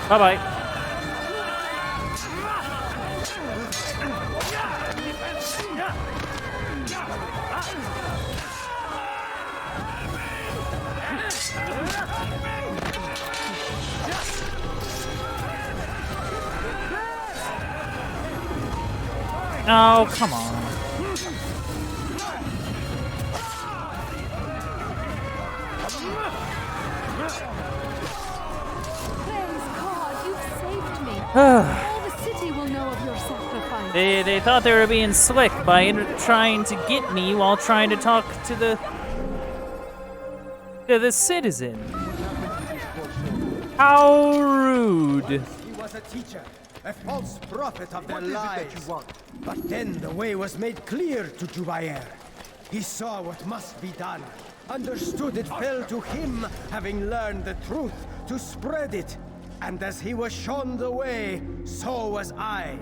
Bye-bye. Oh, come on. All the city will know of your sacrifice. They thought they were being slick by trying to get me while trying to talk to the citizen. How rude. He was a teacher, a false prophet of their lies. But then the way was made clear to Jubair. He saw what must be done, understood it fell to him, having learned the truth, to spread it. And as he was shown the way, so was I.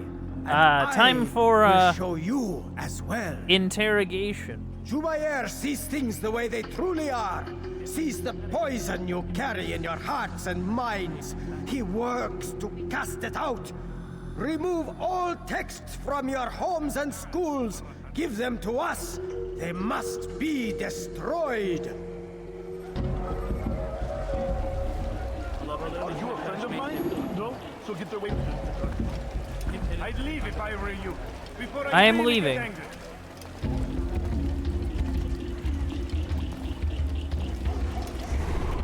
Time for will show you as well. Interrogation. Jubair sees things the way they truly are. Sees the poison you carry in your hearts and minds. He works to cast it out. Remove all texts from your homes and schools. Give them to us. They must be destroyed. Are you a friend of mine? No? So get away. I'd leave if I were you. I am leaving.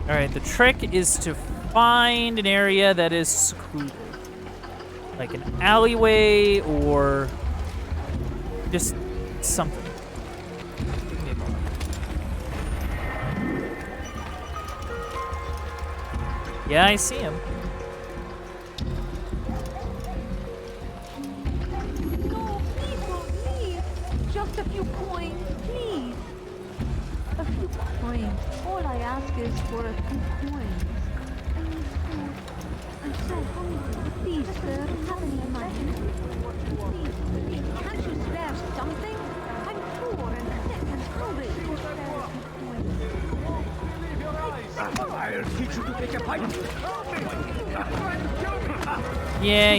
Alright, the trick is to find an area that is secluded. Like an alleyway or just something. Give me a moment. Yeah, I see him. No, please don't leave. Just a few coins, please. A few coins. All I ask is for a few coins. I need food. I'm so hungry. Please, sir, have any money? Please, can't you spare something? I'm poor and sick and hungry. Please spare a few coins. I'll teach you to take a bite. Yeah.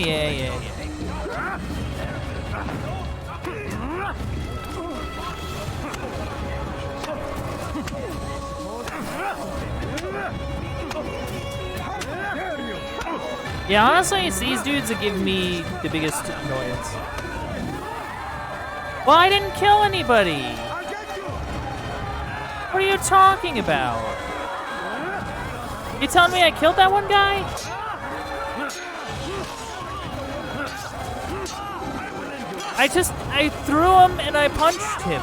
Yeah, honestly, it's these dudes that give me the biggest annoyance. Well, I didn't kill anybody! What are you talking about? You telling me I killed that one guy? I threw him and I punched him.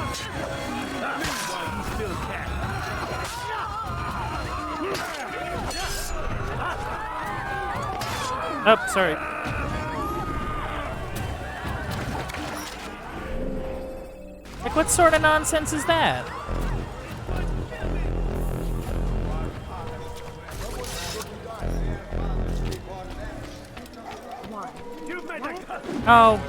Oh, sorry. Like, what sort of nonsense is that? Oh.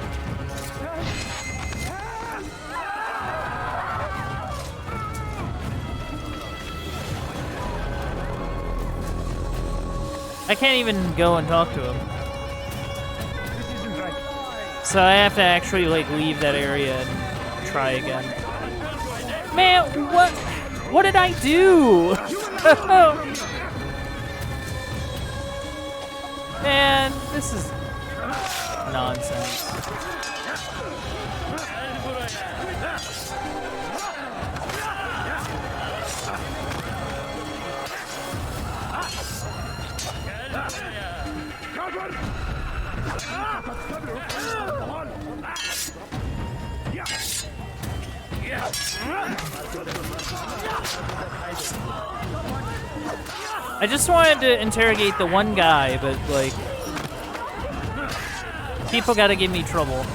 I can't even go and talk to him. So I have to actually, like, leave that area and try again. Man, what did I do? Man, this is nonsense. I just wanted to interrogate the one guy, but, like, people gotta give me trouble.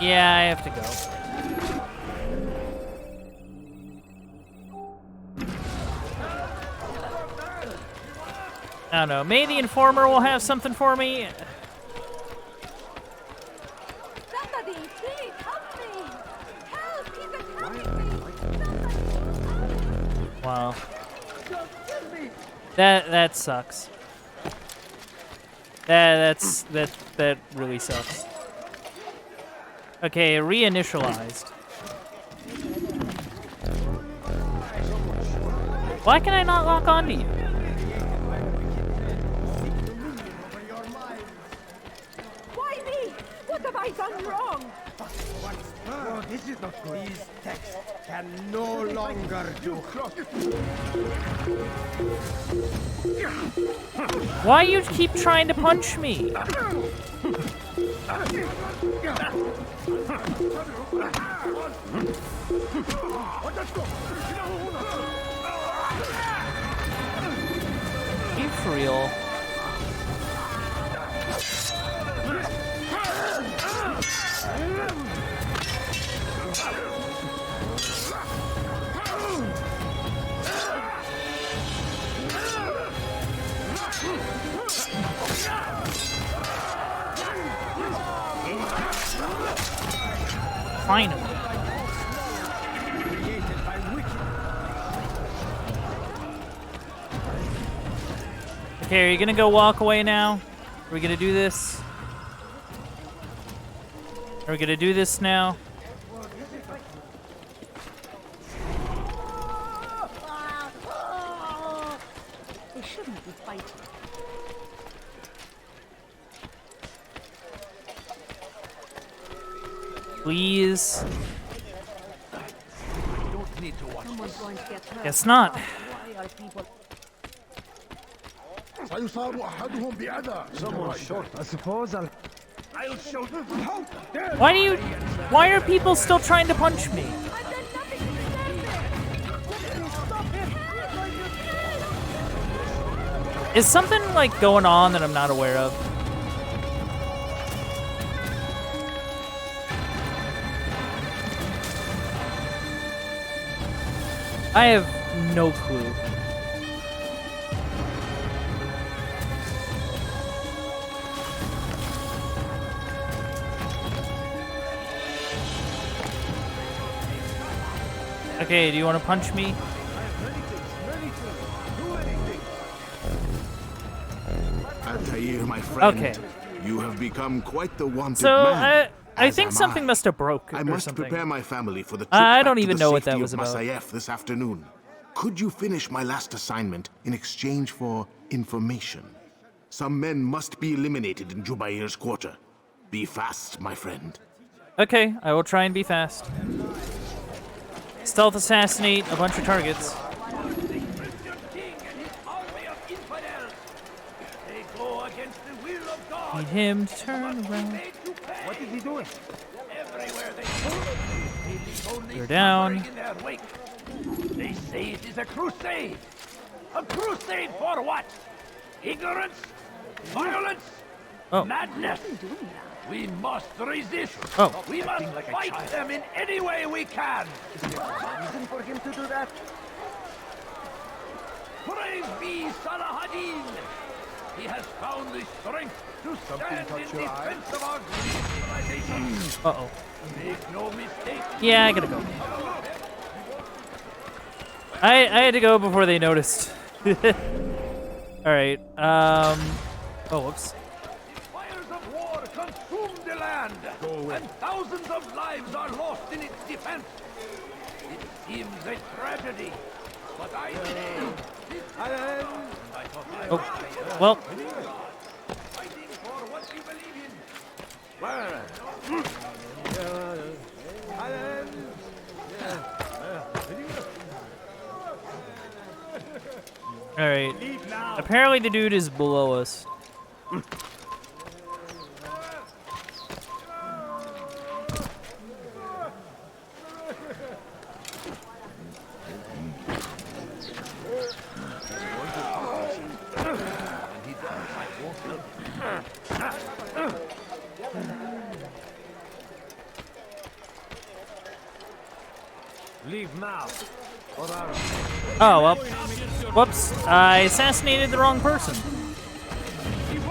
Yeah, I have to go. I don't know. Maybe the Informer will have something for me. Somebody, please help me! Help! He's attacking me! Wow. That sucks. That really sucks. Okay, reinitialized. Why can I not lock onto you? Why me? What have I done wrong? No, this is not good. These texts can no longer do. Why you keep trying to punch me? You for real? Finally. Okay, are you gonna go walk away now? Are we gonna do this? Are we gonna do this now? They shouldn't be fighting. Please. Someone's going to get hurt. Guess not. Why are people... Someone short. I suppose I'll show them. Why are people still trying to punch me? Is something like going on that I'm not aware of? I have no clue. Okay, do you want to punch me? Altair, my friend. Okay. You have become quite the wanted So, man. I think something must have broke I or must something. prepare my family for the trip I back don't to even the know what safety that was of about. Masyaf this afternoon. Could you finish my last assignment in exchange for information? Some men must be eliminated in Jubair's quarter. Be fast, my friend. Okay, I will try and be fast. Stealth assassinate a bunch of targets. Need him to turn around. What is he doing? You're down. They say it is a crusade. A crusade for what? Ignorance? Violence? Oh. Madness? We must resist. Oh. We must like a fight child. them in any way we can. Is there a reason for him to do that? Praise be Salah ad-Din. He has found the strength to stand in defense of our great civilization. Uh-oh. Make no mistake. Yeah, I gotta go. I had to go before they noticed. Alright, oh, whoops. Fires of war consume the land, and thousands of lives are lost in its defense. It seems a tragedy, but I believe Oh, well. fighting for what we believe in. Alright. Apparently the dude is below us. Leave now. Oh, well. Whoops. I assassinated the wrong person.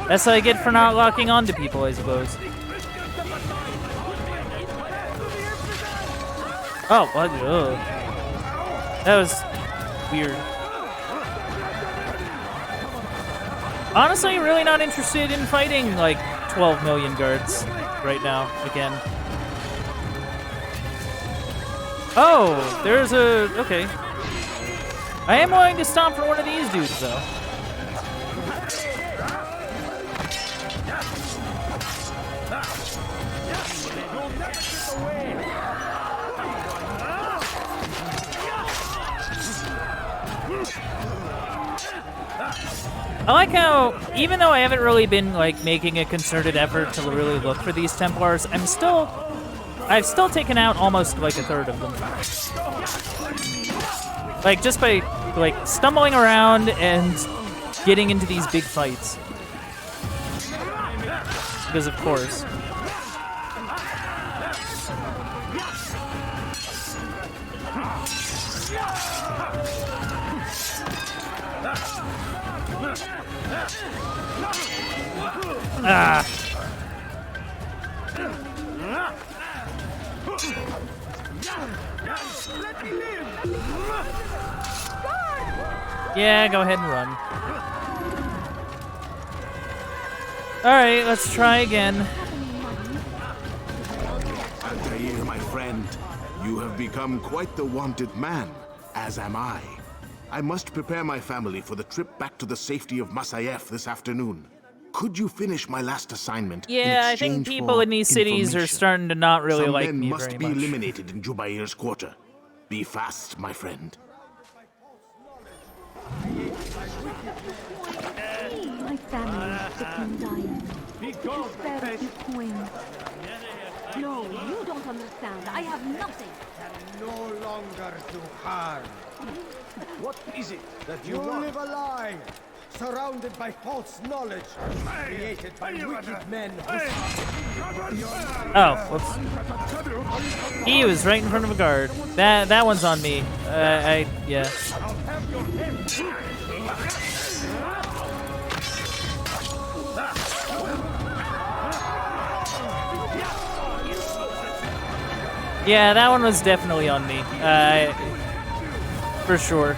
That's what I get for not locking onto people, I suppose. Oh, what? Ugh. That was weird. Honestly, really not interested in fighting, like, 12 million guards right now, again. Oh, there's a... okay. I am willing to stomp for one of these dudes, though. I like how, even though I haven't really been, like, making a concerted effort to really look for these Templars, I've still taken out almost, like, a third of them. Like, just by, like, stumbling around and getting into these big fights. Because, of course. Ah. Yeah, go ahead and run. Alright, let's try again. Altair, my friend, you have become quite the wanted man, as am I. I must prepare my family for the trip back to the safety of Masyaf this afternoon. Could you finish my last assignment? Yeah, I think people in these cities are starting to not really like me very much. Some men must be eliminated in Jubair's quarter. Be fast, my friend. My family is sick and dying. Spare the queen. No, you don't understand. I have nothing. Can no longer do harm. What is it that You live a lie, surrounded by false knowledge, created by wicked men. Oh, whoops. He was right in front of a guard. That one's on me. Yeah. Yeah, that one was definitely on me. For sure.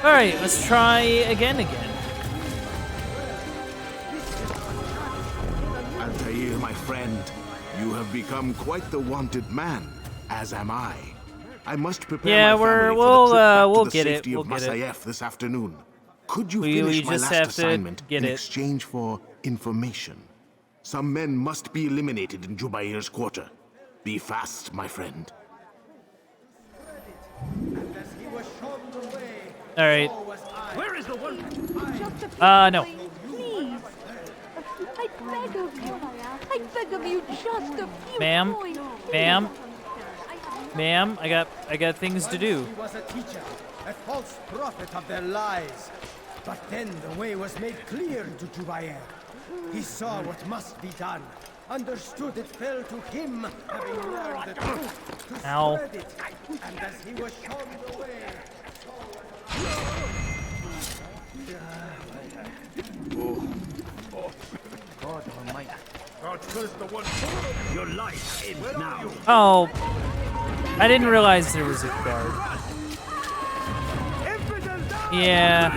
Alright, let's try again. Altair, my friend, you have become quite the wanted man, as am I. I must prepare my family for the trip back to the safety of Masyaf this afternoon. Could you finish my last assignment in exchange for information? Some men must be eliminated in Jubair's quarter. Be fast, my friend. All right. Where is the one? No. Please. I beg of you. I beg of you, just a few Ma'am, points. ma'am, I got things to do. He was a teacher, a false prophet of their lies. But then the way was made clear to Jubair. He saw what must be done, understood it fell to him, having learned the truth, to spread it. And as he was shown the way... God Almighty. God curse the one. Your life ends now. Oh, I didn't realize there was a guard. Yeah.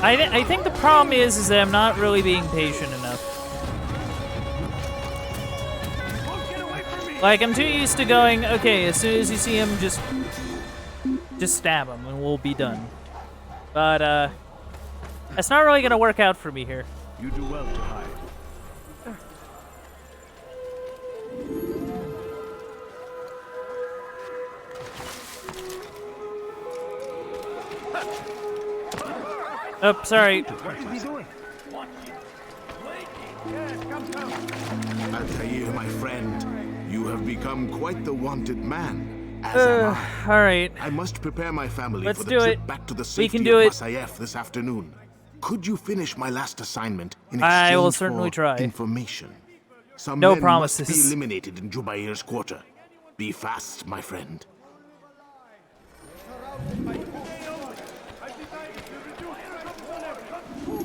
I think the problem is that I'm not really being patient enough. Like, I'm too used to going, okay, as soon as you see him, just stab him and we'll be done. But, that's not really gonna work out for me here. You do well to hide. Oh, sorry. What is he doing? Altair, my friend, you have become quite the wanted man. As am I. All right. I must prepare my family Let's for the do trip it. back to the We safety can do of it. Masyaf this afternoon. Could you finish my last assignment in exchange I will certainly for try. information? Some No men promises. must be eliminated in Jubair's quarter. Be fast, my friend.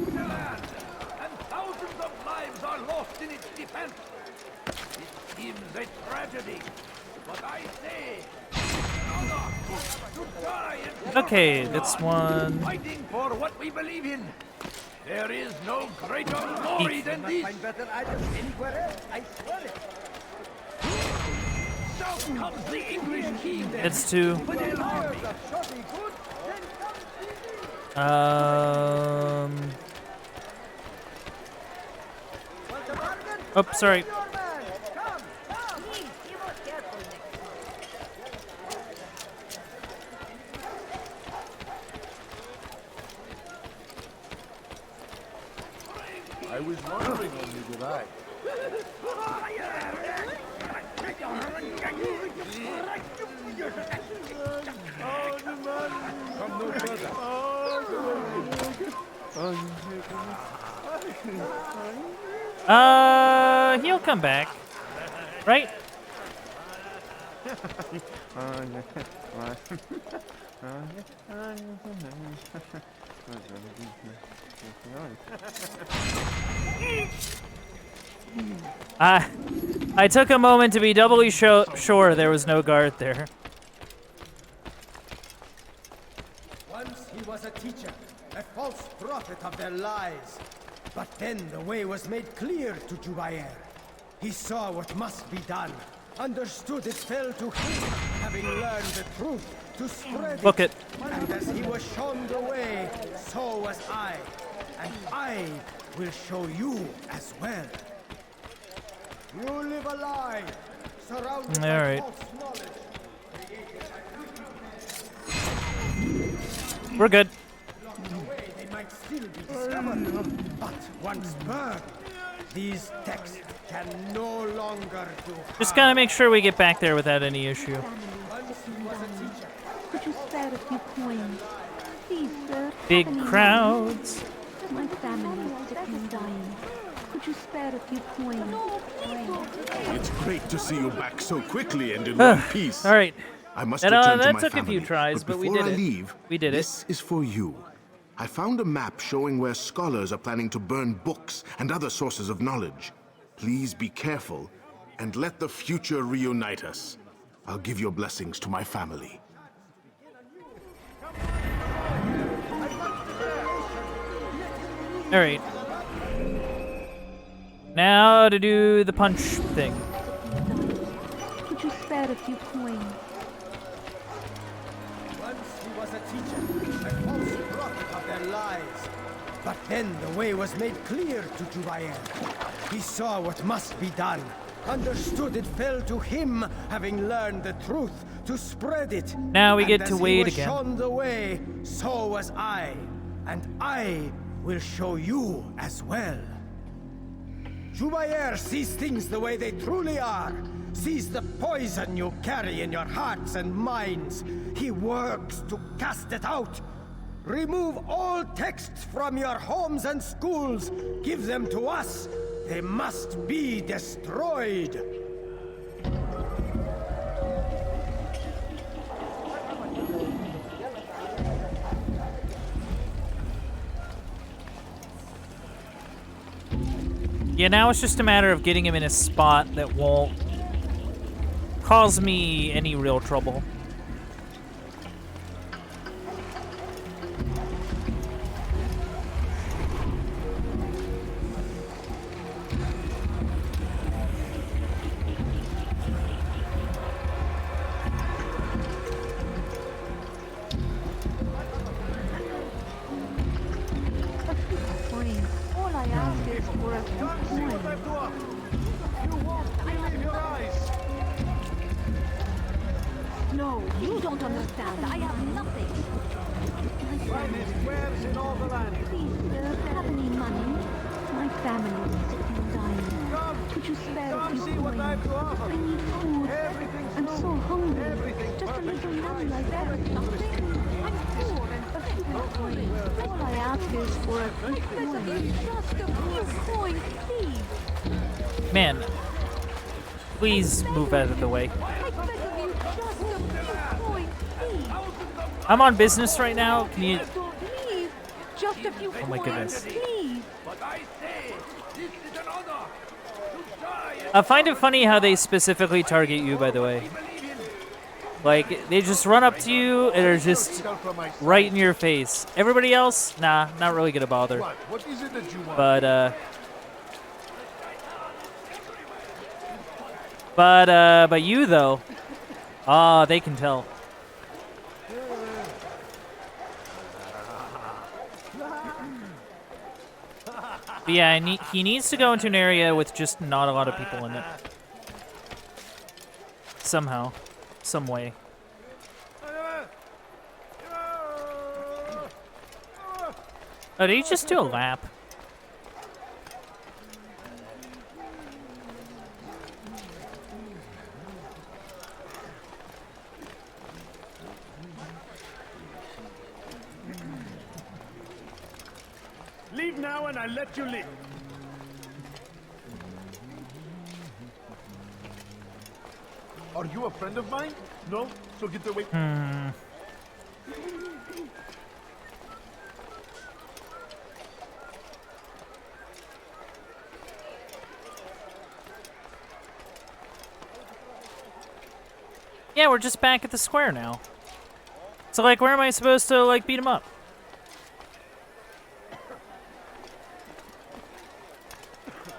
And thousands of lives are lost in its defense. It seems a tragedy, but I say, to die and Okay, this one. fighting for what we believe in. There is no greater glory than this. Find better items anywhere else, I swear it. South comes the English king. It's two. With an army. Oh, sorry. I was wondering only did I. Come no further. He'll come back, right? I took a moment to be doubly sure there was no guard there. Once he was a teacher, a false prophet of their lies. But then the way was made clear to Jubair. He saw what must be done, understood it fell to him, having learned the truth, to spread Book it. And as he was shown the way, so was I. And I will show you as well. You live a lie, surrounded All by right. false knowledge. We're good. Along the way, they might still be discovered. But once burned, these texts can no longer do harm. Just gotta make sure we get back there without any issue. Once he was a teacher. Could you spare a few coins? Please, sir. Big have any crowds. money? My family is sick and dying. Could you spare a few coins? It's great to see you back so quickly and in one piece. All right. I must That, return to that my took family, a few tries, but we before did I it. leave, We did it. this is for you. I found a map showing where scholars are planning to burn books and other sources of knowledge. Please be careful and let the future reunite us. I'll give your blessings to my family. All right. Now to do the punch thing. Could you spare a few coins? Once he was a teacher, a false prophet of their lies. But then the way was made clear to Jubair. He saw what must be done, understood it fell to him, having learned the truth, to spread it. Now we And get to as wait he was again. shown the way, so was I. And I will show you as well. Jubair sees things the way they truly are. Sees the poison you carry in your hearts and minds. He works to cast it out. Remove all texts from your homes and schools. Give them to us. They must be destroyed. Yeah, now it's just a matter of getting him in a spot that won't cause me any real trouble. Coins. All I ask is for a few coins. No, you don't understand. I have nothing. Would you spare a few coins? I need food. I'm so hungry. Just a little money like that or something. I'm poor and a few coins. All I ask is for a quick money. Just a few coins, please. Man, please move out of the way. I'm on business right now. Can you? Just a few Oh my goodness. please. I find it funny how they specifically target you, by the way. Like, they just run up to you and are just right in your face. Everybody else, nah, not really gonna bother. What is it that you want? But you though, they can tell. But yeah, he needs to go into an area with just not a lot of people in it. Somehow. Some way. Oh, did he just do a lap? Leave now and I'll let you live. Are you a friend of mine? No? So get away. Yeah, we're just back at the square now. So, like, where am I supposed to, like, beat him up?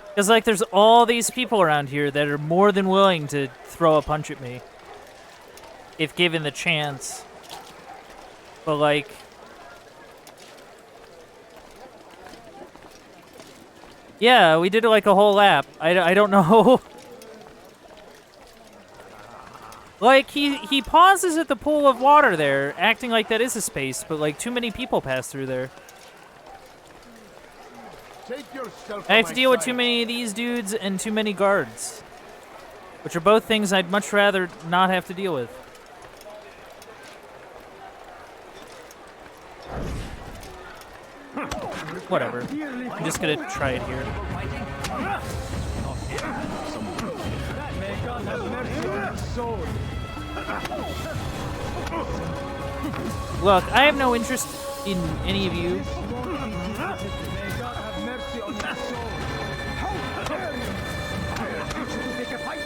Because, like, there's all these people around here that are more than willing to throw a punch at me. If given the chance. But, like... Yeah, we did, like, a whole lap. I don't know... Like, he pauses at the pool of water there, acting like that is a space, but, like, too many people pass through there. I have to deal with too many of these dudes and too many guards. Which are both things I'd much rather not have to deal with. Whatever. I'm just gonna try it here. May God have mercy on your soul. Look, I have no interest in any of you. May God have mercy on your soul. How dare you! I want you to take a fight.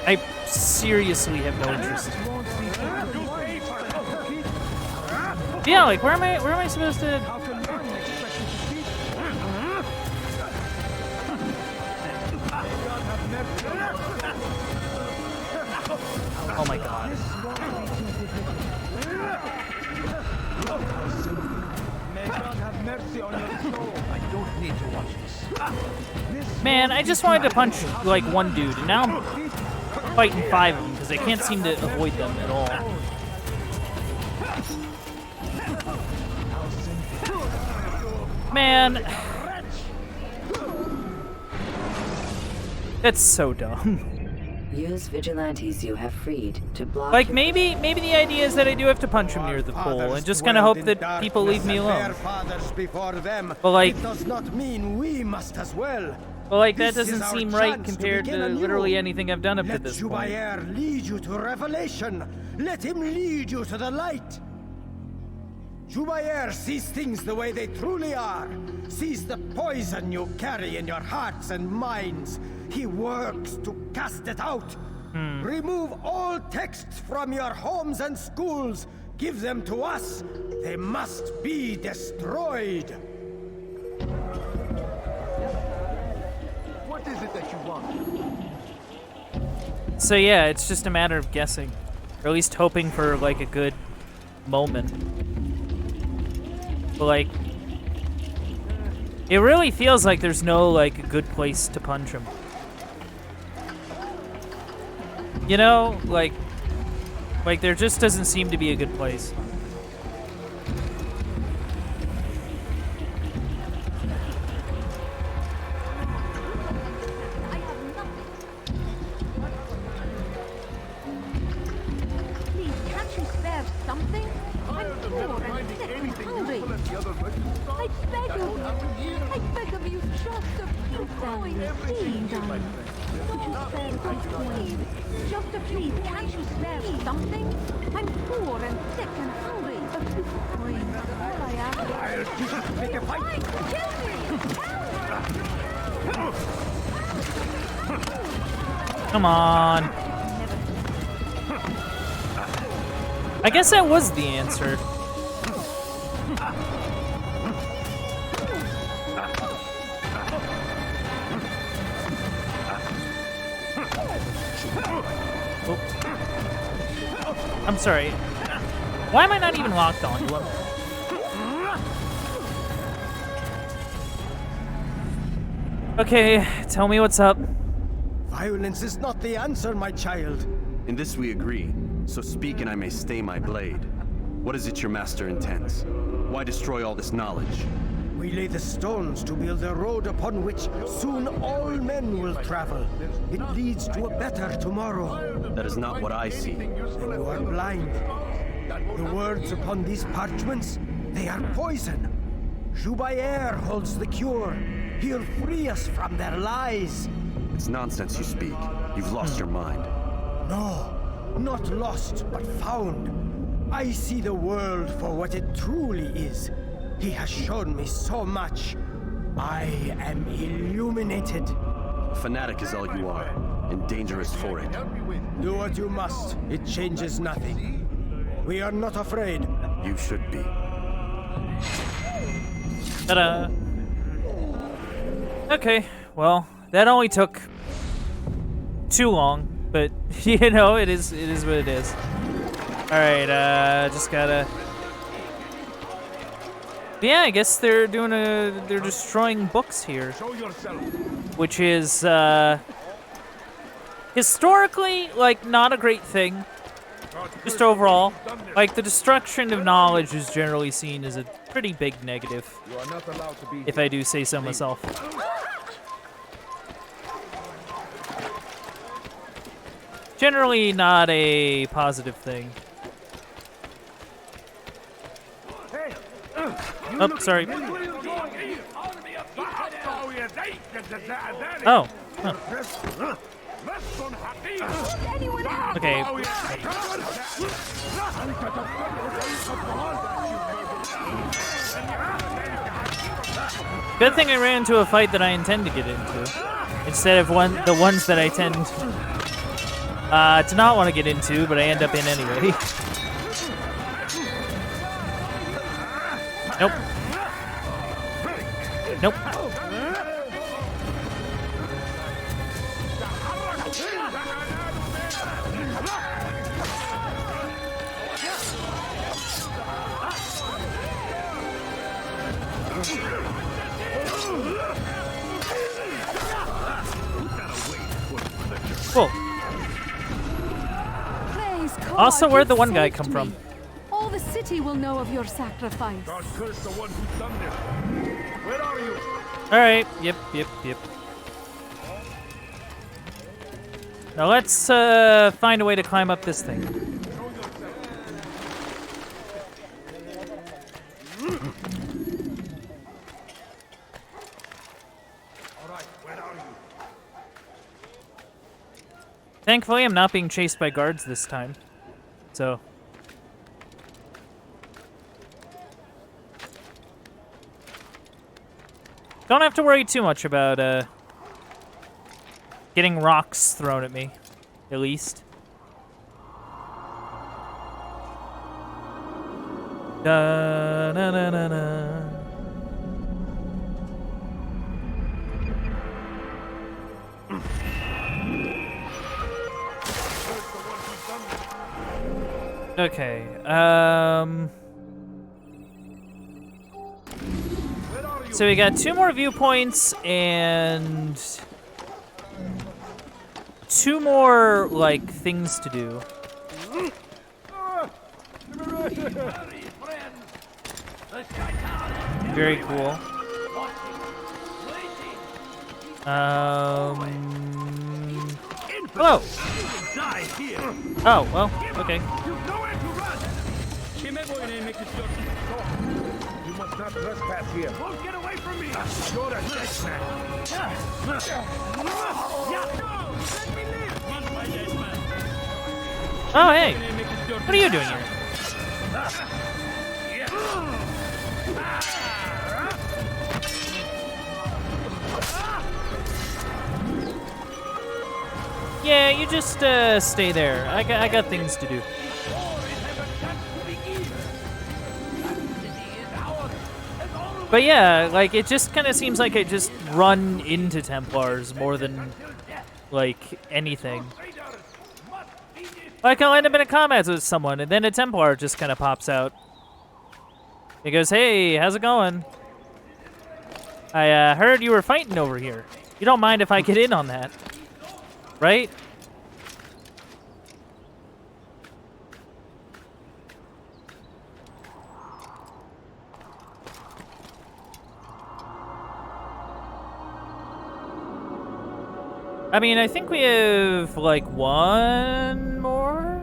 I seriously have no interest. Yeah, like where am I supposed to? Oh my god. May God have mercy on your soul. I don't need to watch this. Man, I just wanted to punch like one dude, and now I'm fighting 5 of them because I can't seem to avoid them at all. Man, that's so dumb. Use vigilantes you have freed to block. Like maybe the idea is that I do have to punch him near the pole and just kind of hope that people leave me alone. But like, it does not mean we must as well. Well, like that doesn't seem right compared to literally anything I've done up to this point. Let Jubair lead you to revelation. Let him lead you to the light. Jubair sees things the way they truly are. Sees the poison you carry in your hearts and minds. He works to cast it out. Remove all texts from your homes and schools. Give them to us. They must be destroyed. What is it that you want? So yeah, it's just a matter of guessing. Or at least hoping for like a good moment. But like, it really feels like there's no like good place to punch him. You know, like there just doesn't seem to be a good place. I beg of you. I beg of you just a few going, please, darling. Would you spare us, please? Just a please, can't you spare something? I'm poor and sick and hungry. A few coins, all I ask. I'll just make a fight. Kill me! Come on. I guess that was the answer. Oh. I'm sorry. Why am I not even locked onto him? Okay, tell me what's up. Violence is not the answer, my child. In this we agree, so speak and I may stay my blade. What is it your master intends? Why destroy all this knowledge? We lay the stones to build a road upon which soon all men will travel. It leads to a better tomorrow. That is not what I see. Then you are blind. The words upon these parchments, they are poison. Jubayer holds the cure. He'll free us from their lies. It's nonsense you speak. You've lost your mind. No, not lost, but found. I see the world for what it truly is. He has shown me so much. I am illuminated. A fanatic is all you are, and dangerous for it. Do what you must. It changes nothing. We are not afraid. You should be. Ta-da. Okay, well, that only took too long, but you know, it is what it is. All right, just gotta. Yeah, I guess they're destroying books here, which is historically like not a great thing. Just overall, like the destruction of knowledge is generally seen as a pretty big negative, if I do say so myself. Generally not a positive thing. Oh, sorry. Oh. Huh. Okay. Good thing I ran into a fight that I intend to get into, instead of the ones that I tend to not want to get into, but I end up in anyway. Nope. Nope. Cool. Also, where'd the one guy come from? All the city will know of your sacrifice. God curse the one who's done this. Where are you? All right. Yep. Now let's find a way to climb up this thing. Thankfully, I'm not being chased by guards this time, so. Don't have to worry too much about getting rocks thrown at me, at least. Da na na na na. Okay, so we got 2 more viewpoints and 2 more, like, things to do. Very cool. Hello! Oh, well, okay. must not trespass here. Won't get away from me! You're a dead man. Oh, hey! What are you doing here? Yeah, you just stay there. I got things to do. But yeah, like it just kind of seems like I just run into Templars more than like anything. Like I'll end up in a combat with someone, and then a Templar just kind of pops out. He goes, "Hey, how's it going? I heard you were fighting over here. You don't mind if I get in on that, right?" I mean, I think we have, like, one more?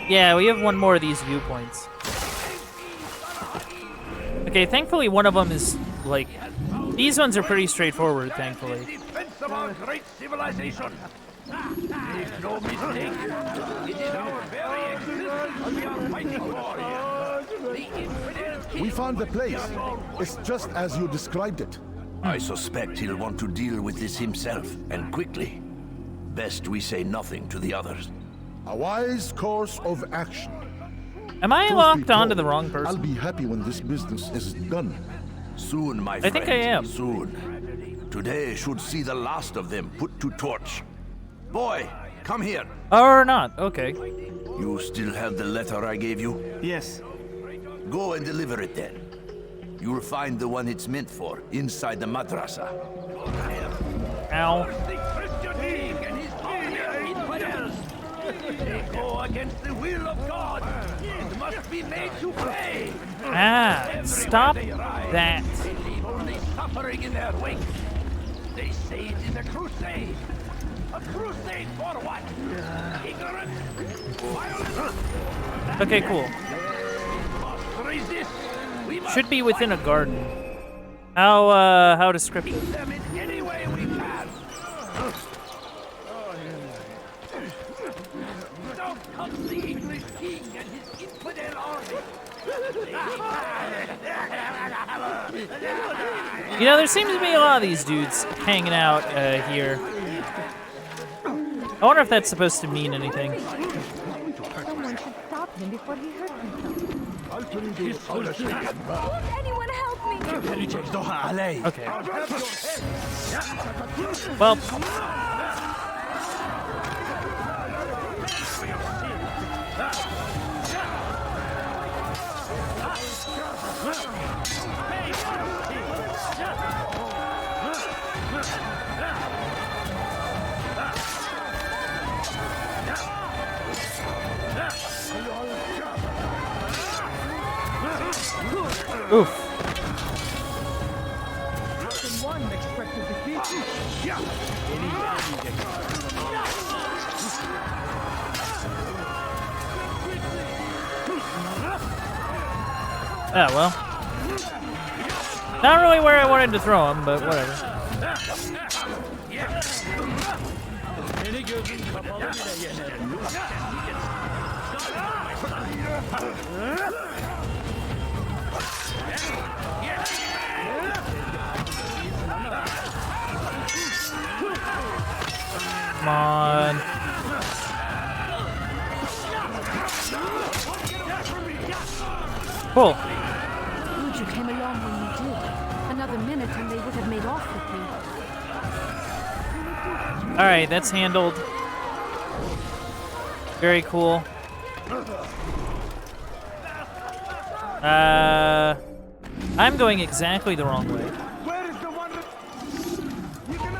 Yeah, we have one more of these viewpoints. Okay, thankfully one of them is, like... These ones are pretty straightforward, thankfully. Defense of our great civilization. Make no mistake, it is our very existence we are fighting for here. The infidels We found the place. It's just as you described it. I suspect he'll want to deal with this himself, and quickly. Best we say nothing to the others. A wise course of action. Am I Truth locked be onto told, the wrong person? I'll be happy when this business is done. Soon, my friend. I think I am. Soon. Today should see the last of them put to torch. Boy, come here. Or not, okay. You still have the letter I gave you? Yes. Go and deliver it then. You'll find the one it's meant for inside the madrasa. Ow. The Christian League and his infidels. They go against the will of God. It must be made to pay. Ah, stop Everywhere they ride, that. They leave only suffering in their wake. They say it is a crusade. A crusade for what? Ignorance? Violence? Okay, cool. Must resist. We must Should be within a garden. How descriptive. beat them in any way we can. Don't come the English king and his infidel army. You know, there seems to be a lot of these dudes hanging out here. I wonder if that's supposed to mean anything. Someone should stop him before he hurts himself. Won't anyone help me? Okay. Well. Oof. One expected defeat. Ah, well. Not really where I wanted to throw him, but whatever. Come on. Cool. Good you came along when you did. Another minute and they would have made off with me. Alright, that's handled. Very cool. I'm going exactly the wrong way.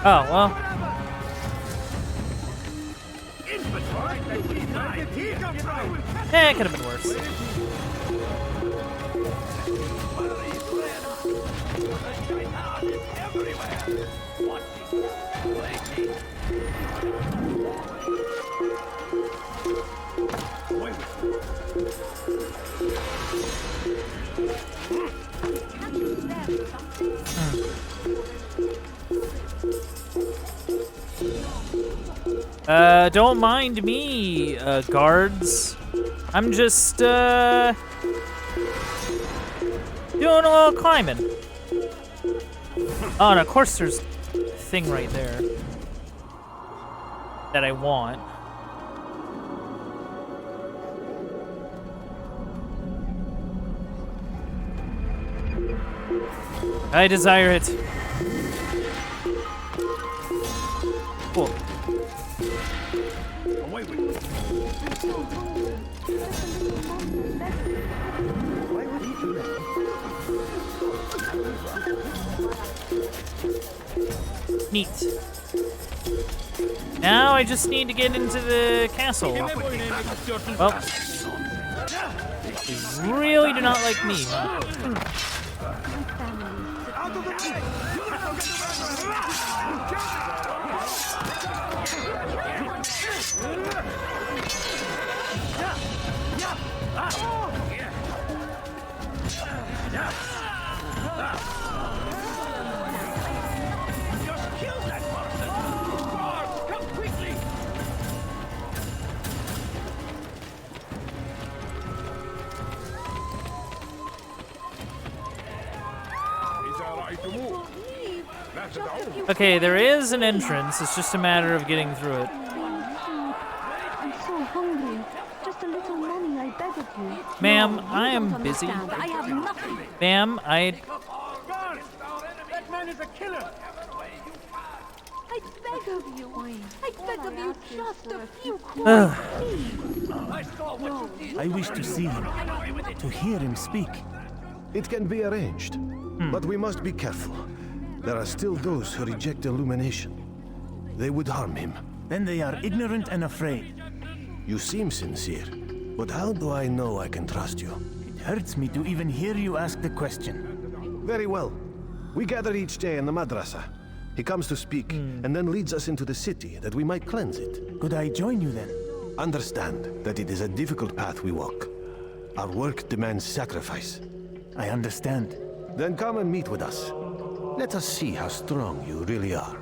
Oh, well. Eh, it could have been worse. Don't mind me, guards. I'm just, doing a little climbing. Oh, and of course there's a thing right there that I want. I desire it. Cool. Away with you. Why would he do that? Neat. Now I just need to get into the castle. Well, they really do not like me, huh? Okay, there is an entrance. It's just a matter of getting through it. I'm so hungry. Just a little money, I beg of you. Ma'am, I am busy. I have nothing. Ma'am, That man is a killer. I beg of you. I beg of you just a few coins, please. I wish to see him, to hear him speak. It can be arranged, but we must be careful. There are still those who reject illumination. They would harm him. Then they are ignorant and afraid. You seem sincere, but how do I know I can trust you? It hurts me to even hear you ask the question. Very well. We gather each day in the madrasa. He comes to speak, and then leads us into the city that we might cleanse it. Could I join you then? Understand that it is a difficult path we walk. Our work demands sacrifice. I understand. Then come and meet with us. Let us see how strong you really are.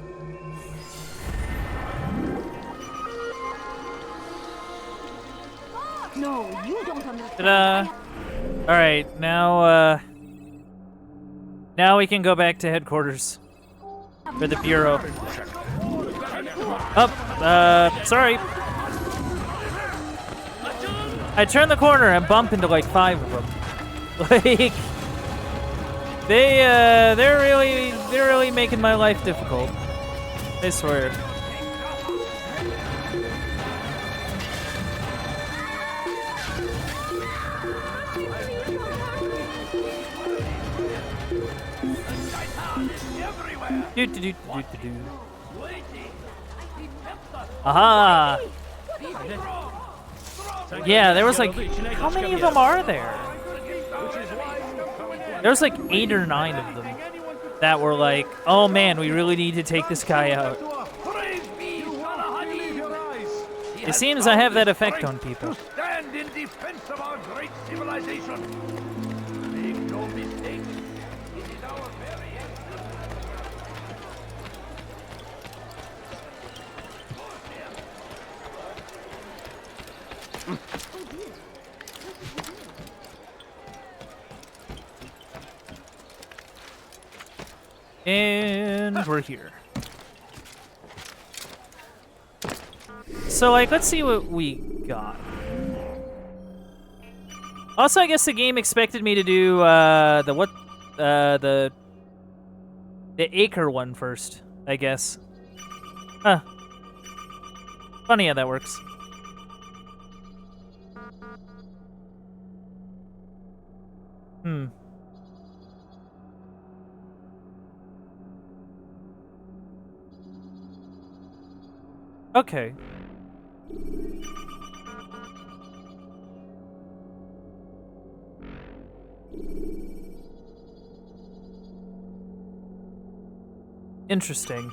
No, you don't understand. Ta-da! Alright, now, now we can go back to headquarters. For the Bureau. Oh, sorry. I turn the corner and bump into like 5 of them. Like, they're really making my life difficult. I swear. Aha! Yeah, there was like, how many of them are there? There's like 8 or 9 of them that were like, oh man, we really need to take this guy out. It seems I have that effect on people. Stand in defense of our great civilization. Make no mistake. It is our very And we're here. So, like, let's see what we got. Also, I guess the game expected me to do, the acre one first, I guess. Huh. Funny how that works. Hmm. Okay. Interesting.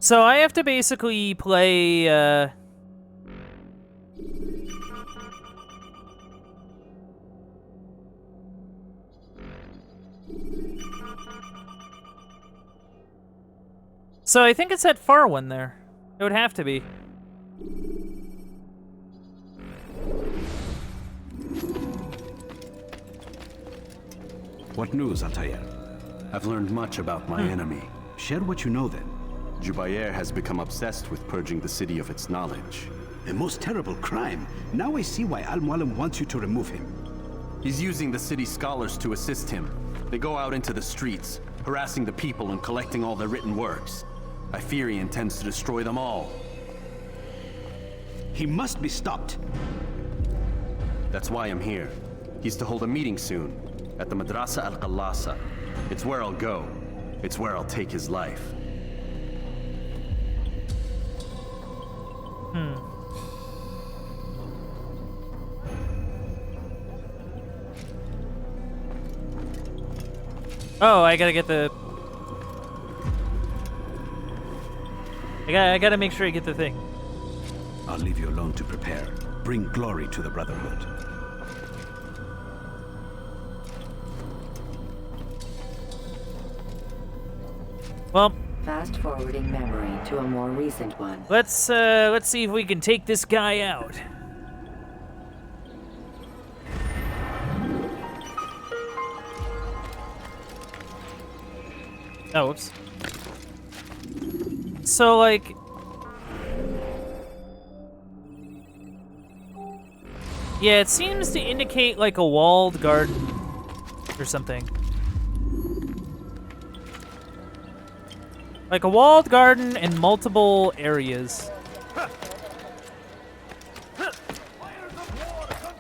So I have to basically play, So I think it's that far one there. It would have to be. What news, Altair? I've learned much about my enemy. Share what you know then. Jubair has become obsessed with purging the city of its knowledge. A most terrible crime. Now I see why Al-Mualim wants you to remove him. He's using the city scholars to assist him. They go out into the streets, harassing the people and collecting all their written works. I fear he intends to destroy them all. He must be stopped. That's why I'm here. He's to hold a meeting soon, at the Madrasa Al-Qallasa. It's where I'll go. It's where I'll take his life. Oh, I gotta get the... I gotta make sure I get the thing. I'll leave you alone to prepare. Bring glory to the Brotherhood. Well, fast forwarding memory to a more recent one. Let's see if we can take this guy out. Oh, whoops. So, like... Yeah, it seems to indicate, like, a walled garden or something. Like a walled garden in multiple areas.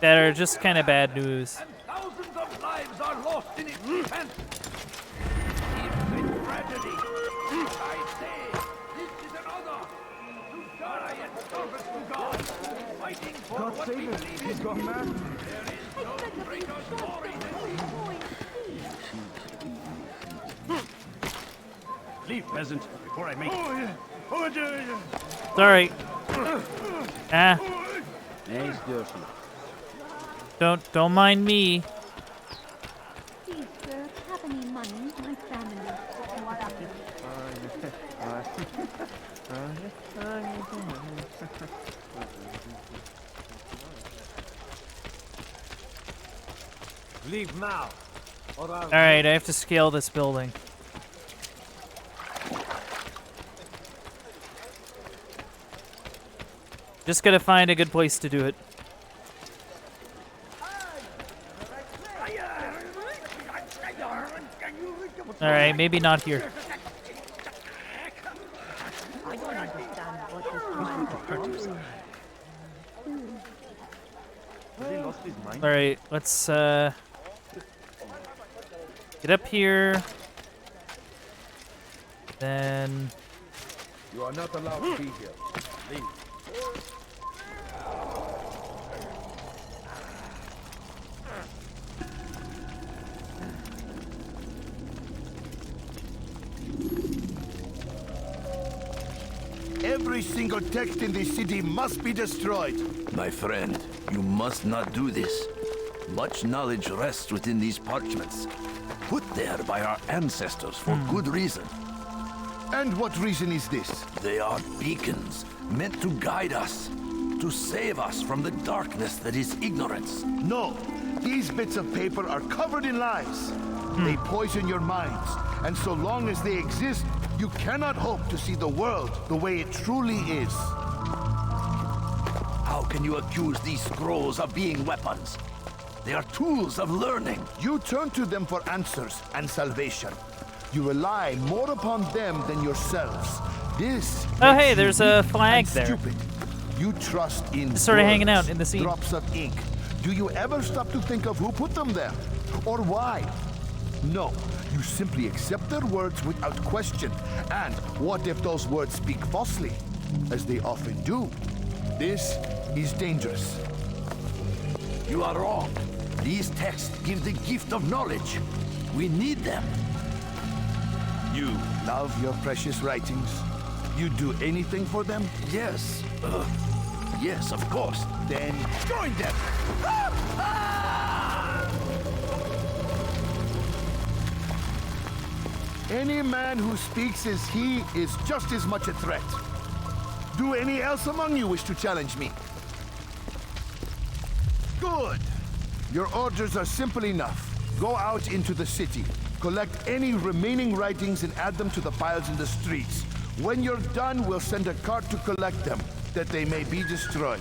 That are just kind of bad news. Thousands of lives are lost in its defense. It's a tragedy. I say, this is an honor. To die and service to God. Fighting for God what save we him. believe He's in. gone mad. There is no greater glory than Leave, peasant, before I make Sorry. Ah. Nice dirty. Don't mind me. Please, sir, have any money? My family. Leave now. Alright, I have to scale this building. Just gotta find a good place to do it. Alright, maybe not here. Alright, let's get up here. Then You are not allowed to be here. Leave. Every single text in this city must be destroyed. My friend, you must not do this. Much knowledge rests within these parchments, put there by our ancestors for good reason. And what reason is this? They are beacons, meant to guide us, to save us from the darkness that is ignorance. No, these bits of paper are covered in lies. They poison your minds, and so long as they exist, you cannot hope to see the world the way it truly is. How can you accuse these scrolls of being weapons? They are tools of learning. You turn to them for answers and salvation. You rely more upon them than yourselves. This oh hey, there's a flag there. Stupid. You trust in just sort of hanging words, out in the scene. Drops of ink. Do you ever stop to think of who put them there? Or why? No, you simply accept their words without question. And what if those words speak falsely? As they often do. This is dangerous. You are wrong. These texts give the gift of knowledge. We need them. You love your precious writings? You'd do anything for them? Yes. Yes, of course. Then join them! Any man who speaks as he is just as much a threat. Do any else among you wish to challenge me? Good. Your orders are simple enough. Go out into the city, collect any remaining writings and add them to the piles in the streets. When you're done, we'll send a cart to collect them, that they may be destroyed.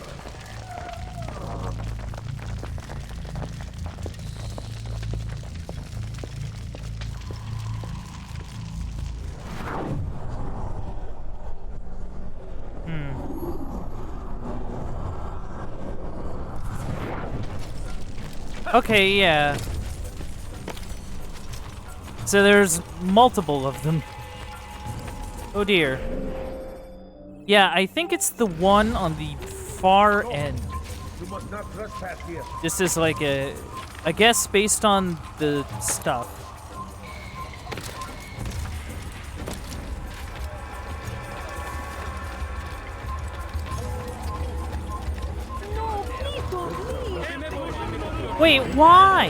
Okay, yeah. So there's multiple of them. Oh dear. Yeah, I think it's the one on the far end. You must not trespass here. This is like a, I guess based on the stuff. Wait, why?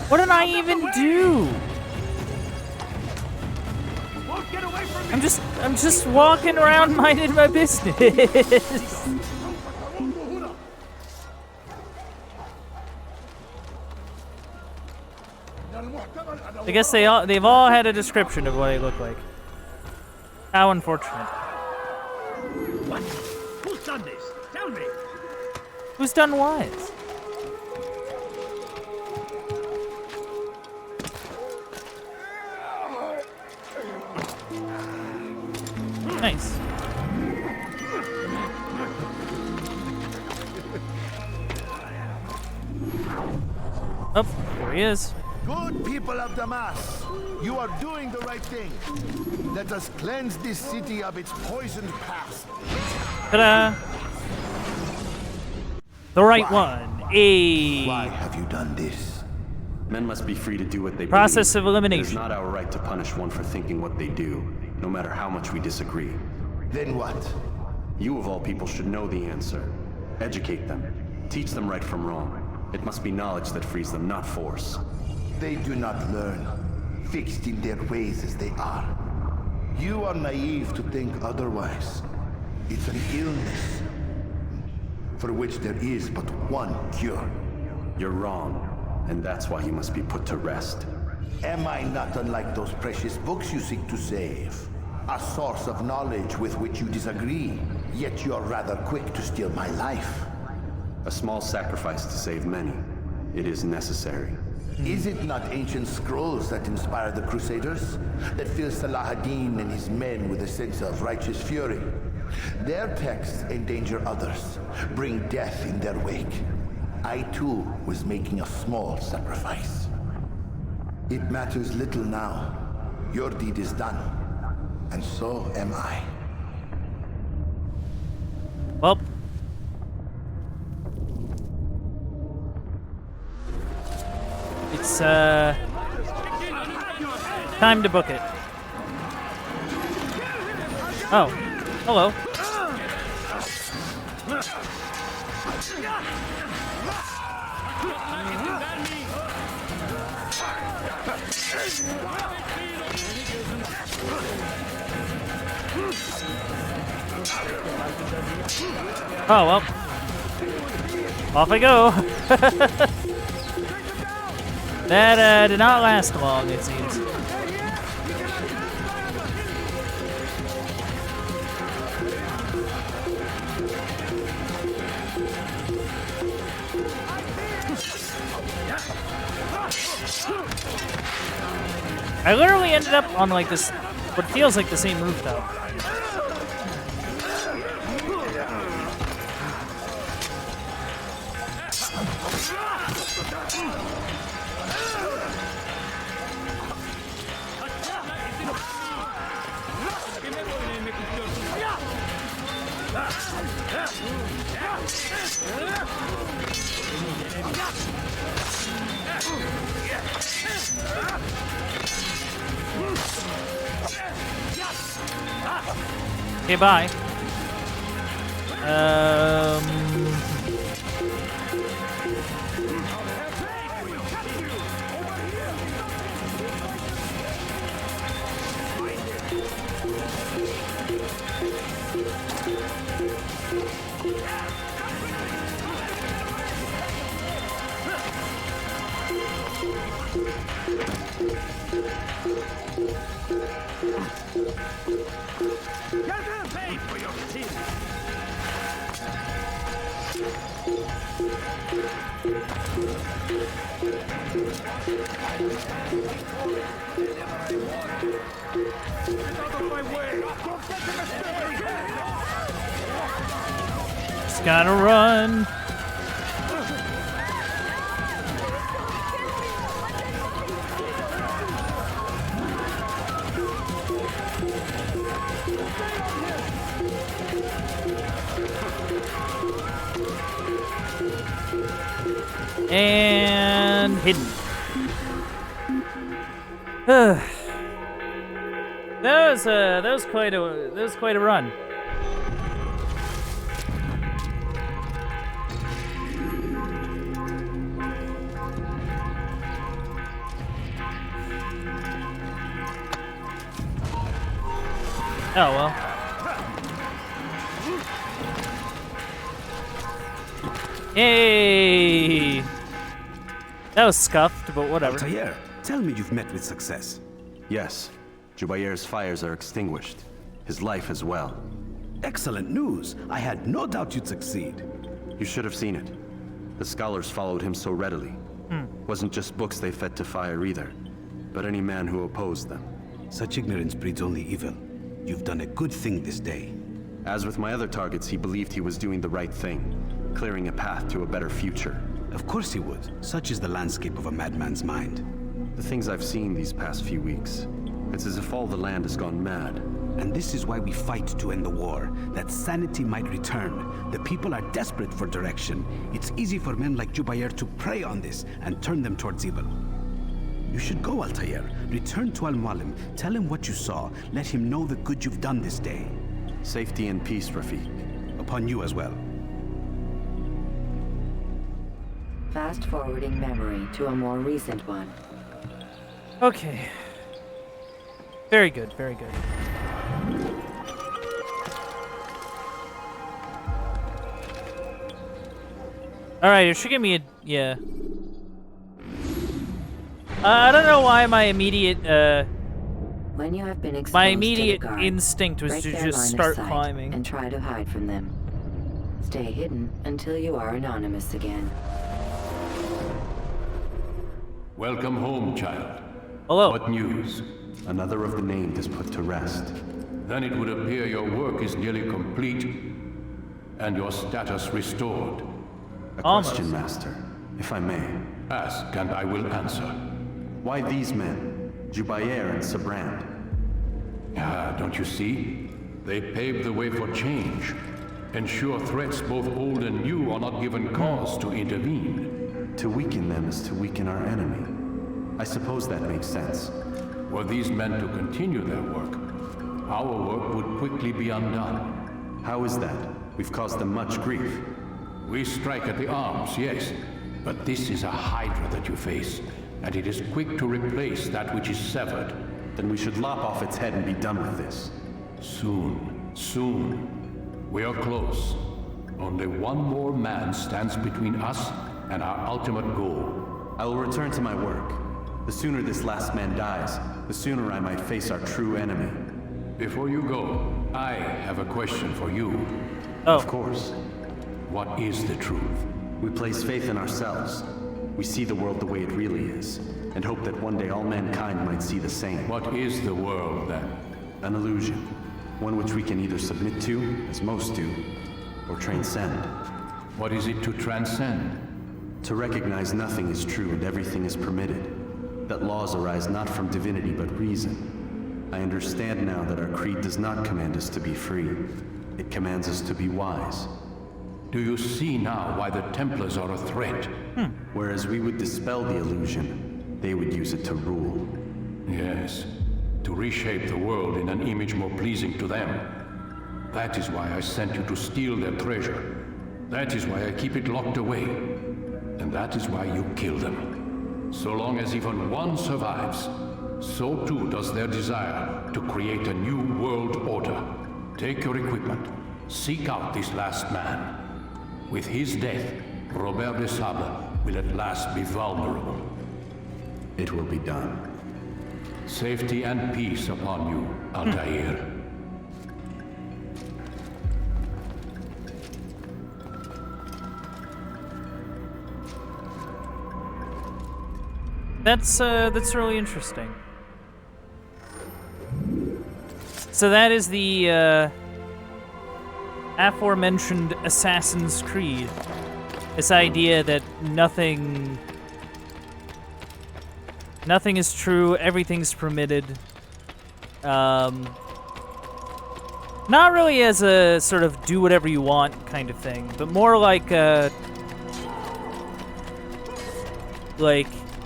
What did I even do? I'm just walking around minding my business. I guess they've all had a description of what they look like. How unfortunate. What? Who's done this? Tell me. Who's done what? Nice. Oh, there he is. Good people of Damas, you are doing the right thing. Let us cleanse this city of its poisoned past. Ta-da! The right one. Why have you done this? Men must be free to do what they Process believe. of elimination. It is not our right to punish one for thinking what they do, no matter how much we disagree. Then what? You of all people should know the answer. Educate them. Teach them right from wrong. It must be knowledge that frees them, not force. They do not learn, fixed in their ways as they are. You are naive to think otherwise. It's an illness for which there is but one cure. You're wrong, and that's why you must be put to rest. Am I not unlike those precious books you seek to save? A source of knowledge with which you disagree, yet you're rather quick to steal my life. A small sacrifice to save many. It is necessary. Is it not ancient scrolls that inspire the Crusaders? That fill Salah ad-Din and his men with a sense of righteous fury? Their texts endanger others, bring death in their wake. I too was making a small sacrifice. It matters little now. Your deed is done, and so am I. Well. It's, time to book it. Oh. Hello. Oh, well. Off I go. That did not last long, it seems. I literally ended up on like this, what feels like the same rooftop. Okay, bye. Pay for your sins. Get out of my way! Don't get him a Just gotta run. And hidden. That was quite a run. Oh well. Yay! That was scuffed, but whatever. Altair, tell me you've met with success. Yes. Jubair's fires are extinguished. His life as well. Excellent news. I had no doubt you'd succeed. You should have seen it. The scholars followed him so readily. Wasn't just books they fed to fire either, but any man who opposed them. Such ignorance breeds only evil. You've done a good thing this day. As with my other targets, he believed he was doing the right thing, clearing a path to a better future. Of course he would. Such is the landscape of a madman's mind. The things I've seen these past few weeks, it's as if all the land has gone mad. And this is why we fight to end the war, that sanity might return. The people are desperate for direction. It's easy for men like Jubair to prey on this and turn them towards evil. You should go, Altair. Return to Al-Mualim. Tell him what you saw. Let him know the good you've done this day. Safety and peace, Rafiq. Upon you as well. Fast-forwarding memory to a more recent one. Okay. Very good, very good. Alright, it should give me a... yeah. I don't know why my immediate, when you have been exposed my to immediate the guard, instinct was break to their just line of start sight climbing. and try to hide from them. Stay hidden until you are anonymous again. Welcome home, child. Hello. What news? Another of the named is put to rest. Then it would appear your work is nearly complete and your status restored. A question, Master, if I may. Ask, and I will answer. Why these men, Jubair and Sabrand? Ah, don't you see? They paved the way for change. Ensure threats both old and new are not given cause to intervene. To weaken them is to weaken our enemy. I suppose that makes sense. Were these men to continue their work, our work would quickly be undone. How is that? We've caused them much grief. We strike at the arms, yes, but this is a hydra that you face, and it is quick to replace that which is severed. Then we should lop off its head and be done with this. Soon, soon. We are close. Only one more man stands between us and our ultimate goal. I will return to my work. The sooner this last man dies, the sooner I might face our true enemy. Before you go, I have a question for you. Oh. Of course. What is the truth? We place faith in ourselves. We see the world the way it really is, and hope that one day all mankind might see the same. What is the world, then? An illusion. One which we can either submit to, as most do, or transcend. What is it to transcend? To recognize nothing is true and everything is permitted. That laws arise not from divinity but reason. I understand now that our creed does not command us to be free. It commands us to be wise. Do you see now why the Templars are a threat? Whereas we would dispel the illusion, they would use it to rule. Yes, to reshape the world in an image more pleasing to them. That is why I sent you to steal their treasure. That is why I keep it locked away. And that is why you kill them. So long as even one survives, so too does their desire to create a new world order. Take your equipment. Seek out this last man. With his death, Robert de Sable will at last be vulnerable. It will be done. Safety and peace upon you, Altair. That's really interesting. So that is the aforementioned Assassin's Creed. This idea that nothing is true, everything's permitted. Not really as a sort of do whatever you want kind of thing, but more like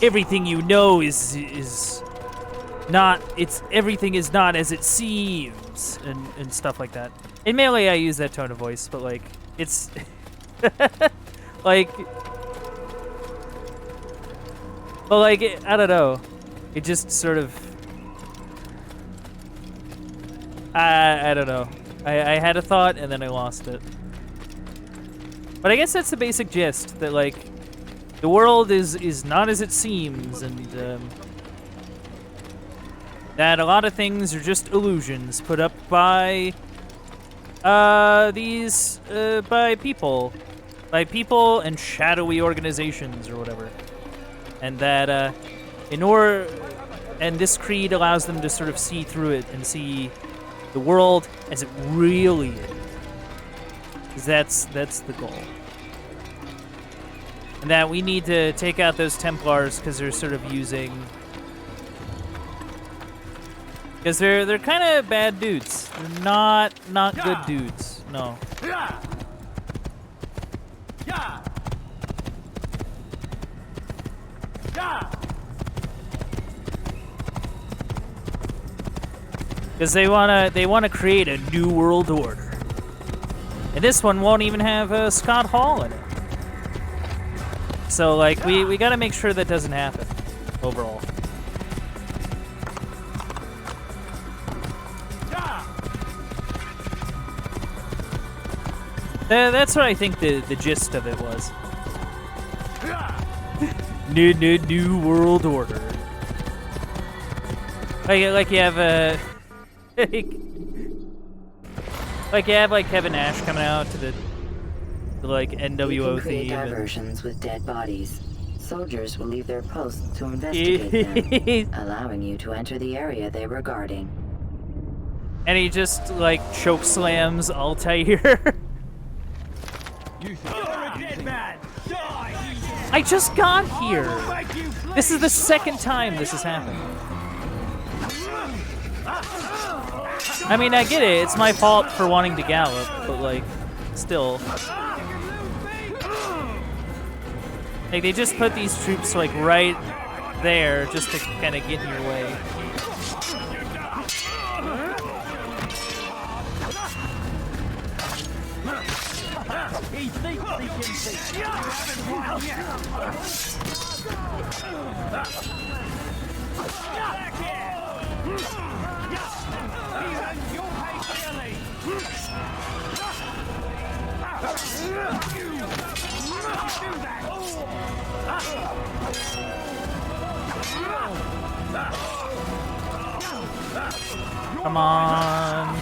everything you know is not, everything is not as it seems, and stuff like that. In Melee I use that tone of voice, but like it's I don't know. It just sort of... I don't know. I had a thought, and then I lost it. But I guess that's the basic gist, that, like, the world is not as it seems, and, that a lot of things are just illusions put up by, by people. By people and shadowy organizations, or whatever. And that, and this creed allows them to sort of see through it and see the world as it really is. 'Cause that's the goal. And that we need to take out those Templars because they're sort of using... Because they're kind of bad dudes. They're not good dudes. No. Because they wanna create a new world order, and this one won't even have Scott Hall in it. So like we gotta make sure that doesn't happen overall. That's what I think the gist of it was. New world order. Like you have a. Like you have like Kevin Nash coming out to the like NWO you can create theme. Diversions with dead bodies. Soldiers will leave their posts to investigate them, allowing you to enter the area they were guarding. And he just like choke slams Altair. I just got here. This is the second time this has happened. I mean, I get it. It's my fault for wanting to gallop, but like, still. Like, they just put these troops like right there just to kind of get in your way. He thinks he can Come on.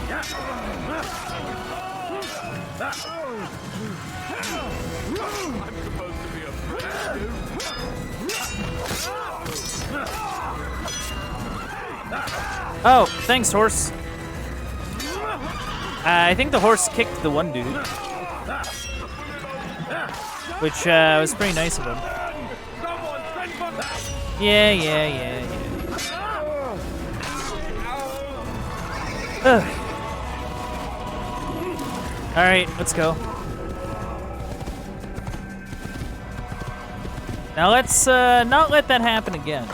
Oh, thanks, horse. I think the horse kicked the one dude, which was pretty nice of him. Yeah. All right, let's go. Now let's not let that happen again.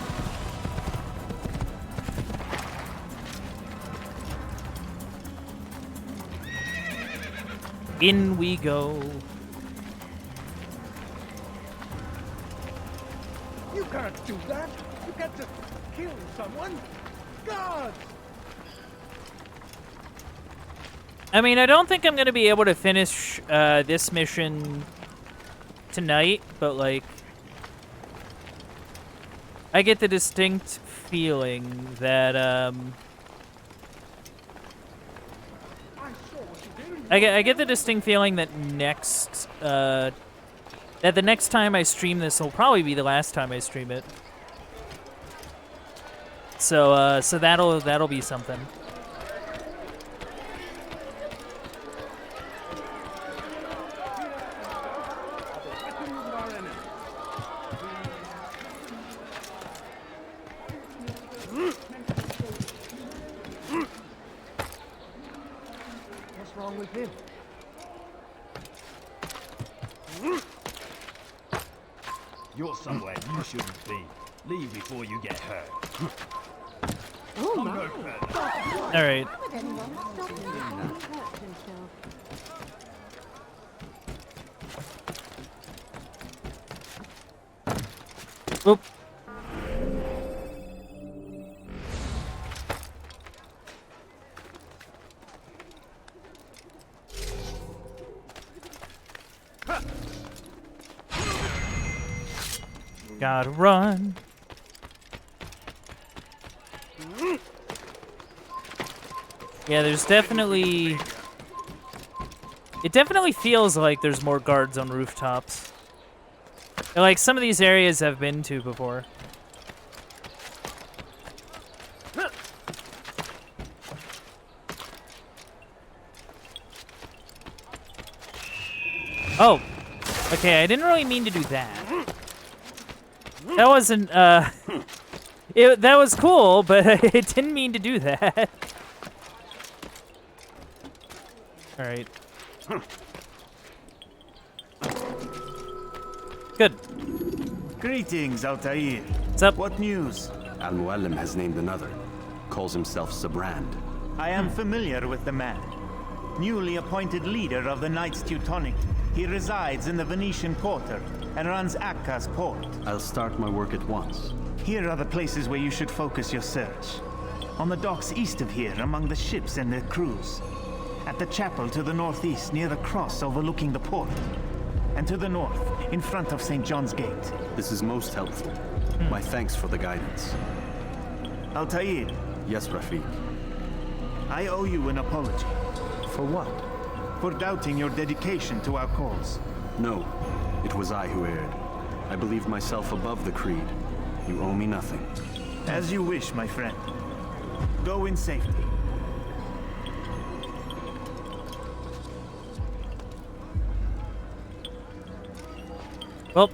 In we go. You can't do that. You get to kill someone. God! I mean, I don't think I'm gonna be able to finish this mission tonight, but like, I get the distinct feeling that I get the distinct feeling that that the next time I stream this will probably be the last time I stream it. So so that'll be something. What's wrong with him? You're somewhere you shouldn't be. Leave before you get hurt. Oh, no further. All right. Oop. Gotta run. Yeah, there's definitely... It definitely feels like there's more guards on rooftops. Like, some of these areas I've been to before. Oh. Okay, I didn't really mean to do that. That wasn't, that was cool, but I didn't mean to do that. Alright. Good. Greetings, Altair. What's up? What news? Al-Mualim has named another. Calls himself Sabrand. I am familiar with the man. Newly appointed leader of the Knights Teutonic. He resides in the Venetian Quarter and runs Akka's port. I'll start my work at once. Here are the places where you should focus your search. On the docks east of here, among the ships and their crews. At the chapel to the northeast, near the cross overlooking the port. And to the north, in front of St. John's Gate. This is most helpful. My thanks for the guidance. Altair. Yes, Rafiq. I owe you an apology. For what? For doubting your dedication to our cause. No, it was I who erred. I believed myself above the creed. You owe me nothing. As you wish, my friend. Go in safety. Well,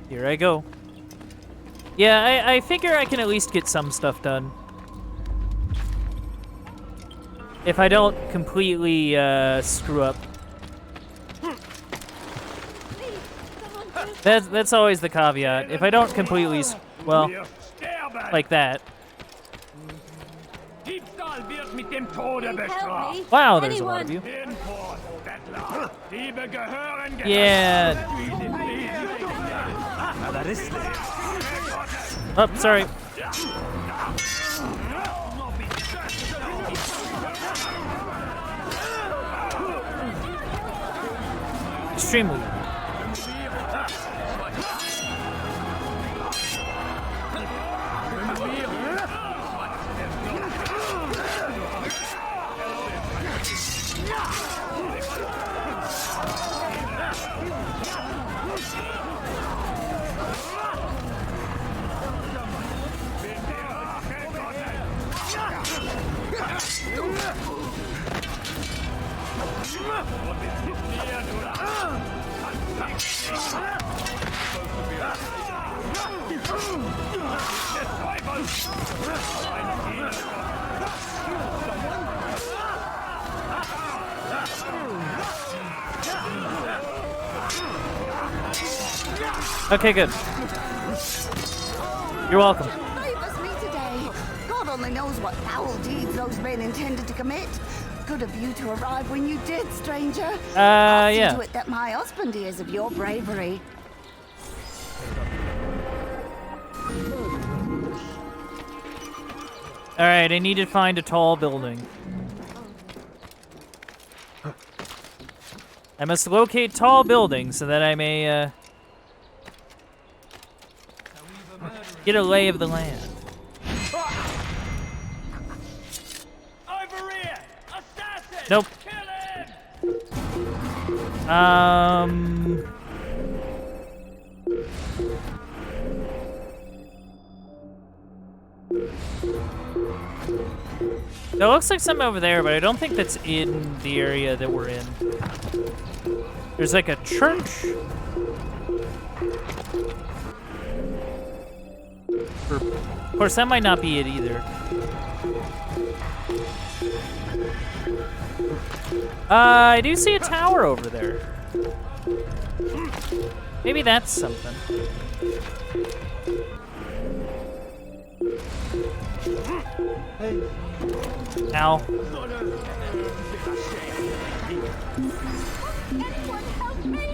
here I go. Yeah, I figure I can at least get some stuff done. If I don't completely screw up. That's always the caveat. If I don't completely, well, like that. Wow, there's a lot of you. Yeah. Oh, sorry. Extremely. Okay, good. You're welcome. Save us me today. God only knows what foul deeds those men intended to commit. Good of you to arrive when you did, stranger. I'll see yeah. to it that my husband hears of your bravery. Alright, I need to find a tall building. I must locate tall buildings so that I may, get a lay of the land. Over here! Assassin! Nope. There looks like something over there, but I don't think that's in the area that we're in. There's like a church. Of course, that might not be it either. I do see a tower over there. Maybe that's something. Ow.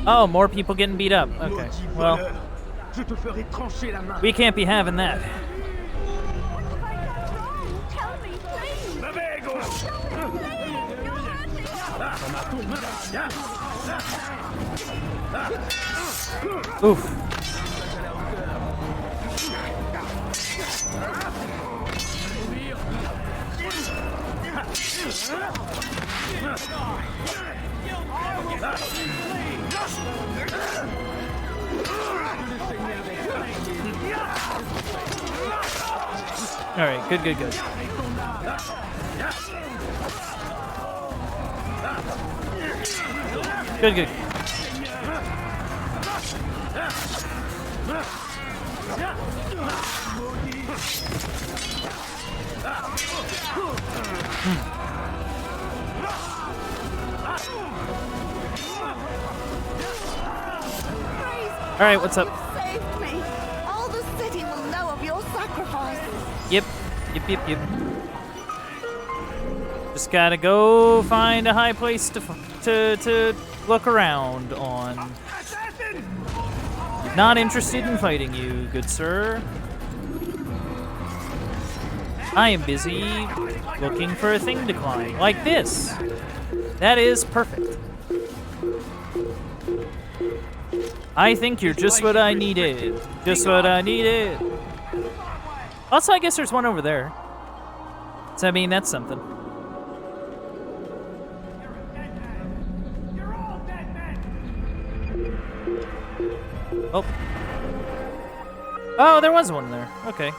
Oh, more people getting beat up. Okay, well, we can't be having that. Oof. All right, good. Good. All right, what's up? You saved me. All the city will know of your sacrifice. Yep. Just gotta go find a high place to look around on. Not interested in fighting you, good sir. I am busy looking for a thing to climb, like this. That is perfect. I think you're just what I needed. Just what I needed. Also, I guess there's one over there. So, I mean, that's something. Oh. Oh, there was one there. Okay.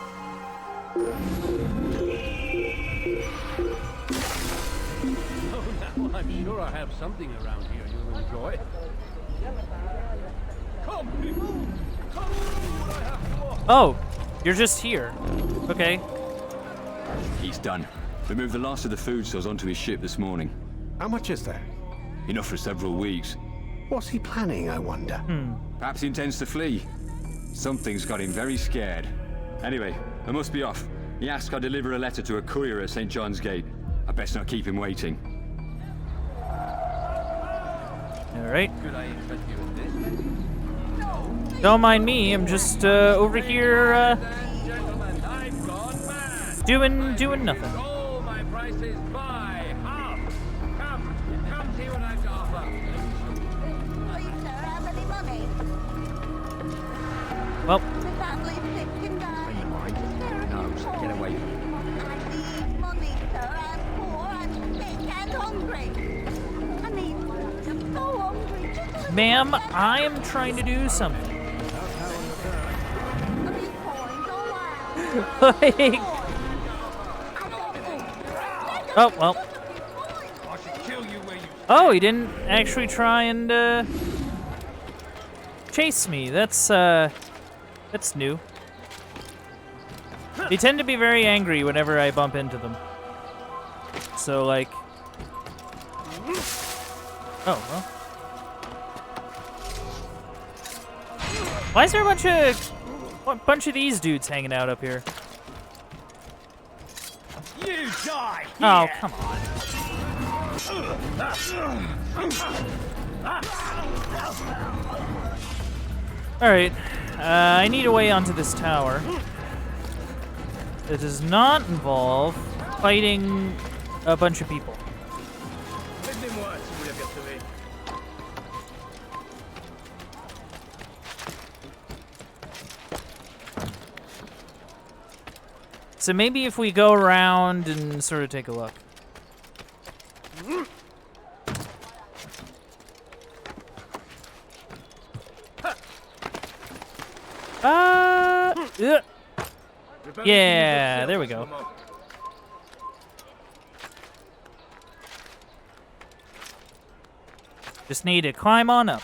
Oh, now I'm sure I have something around here you'll enjoy. Come, people! Come what I have to offer. Oh, you're just here. Okay. He's done. We moved the last of the food stores onto his ship this morning. How much is there? Enough for several weeks. What's he planning, I wonder? Perhaps he intends to flee. Something's got him very scared. Anyway, I must be off. He asked I deliver a letter to a courier at St. John's Gate. I best not keep him waiting. All right. Could I interest you in this? Don't mind me. I'm just over here doing nothing. All my prices buy half. Come see what I've to offer. Well. No, get away. Ma'am, I am trying to do something. Like... Oh, well. Oh, he didn't actually try and, chase me. That's new. They tend to be very angry whenever I bump into them. So, like... Oh, well. Why is there a bunch of these dudes hanging out up here? You die! Oh, come on. Alright. I need a way onto this tower. It does not involve fighting a bunch of people. Aidez-moi si vous l'apercevez. So maybe if we go around and sort of take a look. Yeah, there we go. Just need to climb on up.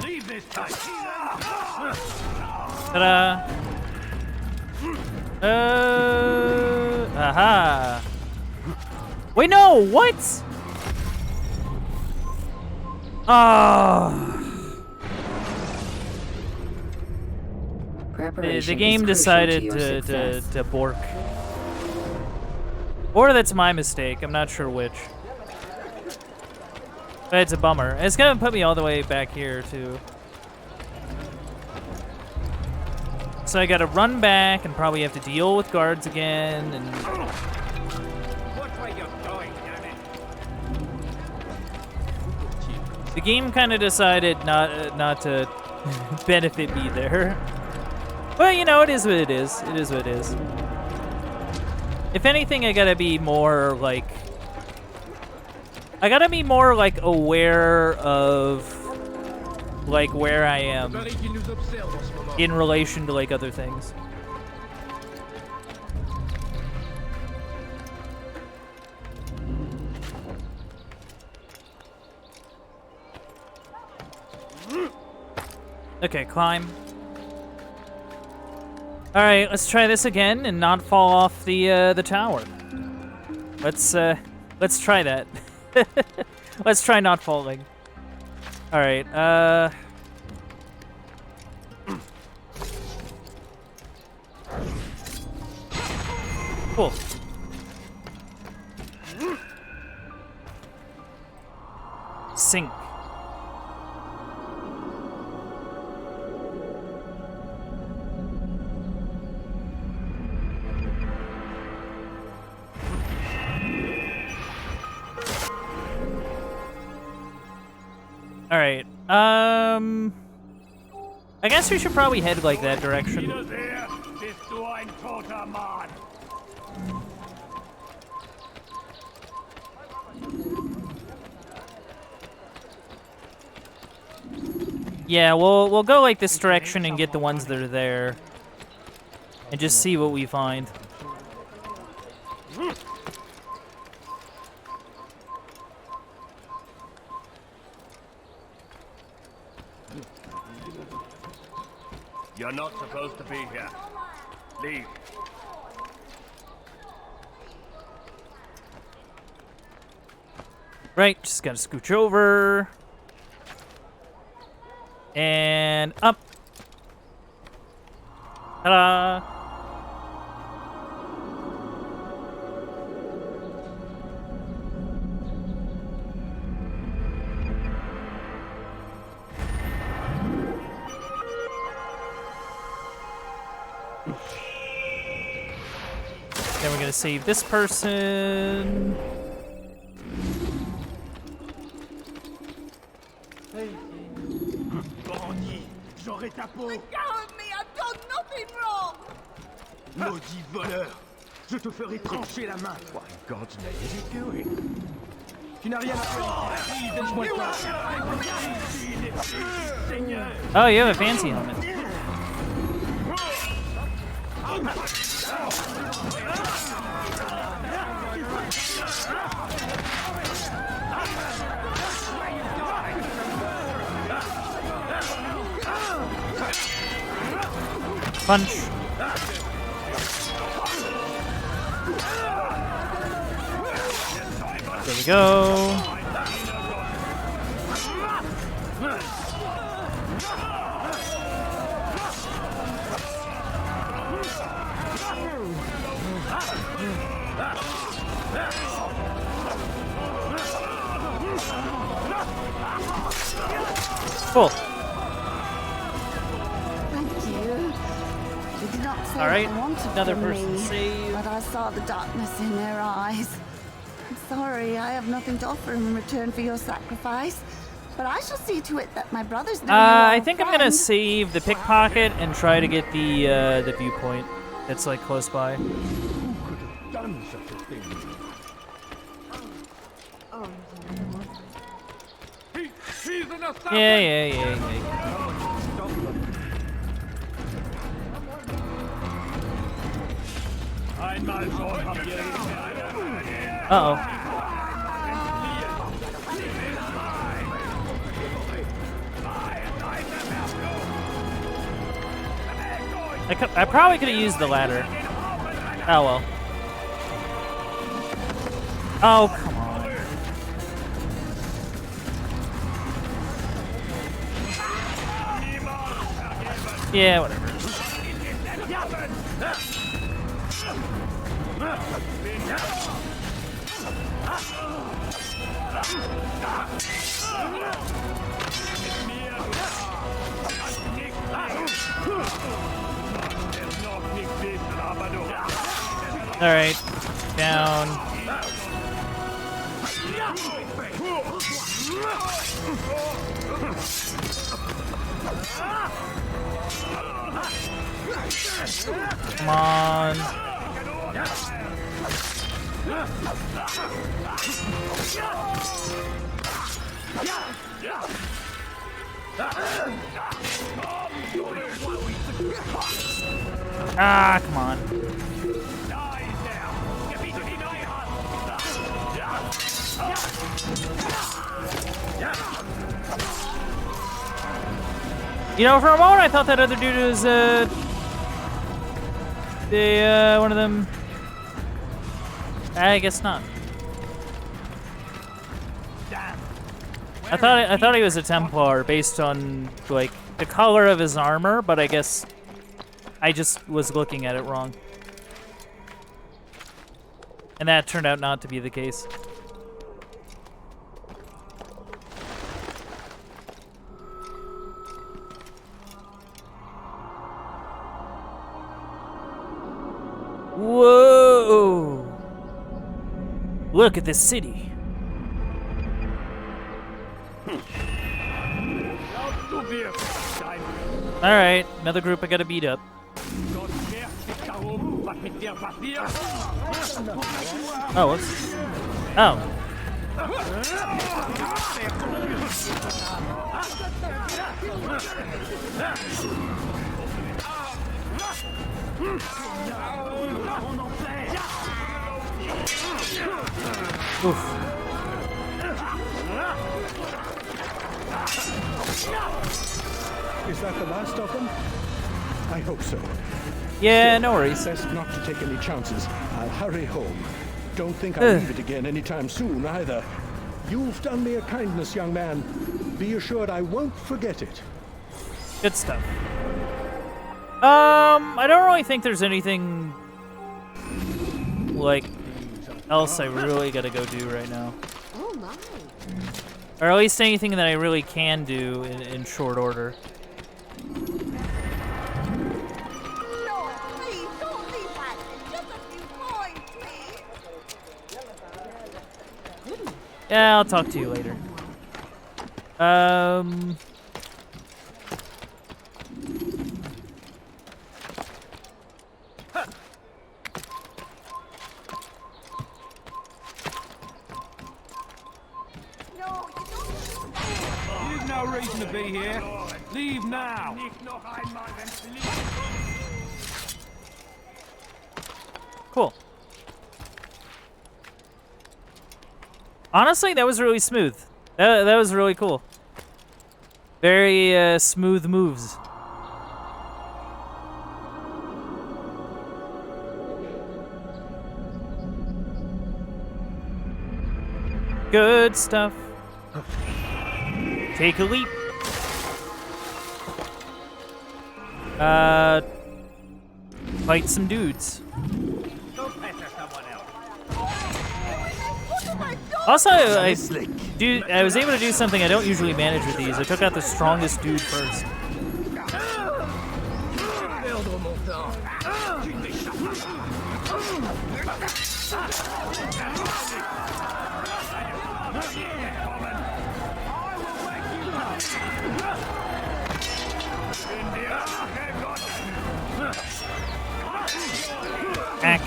Leave this place. Ta-da! Aha! Wait, no! What? Ah! The game decided to bork. Or that's my mistake. I'm not sure which. But it's a bummer. It's gonna put me all the way back here too. So I gotta run back and probably have to deal with guards again and. Watch where you're going, damn it. The game kind of decided not to benefit me there. But you know, it is what it is. It is what it is. If anything, I gotta be more like aware of like where I am in relation to like other things. Okay, climb. All right, let's try this again and not fall off the tower. Let's try that. Let's try not falling. All right. Cool. Sink. All right. I guess we should probably head like that direction. Yeah, we'll go like this direction and get the ones that are there, and just see what we find. You're not supposed to be here. Leave. Right, just gotta scooch over. And up. Ta-da! Then we're gonna save this person. J'aurai ta peau. Let go of me! I've done nothing wrong! Maudit voleur. Je te ferai trancher la main. What in God's name is he doing? Tu n'as rien à faire. Donne-moi ça. Oh, you have a fancy helmet. Punch. There we go. Cool. Thank you. They did not say All right, what they wanted another from person me, saved. but I saw the darkness in their eyes. I'm sorry, I have nothing to offer in return for your sacrifice, but I shall see to it that my brothers know you are I a think I'm gonna friend. save the pickpocket and try to get the viewpoint that's like close by. Who could have done such a thing? He's an assassin! Yeah. Uh-oh. I probably could have used the ladder. Oh well. Oh, come on. Yeah, whatever. All right, down. Come on. Ah, come on. You know, for a moment I thought that other dude was one of them. I guess not. I thought he was a Templar based on like the color of his armor, but I guess I just was looking at it wrong. And that turned out not to be the case. Whoa! Look at this city. All right, another group I gotta beat up. Oh, whoops. Oh. Oof. Is that the last of them? I hope so. Yeah, no worries. Best not to take any chances. I'll hurry home. Don't think I'll leave it again anytime soon, either. You've done me a kindness, young man. Be assured I won't forget it. Good stuff. I don't really think there's anything like else I really gotta go do right now. Oh my. Or at least anything that I really can do in short order. No, please, don't leave that. Just a few coins, please. Yeah, I'll talk to you later. There's no reason to be here. Leave now. Cool. Honestly, that was really smooth. That was really cool. Very smooth moves. Good stuff. Take a leap. Fight some dudes. Also, Slick. I was able to do something I don't usually manage with these. I took out the strongest dude first. Ack.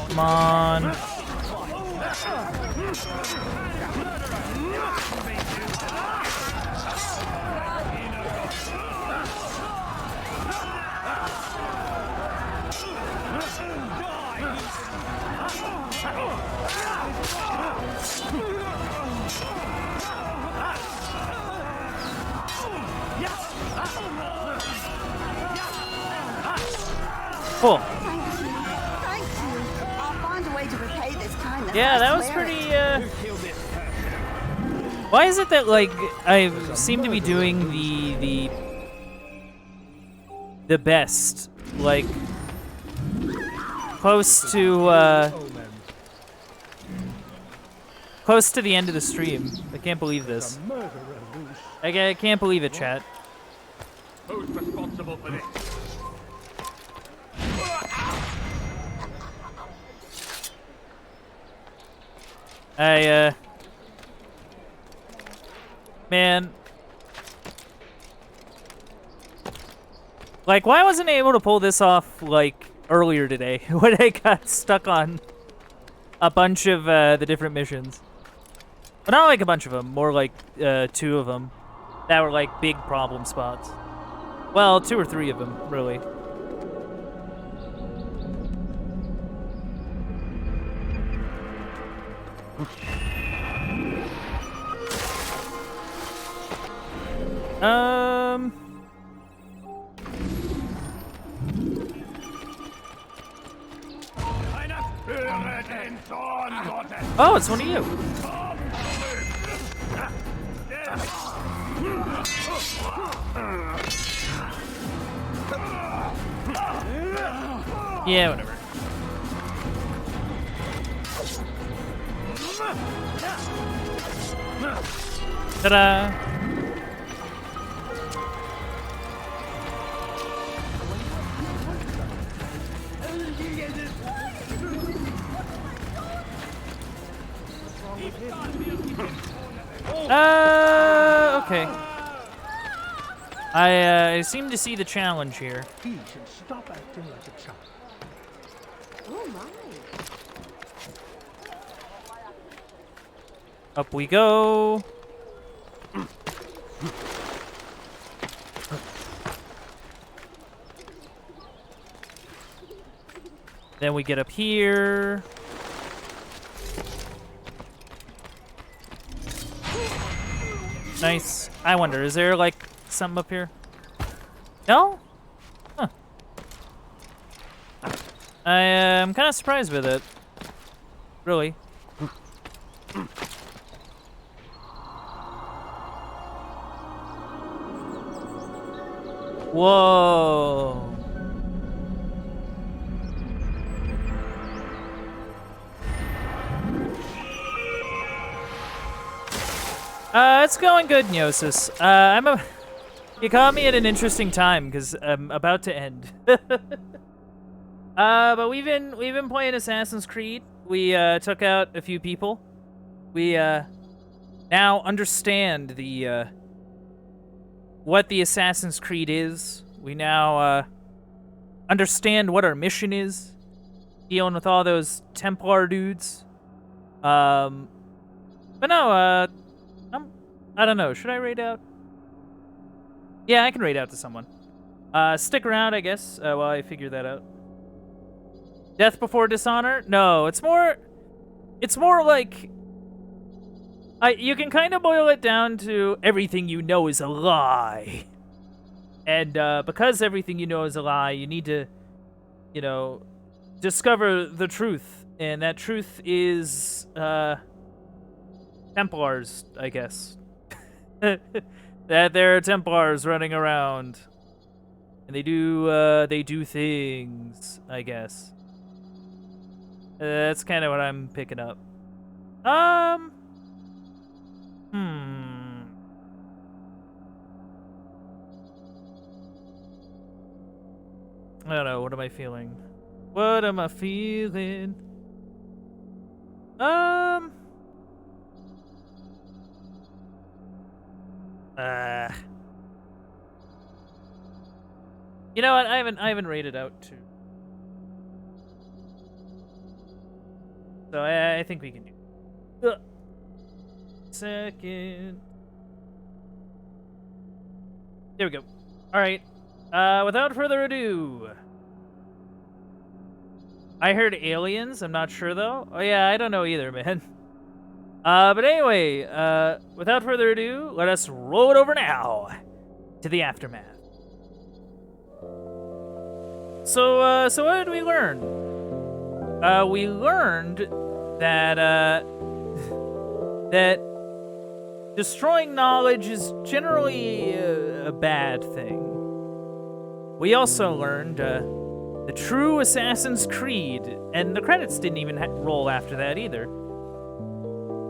Come on. Cool. Thank you. I'll find a way to repay this kindness. Yeah, that was pretty, Why is it that, like, I seem to be doing the best, like, close to the end of the stream? I can't believe this. I can't believe it, chat. Who's responsible for this? Man. Like, why wasn't I able to pull this off, like, earlier today when I got stuck on a bunch of the different missions? But not like a bunch of them, more like 2 of them that were like big problem spots. Well, 2 or 3 of them, really. Oh, it's one of you. Yeah, whatever. Ta-da! Okay. I seem to see the challenge here. He should stop acting like a child. Oh my. Up we go. Then we get up here. Nice. I wonder, is there like something up here? No? Huh. I am kind of surprised with it. Really. Whoa. It's going good, Gnosis. You caught me at an interesting time because I'm about to end. But we've been playing Assassin's Creed. We took out a few people. We now understand the what the Assassin's Creed is. We now understand what our mission is. Dealing with all those Templar dudes. But no, I don't know. Should I raid out? Yeah, I can raid out to someone. Stick around, I guess, while I figure that out. Death before dishonor? No, it's more like you can kind of boil it down to everything you know is a lie. And because everything you know is a lie, you need to, you know, discover the truth. And that truth is Templars, I guess. That there are Templars running around. And they do things, I guess. That's kind of what I'm picking up. I don't know. What am I feeling? What am I feeling? You know what? I haven't rated out too. So I think we can do it. Second. There we go. All right. Without further ado, I heard aliens. I'm not sure though. Oh yeah, I don't know either, man. But anyway, without further ado, let us roll it over now to the aftermath. So what did we learn? We learned that that destroying knowledge is generally a bad thing. We also learned the true Assassin's Creed, and the credits didn't even roll after that either.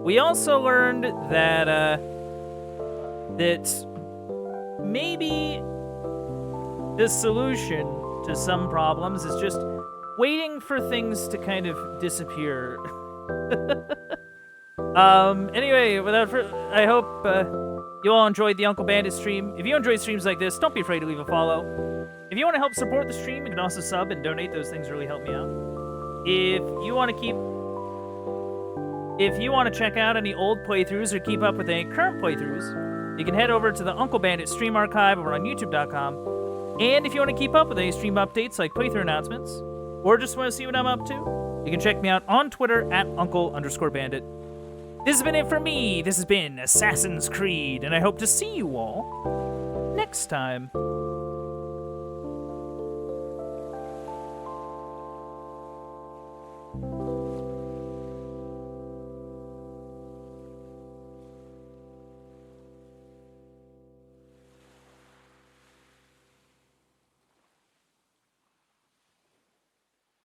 We also learned that that maybe the solution to some problems is just waiting for things to kind of disappear. Anyway, I hope you all enjoyed the Uncle Bandit stream. If you enjoy streams like this, don't be afraid to leave a follow. If you want to help support the stream, you can also sub and donate. Those things really help me out. If you want to check out any old playthroughs or keep up with any current playthroughs, you can head over to the Uncle Bandit stream archive over on YouTube.com. And if you want to keep up with any stream updates like playthrough announcements, or just want to see what I'm up to, you can check me out on Twitter at Uncle_Bandit. This has been it for me. This has been Assassin's Creed, and I hope to see you all next time.